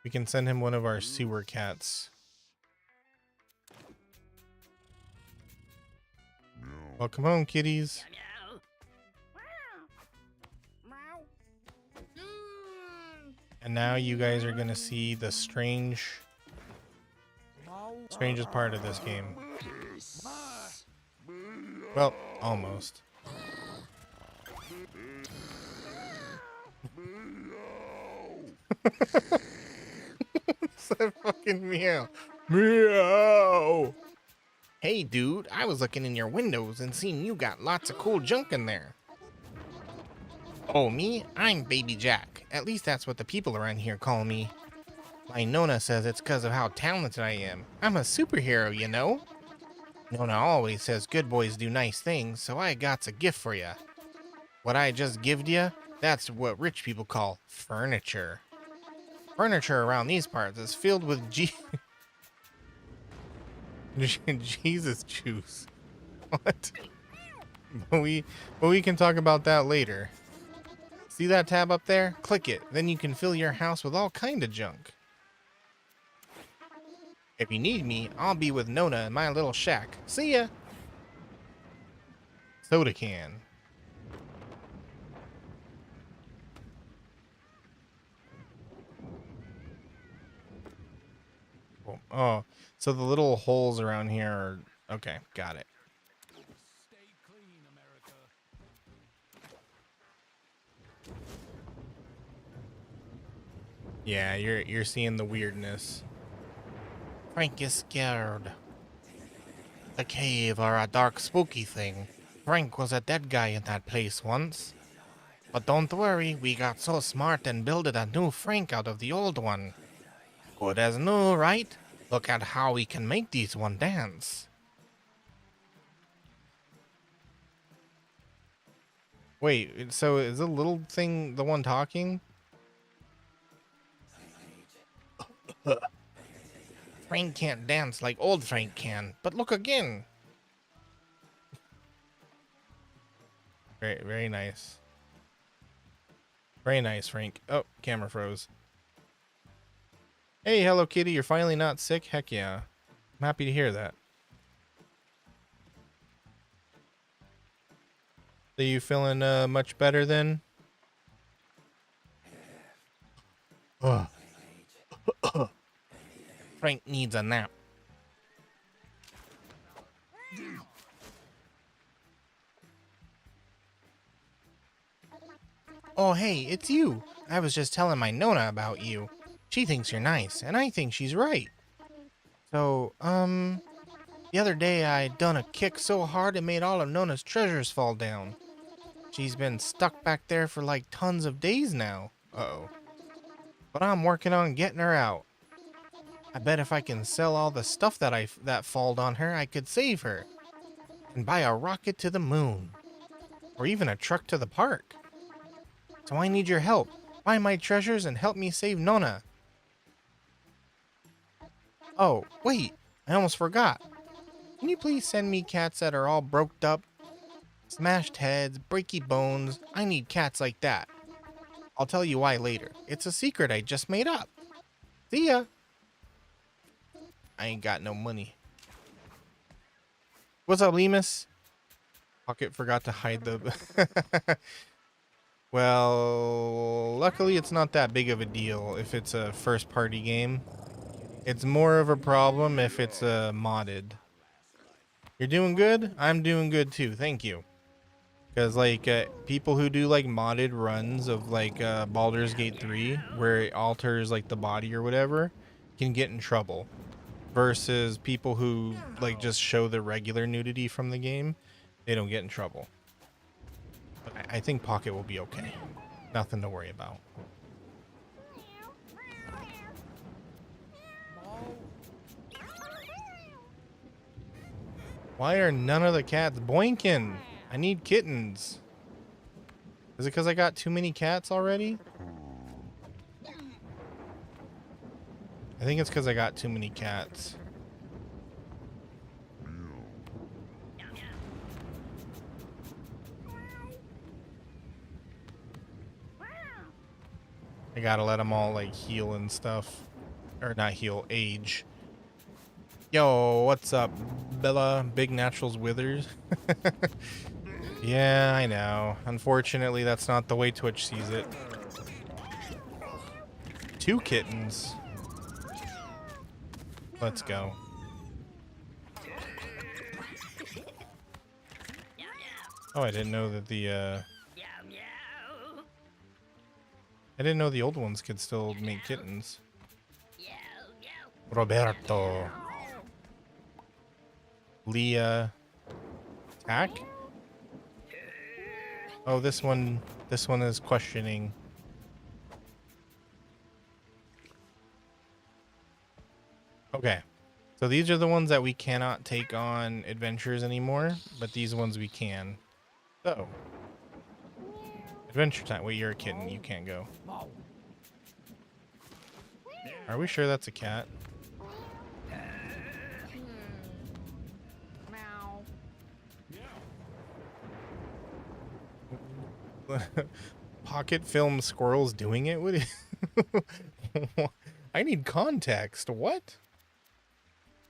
We can send him one of our sewer cats. Welcome home, kitties. And now you guys are gonna see the strangest part of this game. Well, almost. It's that fucking meow. Meow. Hey, dude, I was looking in your windows and seen you got lots of cool junk in there. Oh, me? I'm Baby Jack. At least that's what the people around here call me. My Nona says it's because of how talented I am. I'm a superhero, you know? Nona always says good boys do nice things, so I got a gift for ya. What I just gived ya, that's what rich people call furniture. Furniture around these parts is filled with Jesus juice. What? But we can talk about that later. See that tab up there? Click it. Then you can fill your house with all kind of junk. If you need me, I'll be with Nona in my little shack. See ya. Soda can. Oh, so the little holes around here are... Okay, got it. Stay clean, America. Yeah, you're seeing the weirdness. Frank is scared. A cave or a dark spooky thing. Frank was a dead guy in that place once. But don't worry, we got so smart and builded a new Frank out of the old one. Good as new, right? Look at how we can make these one dance. Wait, so is the little thing the one talking? Frank can't dance like old Frank can, but look again. Very, very nice. Very nice, Frank. Oh, camera froze. Hey, Hello Kitty, you're finally not sick? Heck yeah. I'm happy to hear that. Are you feeling much better then? Ugh. Frank needs a nap. Oh, hey, it's you. I was just telling my Nona about you. She thinks you're nice, and I think she's right. So, the other day I done a kick so hard it made all of Nona's treasures fall down. She's been stuck back there for like tons of days now. Uh-oh. But I'm working on getting her out. I bet if I can sell all the stuff that falled on her, I could save her. And buy a rocket to the moon. Or even a truck to the park. So I need your help. Find my treasures and help me save Nona. Oh, wait. I almost forgot. Can you please send me cats that are all broked up? Smashed heads, breaky bones. I need cats like that. I'll tell you why later. It's a secret I just made up. See ya. I ain't got no money. What's up, Lemus? Pocket forgot to hide the... Well, luckily it's not that big of a deal if it's a first-party game. It's more of a problem if it's modded. You're doing good? I'm doing good too, thank you. Because, like, people who do, like, modded runs of, like, Baldur's Gate 3, where it alters, like, the body or whatever, can get in trouble. Versus people who, like, just show the regular nudity from the game, they don't get in trouble. But I think Pocket will be okay. Nothing to worry about. Why are none of the cats boinking? I need kittens. Is it because I got too many cats already? I think it's because I got too many cats. I gotta let them all, like, heal and stuff. Or not heal, age. Yo, what's up, Bella? Big Naturals Withers. Yeah, I know. Unfortunately, that's not the way Twitch sees it. 2 kittens. Let's go. Oh, I didn't know that the, I didn't know the old ones could still make kittens. Roberto. Leah. Tack? Oh, this one is questioning. Okay. So these are the ones that we cannot take on adventures anymore, but these ones we can. So. Adventure time. Wait, you're a kitten. You can't go. Are we sure that's a cat? Meow. Pocket film squirrels doing it? What I need context. What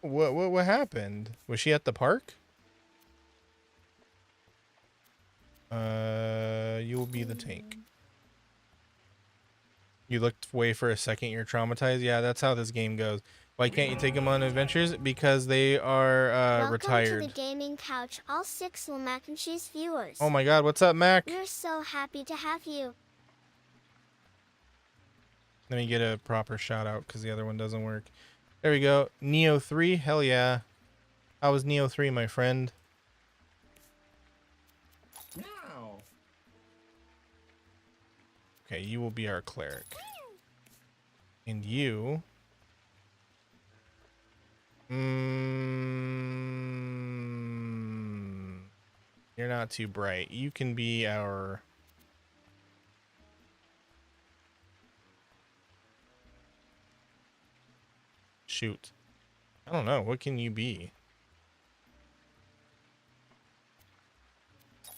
happened? Was she at the park? You will be the tank. You looked away for a second, you're traumatized. Yeah, that's how this game goes. Why can't you take them on adventures? Because they are retired. Welcome to the gaming couch, all 6 Mac and Cheese viewers. Oh my god, what's up, Mac? We're so happy to have you. Let me get a proper shout out because the other one doesn't work. There we go. Neo 3, hell yeah. How was Neo 3, my friend? Meow. Okay, you will be our cleric. And you... You're not too bright. You can be our... Shoot. I don't know. What can you be?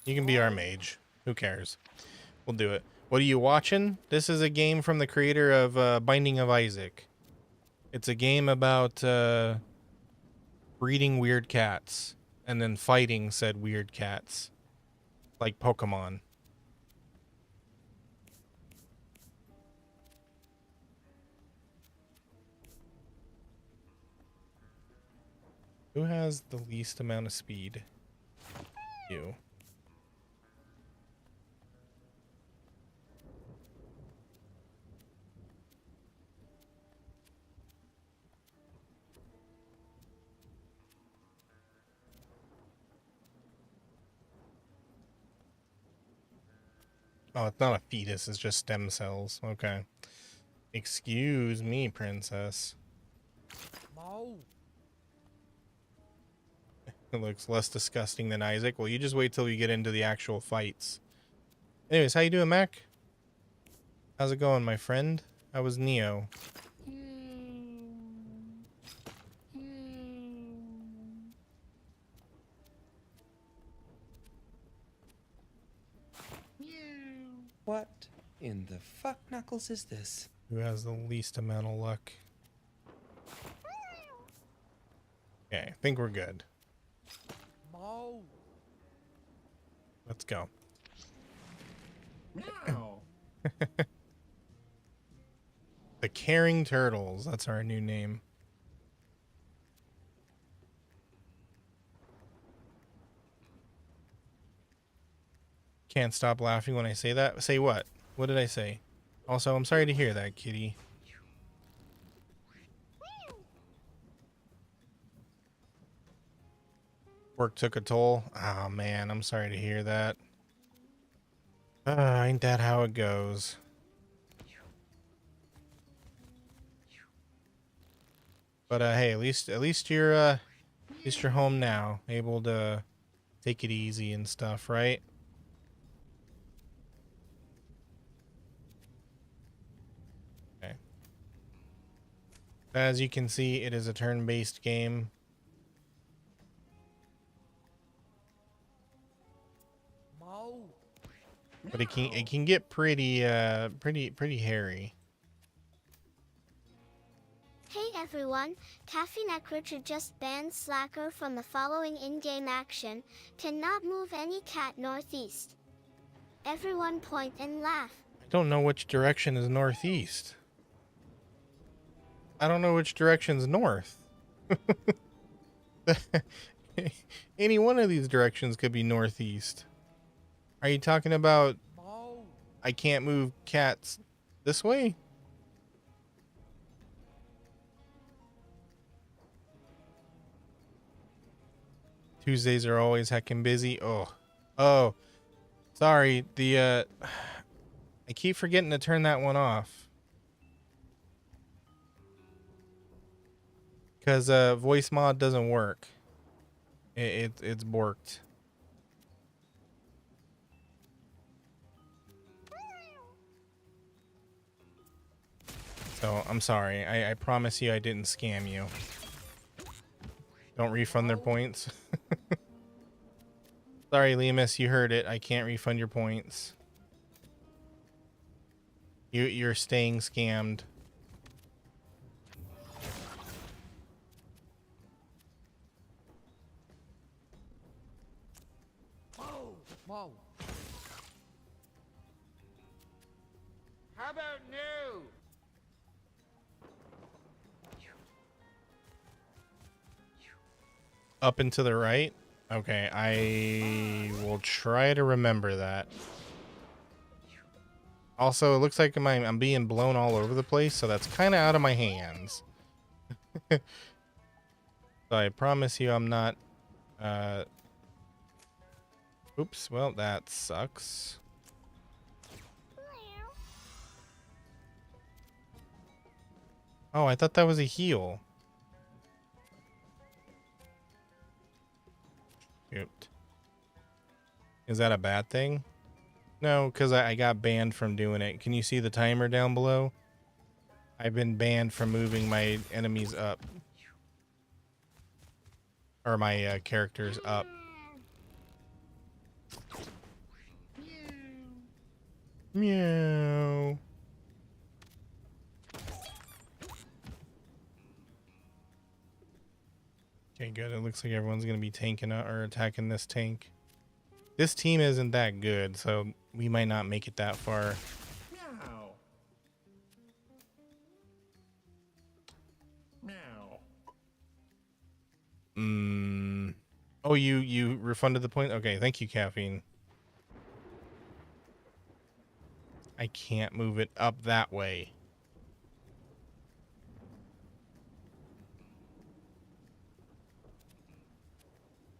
You can be our mage. Who cares? We'll do it. What are you watching? This is a game from the creator of Binding of Isaac. It's a game about breeding weird cats and then fighting said weird cats. Like Pokemon. Who has the least amount of speed? You. Oh, it's not a fetus, it's just stem cells. Okay. Excuse me, princess. It looks less disgusting than Isaac. Well, you just wait till we get into the actual fights. Anyways, how you doing, Mac? How's it going, my friend? How was Neo? What in the fuck knuckles is this? Who has the least amount of luck? Okay, I think we're good. Let's go. Meow. The Caring Turtles. That's our new name. Can't stop laughing when I say that. Say what? What did I say? Also, I'm sorry to hear that, kitty. Work took a toll. Oh man, I'm sorry to hear that. Ain't that how it goes? But hey, at least you're home now, able to take it easy and stuff, right? Okay. As you can see, it is a turn-based game. But it can get pretty hairy. Hey everyone, Taffy Neckricher just banned Slacker from the following in-game action: cannot move any cat northeast. Everyone point and laugh. I don't know which direction is northeast. I don't know which direction's north. Any one of these directions could be northeast. Are you talking about I can't move cats this way? Tuesdays are always heckin' busy. Oh, sorry. I keep forgetting to turn that one off. Cause voice mod doesn't work. It's borked. So I'm sorry. I promise you I didn't scam you. Don't refund their points. Sorry, Lemus, you heard it. I can't refund your points. You're staying scammed. Whoa. How about no? Up and to the right? Okay, I will try to remember that. Also, it looks like I'm being blown all over the place, so that's kind of out of my hands. So I promise you I'm not... Oops, well, that sucks. Oh, I thought that was a heal. Shoot. Is that a bad thing? No, because I got banned from doing it. Can you see the timer down below? I've been banned from moving my enemies up. Or my characters up. Meow. Okay, good. It looks like everyone's going to be tanking or attacking this tank. This team isn't that good, so we might not make it that far. Meow. Meow. Oh, you refunded the point? Okay, thank you, Caffeine. I can't move it up that way.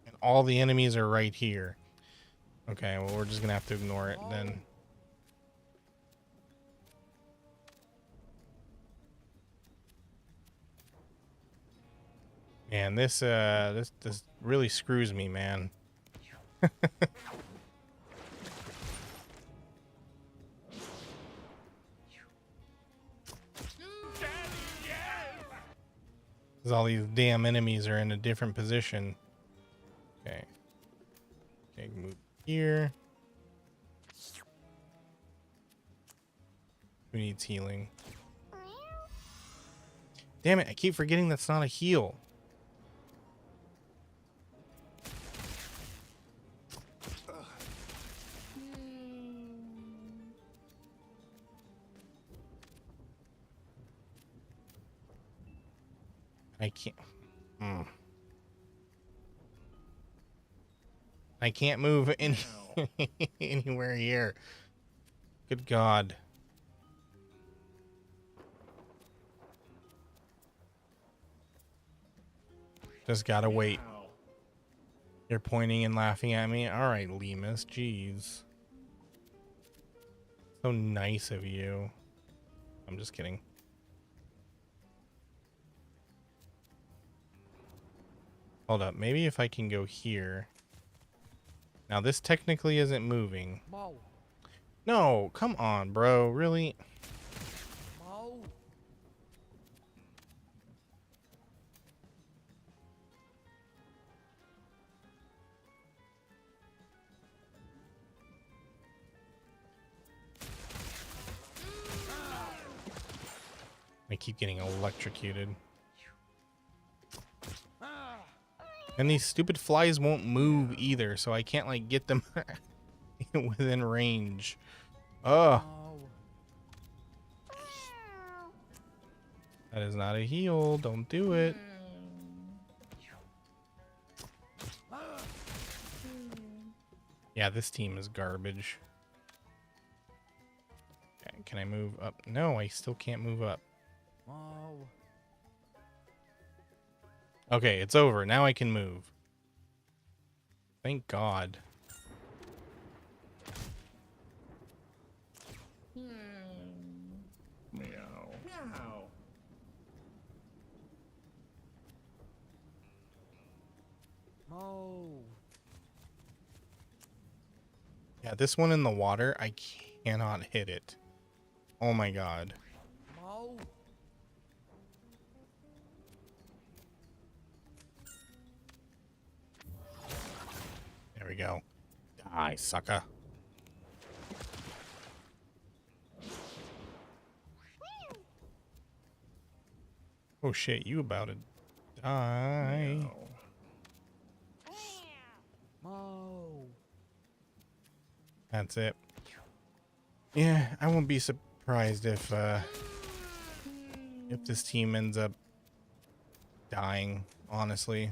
And all the enemies are right here. Okay, well, we're just gonna have to ignore it then. Man, this really screws me, man. Because all these damn enemies are in a different position. Okay. Okay, move here. Who needs healing? Damn it, I keep forgetting that's not a heal. I can't. I can't move any anywhere here. Good God. Just gotta wait. You're pointing and laughing at me? Alright, Lemus. Jeez. So nice of you. I'm just kidding. Hold up. Maybe if I can go here. Now, this technically isn't moving. Mau. No, come on, bro. Really? Mau. I keep getting electrocuted. And these stupid flies won't move either, so I can't, like, get them within range. Oh, Mau. that is not a heal. Don't do it. Yeah, this team is garbage. Okay, can I move up? No, I still can't move up. Mau. Okay, it's over. Now I can move. Thank God. Meow. Mau. Yeah, this one in the water, I cannot hit it. Oh my God. Mau. There we go. Die, sucker. Oh shit, you about to die. Mau. That's it. Yeah, I won't be surprised if this team ends up dying, honestly.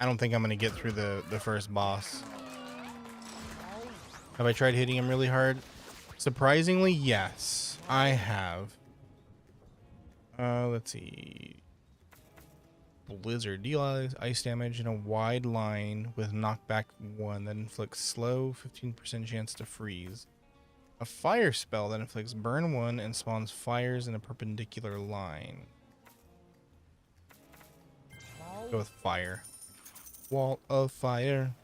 I don't think I'm gonna get through the first boss. Have I tried hitting him really hard? Surprisingly, yes, I have. Let's see. Blizzard. Deal ice damage in a wide line with knockback 1 that inflicts slow, 15% chance to freeze. A fire spell that inflicts burn 1 and spawns fires in a perpendicular line. Go with fire. Wall of fire.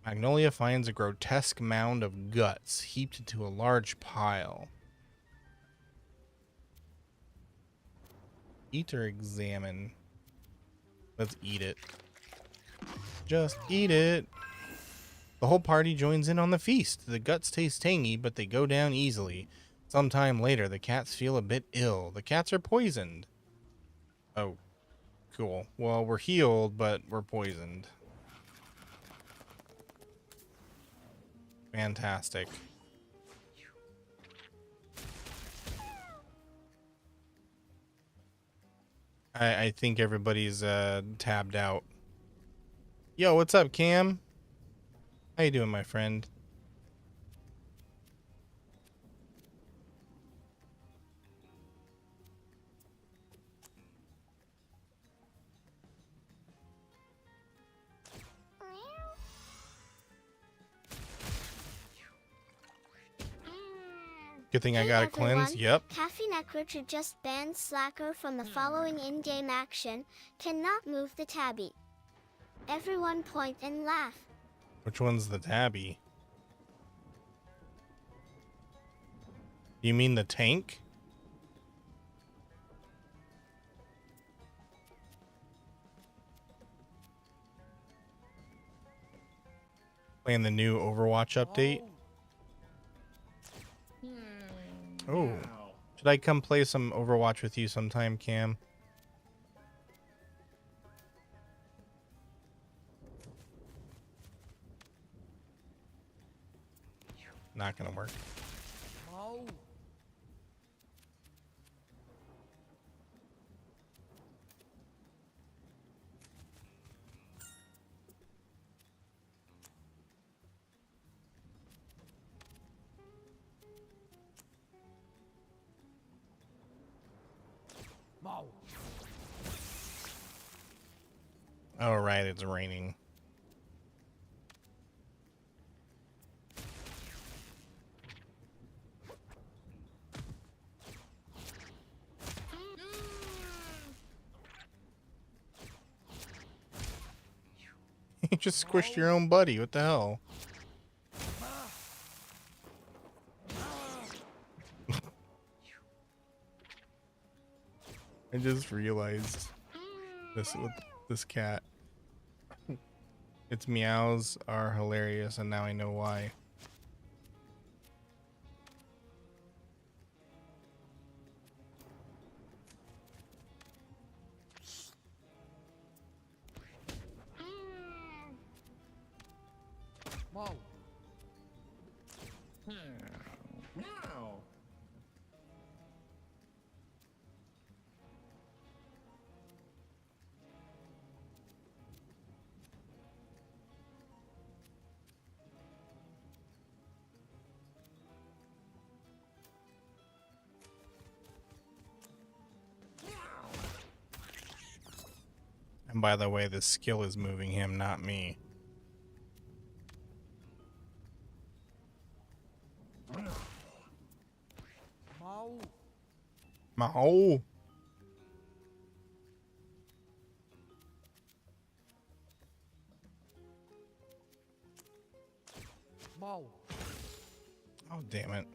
Magnolia finds a grotesque mound of guts heaped into a large pile. Eat or examine? Let's eat it. Just eat it. The whole party joins in on the feast. The guts taste tangy, but they go down easily. Sometime later, the cats feel a bit ill. The cats are poisoned. Oh, cool. Well, we're healed, but we're poisoned. Fantastic. I think everybody's tabbed out. Yo, what's up, Cam? How you doing, my friend? Good thing I Hey got a everyone, cleanse. Yep. Caffeine Richard just banned Slacker from the following in-game action. Cannot move the tabby. Everyone point and laugh. Which one's the tabby? You mean the tank? Playing the new Overwatch update? Oh. Should I come play some Overwatch with you sometime, Cam? Not gonna work. Mau. Mow. Oh, right, it's raining. You just squished your own buddy. What the hell? I just realized this with this cat. Its meows are hilarious, and now I know why. Mow. Meow. And by the way, the skill is moving him, not me. Mow. Mow. Mow. Oh, damn it.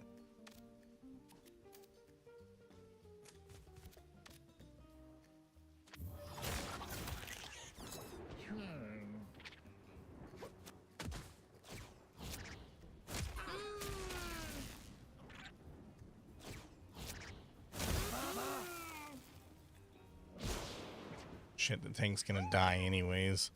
Shit, the tank's gonna die anyways.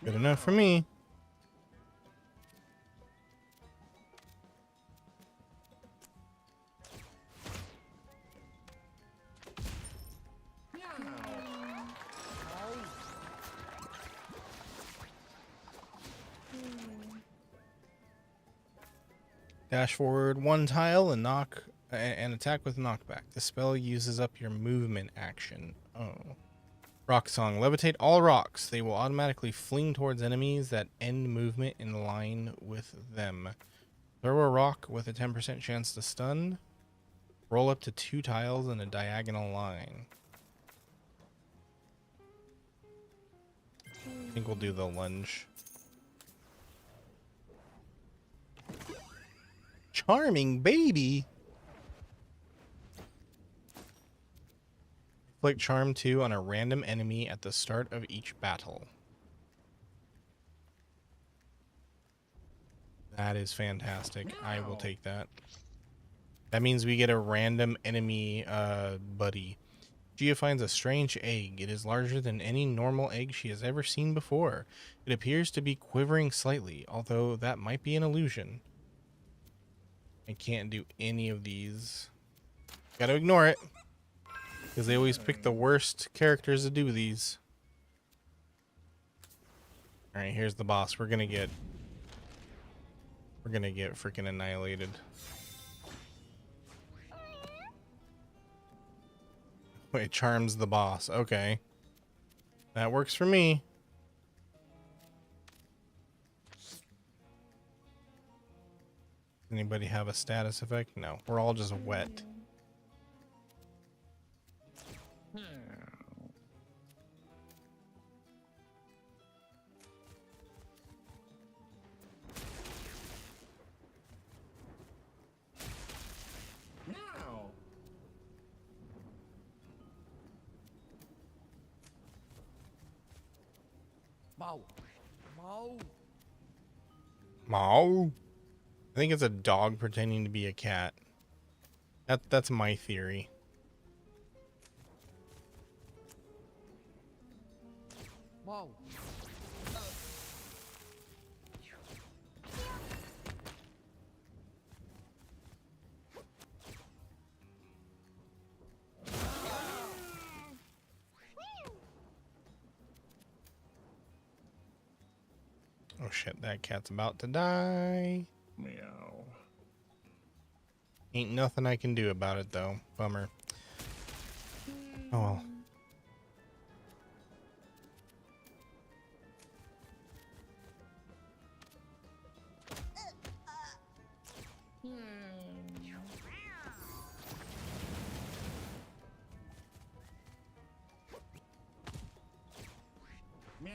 Good enough for me. Dash forward one tile and knock and attack with knockback. The spell uses up your movement action. Oh. Rock song. Levitate all rocks. They will automatically fling towards enemies that end movement in line with them. Throw a rock with a 10% chance to stun. Roll up to 2 tiles in a diagonal line. I think we'll do the lunge. Charming baby. Inflict Charm 2 on a random enemy at the start of each battle. That is fantastic. I will take that. That means we get a random enemy buddy. Gia finds a strange egg. It is larger than any normal egg she has ever seen before. It appears to be quivering slightly, although that might be an illusion. I can't do any of these. Gotta ignore it. Because they always pick the worst characters to do these. Alright, here's the boss. We're gonna get freaking annihilated. Wait, charms the boss. Okay. That works for me. Anybody have a status effect? No. We're all just wet. Meow. Mow. Mow. Mow. I think it's a dog pretending to be a cat. That's my theory. Mow. Oh shit, that cat's about to die. Meow. Ain't nothing I can do about it though. Bummer. Oh well. Meow.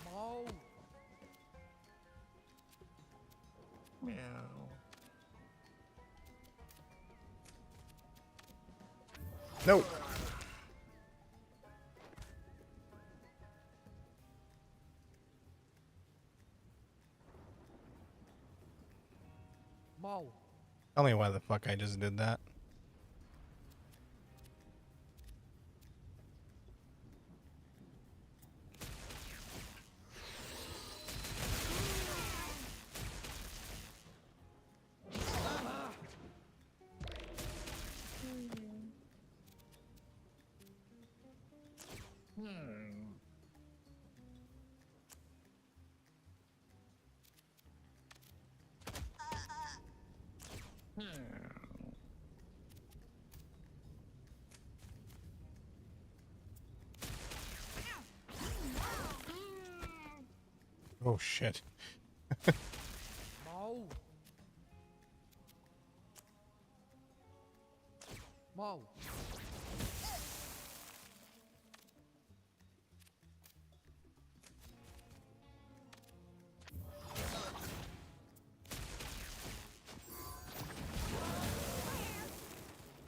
Mau. Meow. No. Mau. Tell me why the fuck I just did that. Oh shit. Mau. Mau.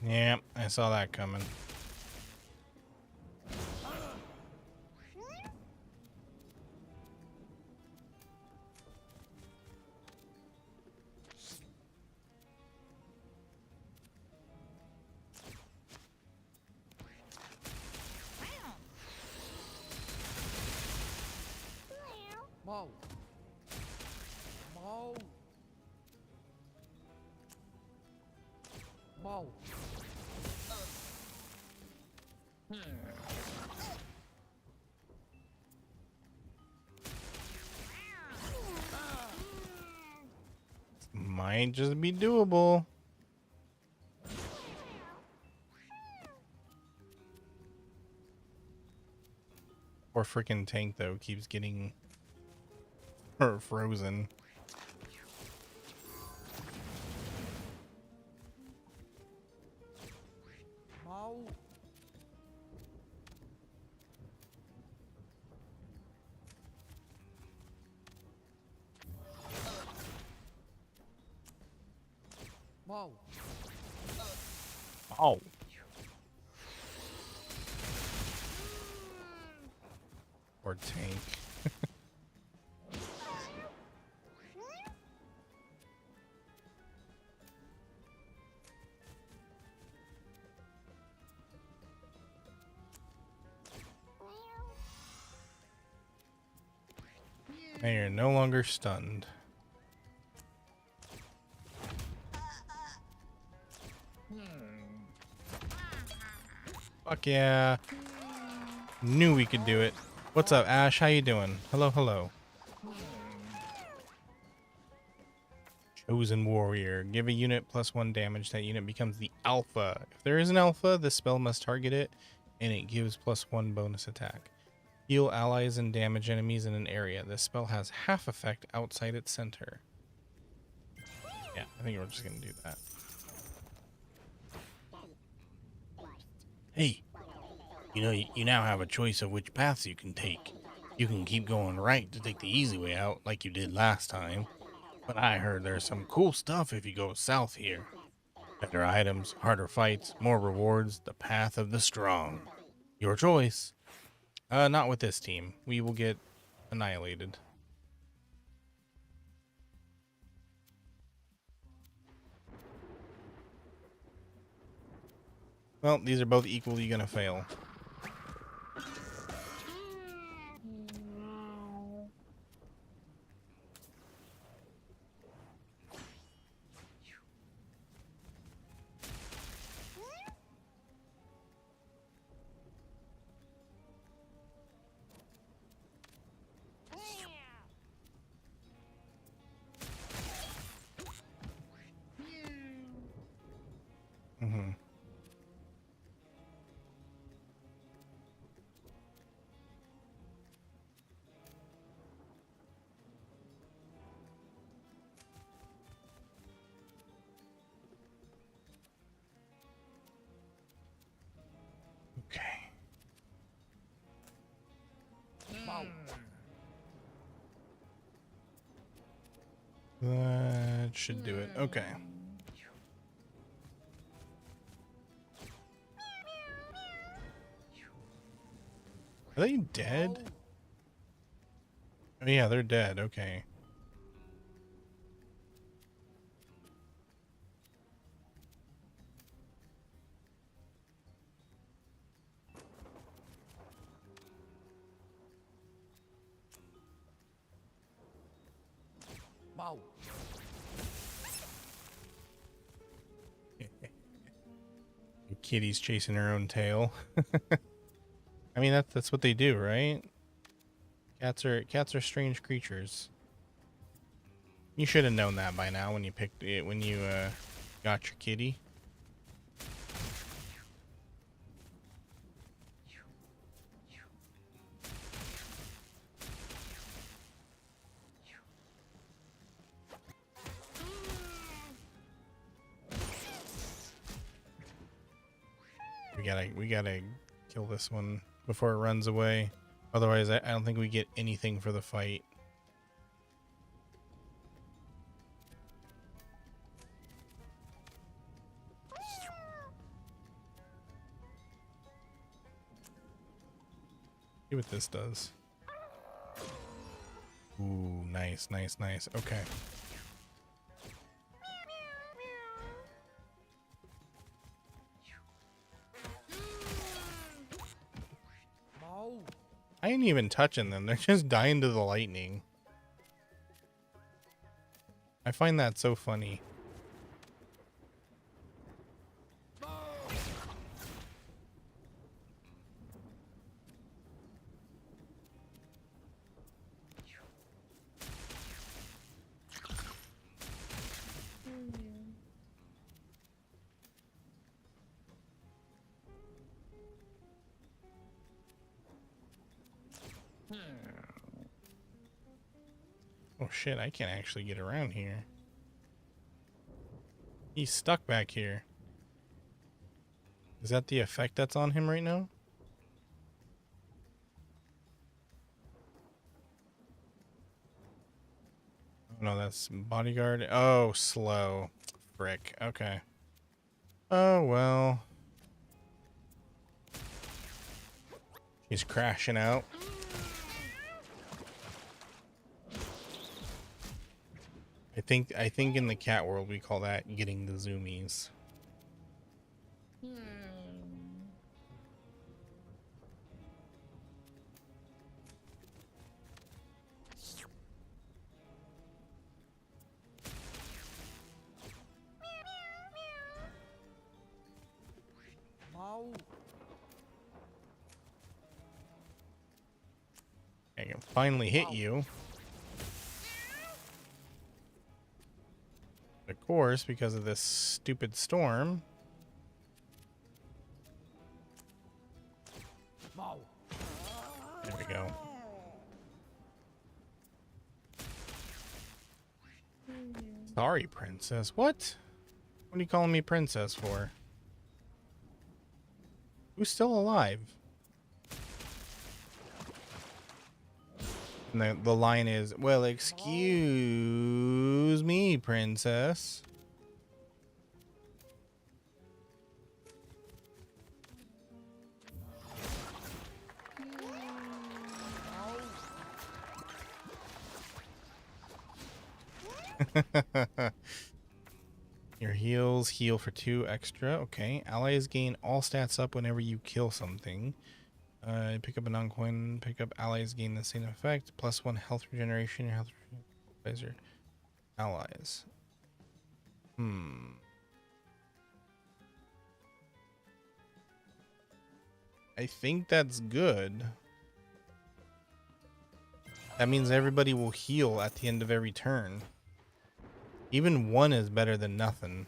Yeah, I saw that coming. Mau. Mau. Mau. Might just be doable. Poor freaking tank though keeps getting her frozen. Mau. Mau. Oh. Poor tank. Now you're no longer stunned. Fuck yeah. Knew we could do it. What's up, Ash? How you doing? Hello, hello. Chosen Warrior. Give a unit +1 damage. That unit becomes the alpha. If there is an alpha, the spell must target it, and it gives +1 bonus attack. Heal allies and damage enemies in an area. This spell has half effect outside its center. Yeah, I think we're just gonna do that. Hey, you know, you now have a choice of which paths you can take. You can keep going right to take the easy way out like you did last time. But I heard there's some cool stuff if you go south here. Better items, harder fights, more rewards, the path of the strong. Your choice. Not with this team. We will get annihilated. Well, these are both equally gonna fail. That should do it. Okay. Are they dead? Oh yeah, they're dead. Okay. Mau. Kitty's chasing her own tail. I mean that's what they do, right? Cats are strange creatures. You should have known that by now when you picked it when you got your kitty. We gotta kill this one before it runs away. Otherwise, I don't think we get anything for the fight. See what this does. Ooh, nice, nice, nice. Okay. Mau. I ain't even touching them. They're just dying to the lightning. I find that so funny. Oh shit, I can't actually get around here. He's stuck back here. Is that the effect that's on him right now? Oh, no, that's bodyguard. Oh, slow. Frick. Okay. Oh, well. He's crashing out. I think in the cat world we call that getting the zoomies. Mau. I can finally hit you. Of course, because of this stupid storm. Mau. There we go. Sorry, princess. What? What are you calling me princess for? Who's still alive? And the line is, well, excuse me, princess. Your heals heal for 2 extra. Okay. Allies gain all stats up whenever you kill something. Pick up a non-coin. Pick up allies gain the same effect. +1 health regeneration. Your health advisor. Allies. I think that's good. That means everybody will heal at the end of every turn. Even 1 is better than nothing.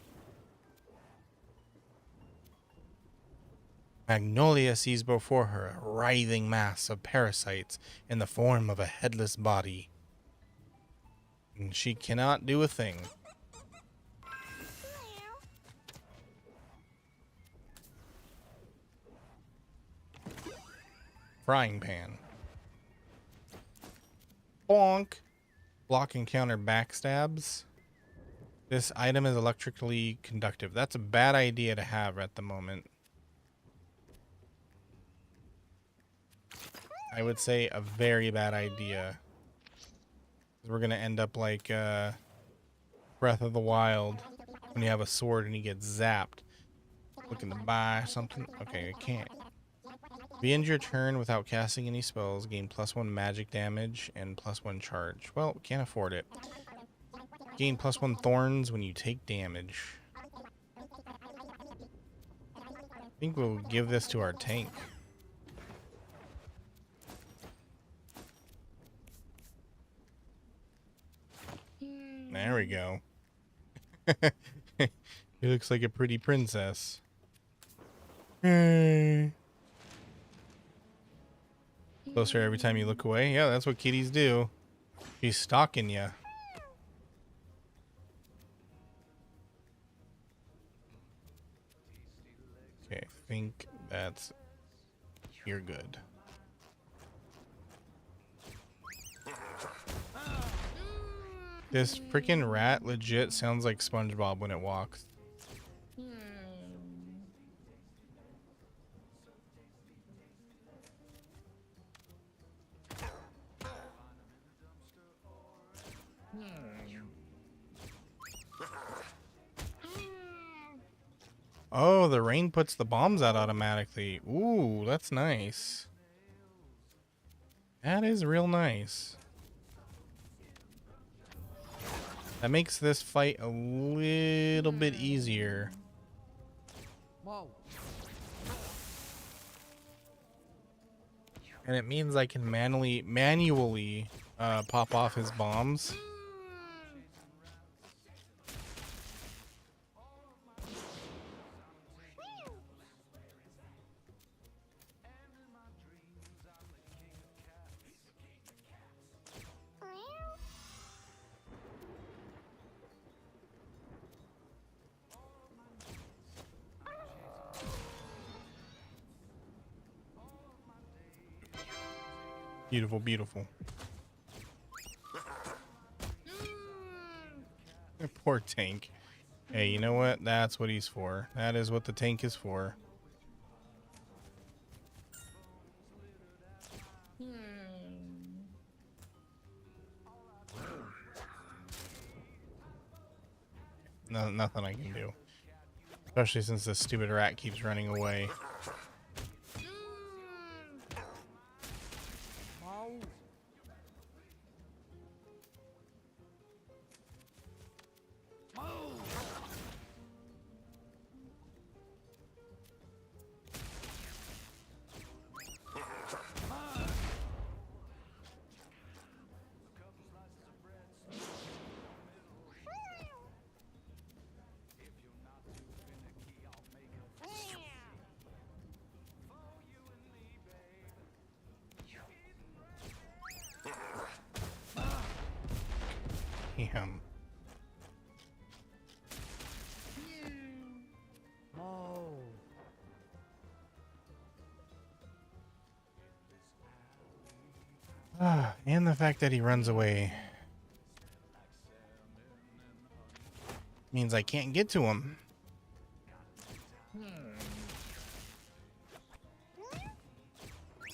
Magnolia sees before her a writhing mass of parasites in the form of a headless body. And she cannot do a thing. Frying pan. Bonk. Block and counter backstabs. This item is electrically conductive. That's a bad idea to have at the moment. I would say a very bad idea. We're gonna end up like Breath of the Wild when you have a sword and you get zapped. Looking to buy something? Okay, I can't. Be end your turn without casting any spells. Gain +1 magic damage and +1 charge. Well, can't afford it. Gain +1 thorns when you take damage. I think we'll give this to our tank. There we go. He looks like a pretty princess. Closer every time you look away. Yeah, that's what kitties do. She's stalking you. Okay, I think that's... You're good. This freaking rat legit sounds like SpongeBob when it walks. Oh, the rain puts the bombs out automatically. Ooh, that's nice. That is real nice. That makes this fight a little bit easier. Whoa. And it means I can manually pop off his bombs. Beautiful, beautiful. Poor tank. Hey, you know what? That's what he's for. That is what the tank is for. No, nothing I can do. Especially since this stupid rat keeps running away. Whoa. Damn. Whoa. And the fact that he runs away means I can't get to him.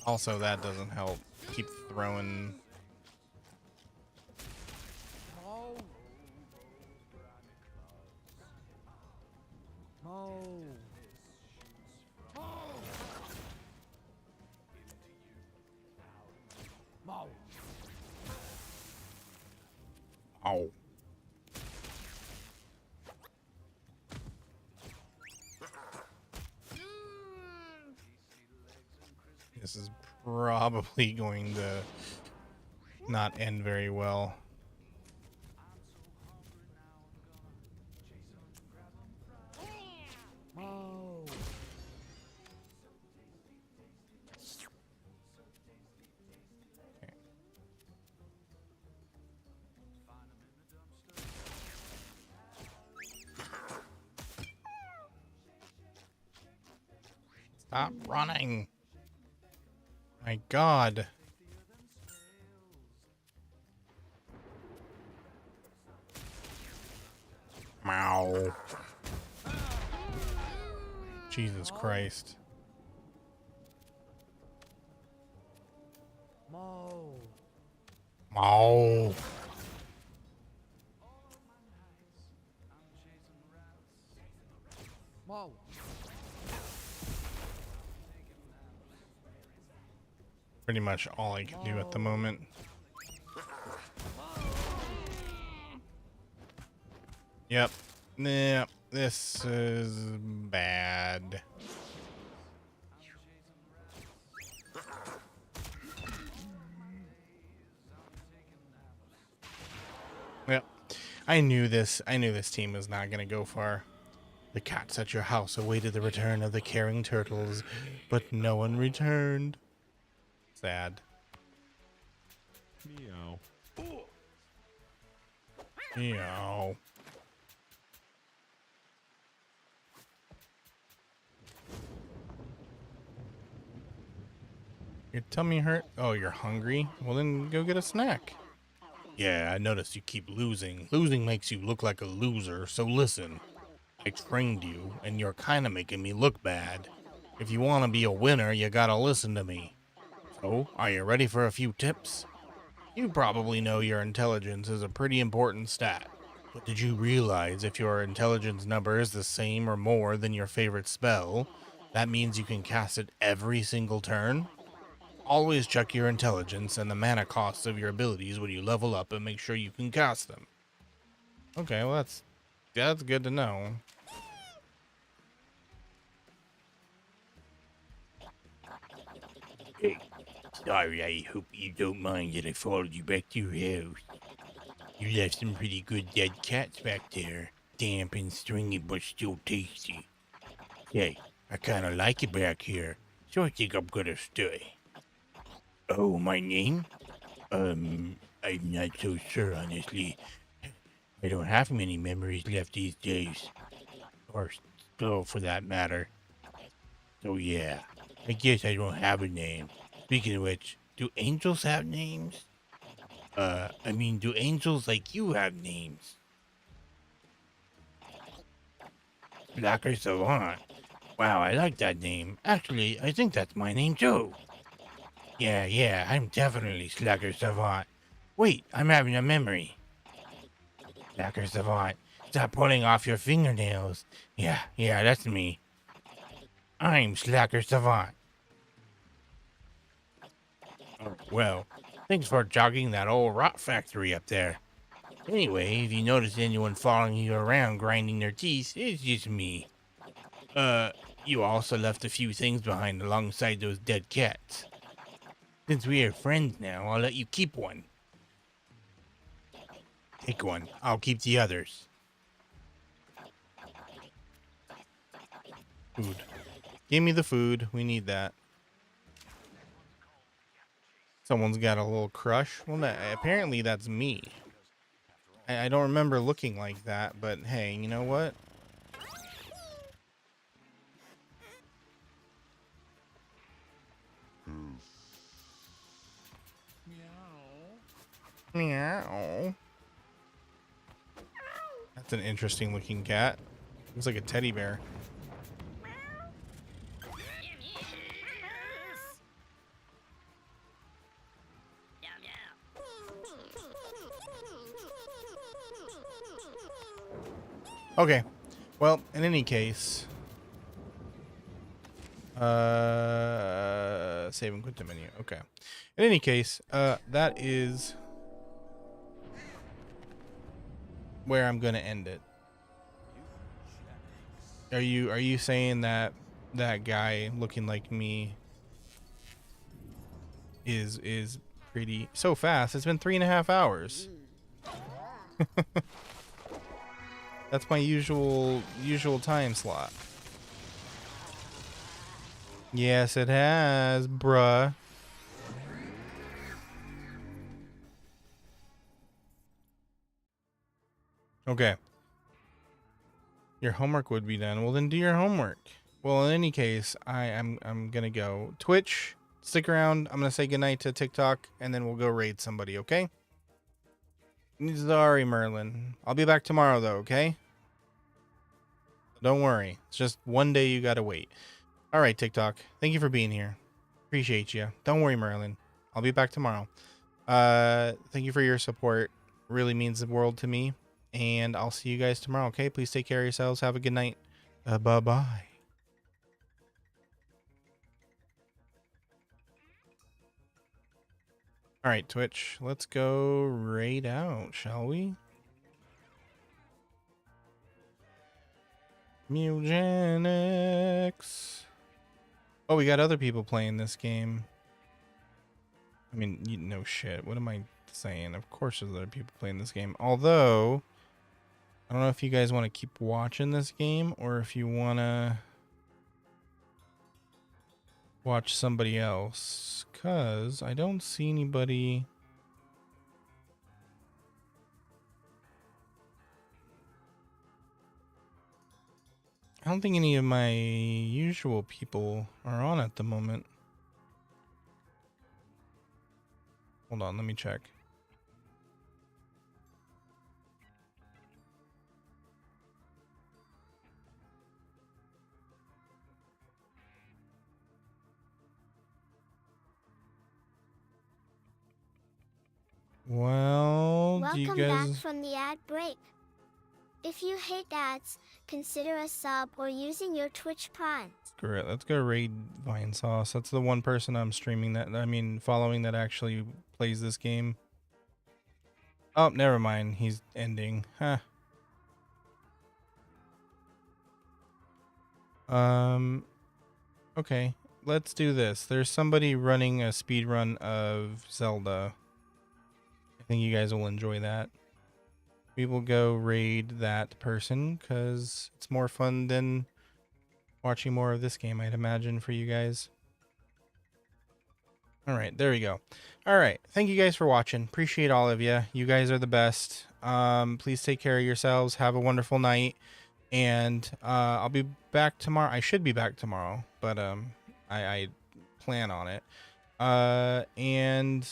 Also, that doesn't help. Keep throwing. Whoa. Whoa. Whoa. Ow. This is probably going to not end very well. Whoa. Stop running. My God. Ow. Jesus Christ. Mo. Ow. Mo. Pretty much all I can do at the moment. Yep. Yep. This is bad. Yep. I knew this team was not going to go far. The cats at your house awaited the return of the caring turtles, but no one returned. Sad. Meow. Meow. Your tummy hurt? Oh, you're hungry? Well, then go get a snack. Yeah, I noticed you keep losing. Losing makes you look like a loser, so listen. I trained you, and you're kind of making me look bad. If you want to be a winner, you gotta listen to me. So, are you ready for a few tips? You probably know your intelligence is a pretty important stat. But did you realize if your intelligence number is the same or more than your favorite spell, that means you can cast it every single turn? Always check your intelligence and the mana costs of your abilities when you level up and make sure you can cast them. Okay, well that's good to know. Hey, sorry, I hope you don't mind that I followed you back to your house. You left some pretty good dead cats back there. Damp and stringy, but still tasty. Hey, I kinda like it back here, so I think I'm gonna stay. Oh, my name? I'm not so sure, honestly. I don't have many memories left these days. Or so, for that matter. So yeah, I guess I don't have a name. Speaking of which, do angels have names? I mean, do angels like you have names? Blacker Savant. Wow, I like that name. Actually, I think that's my name too. Yeah, I'm definitely Slacker Savant. Wait, I'm having a memory. Slacker Savant, stop pulling off your fingernails. Yeah, that's me. I'm Slacker Savant. Oh, well, thanks for jogging that old rot factory up there. Anyway, if you notice anyone following you around grinding their teeth, it's just me. You also left a few things behind alongside those dead cats. Since we are friends now, I'll let you keep one. Take one. I'll keep the others. Food. Give me the food. We need that. Someone's got a little crush. Well, apparently that's me. I don't remember looking like that, but hey, you know what? Meow. That's an interesting looking cat. Looks like a teddy bear. Okay. Well, in any case, save and quit the menu. Okay. In any case, that is where I'm gonna end it. Are you saying that that guy looking like me is pretty so fast? It's been 3.5 hours. That's my usual time slot. Yes, it has, bruh. Okay. Your homework would be done. Well, then do your homework. Well, in any case, I'm gonna go Twitch. Stick around. I'm gonna say goodnight to TikTok, and then we'll go raid somebody. Okay? Sorry, Merlin. I'll be back tomorrow, though. Okay? Don't worry. It's just one day you gotta wait. All right, TikTok. Thank you for being here. Appreciate you. Don't worry, Merlin. I'll be back tomorrow. Thank you for your support. Really means the world to me. And I'll see you guys tomorrow. Okay, please take care of yourselves. Have a good night. Bye-bye. All right, Twitch. Let's go raid out, shall we? Mewgenics. Oh, we got other people playing this game. I mean, you know shit. What am I saying? Of course there's other people playing this game. Although, I don't know if you guys want to keep watching this game or if you want to watch somebody else. Because I don't see anybody... I don't think any of my usual people are on at the moment. Hold on, let me check. Well, do you Welcome back guys... from the ad break. If you hate ads, consider a sub or using your Twitch Prime. Screw it. Let's go raid Vine Sauce. That's the one person I'm streaming that, I mean, following that actually plays this game. Oh, never mind. He's ending. Huh. Okay. Let's do this. There's somebody running a speed run of Zelda. I think you guys will enjoy that. We will go raid that person because it's more fun than watching more of this game, I'd imagine, for you guys. All right, there we go. All right, thank you guys for watching. Appreciate all of you. You guys are the best. Please take care of yourselves. Have a wonderful night. And I'll be back tomorrow. I should be back tomorrow, but I plan on it. And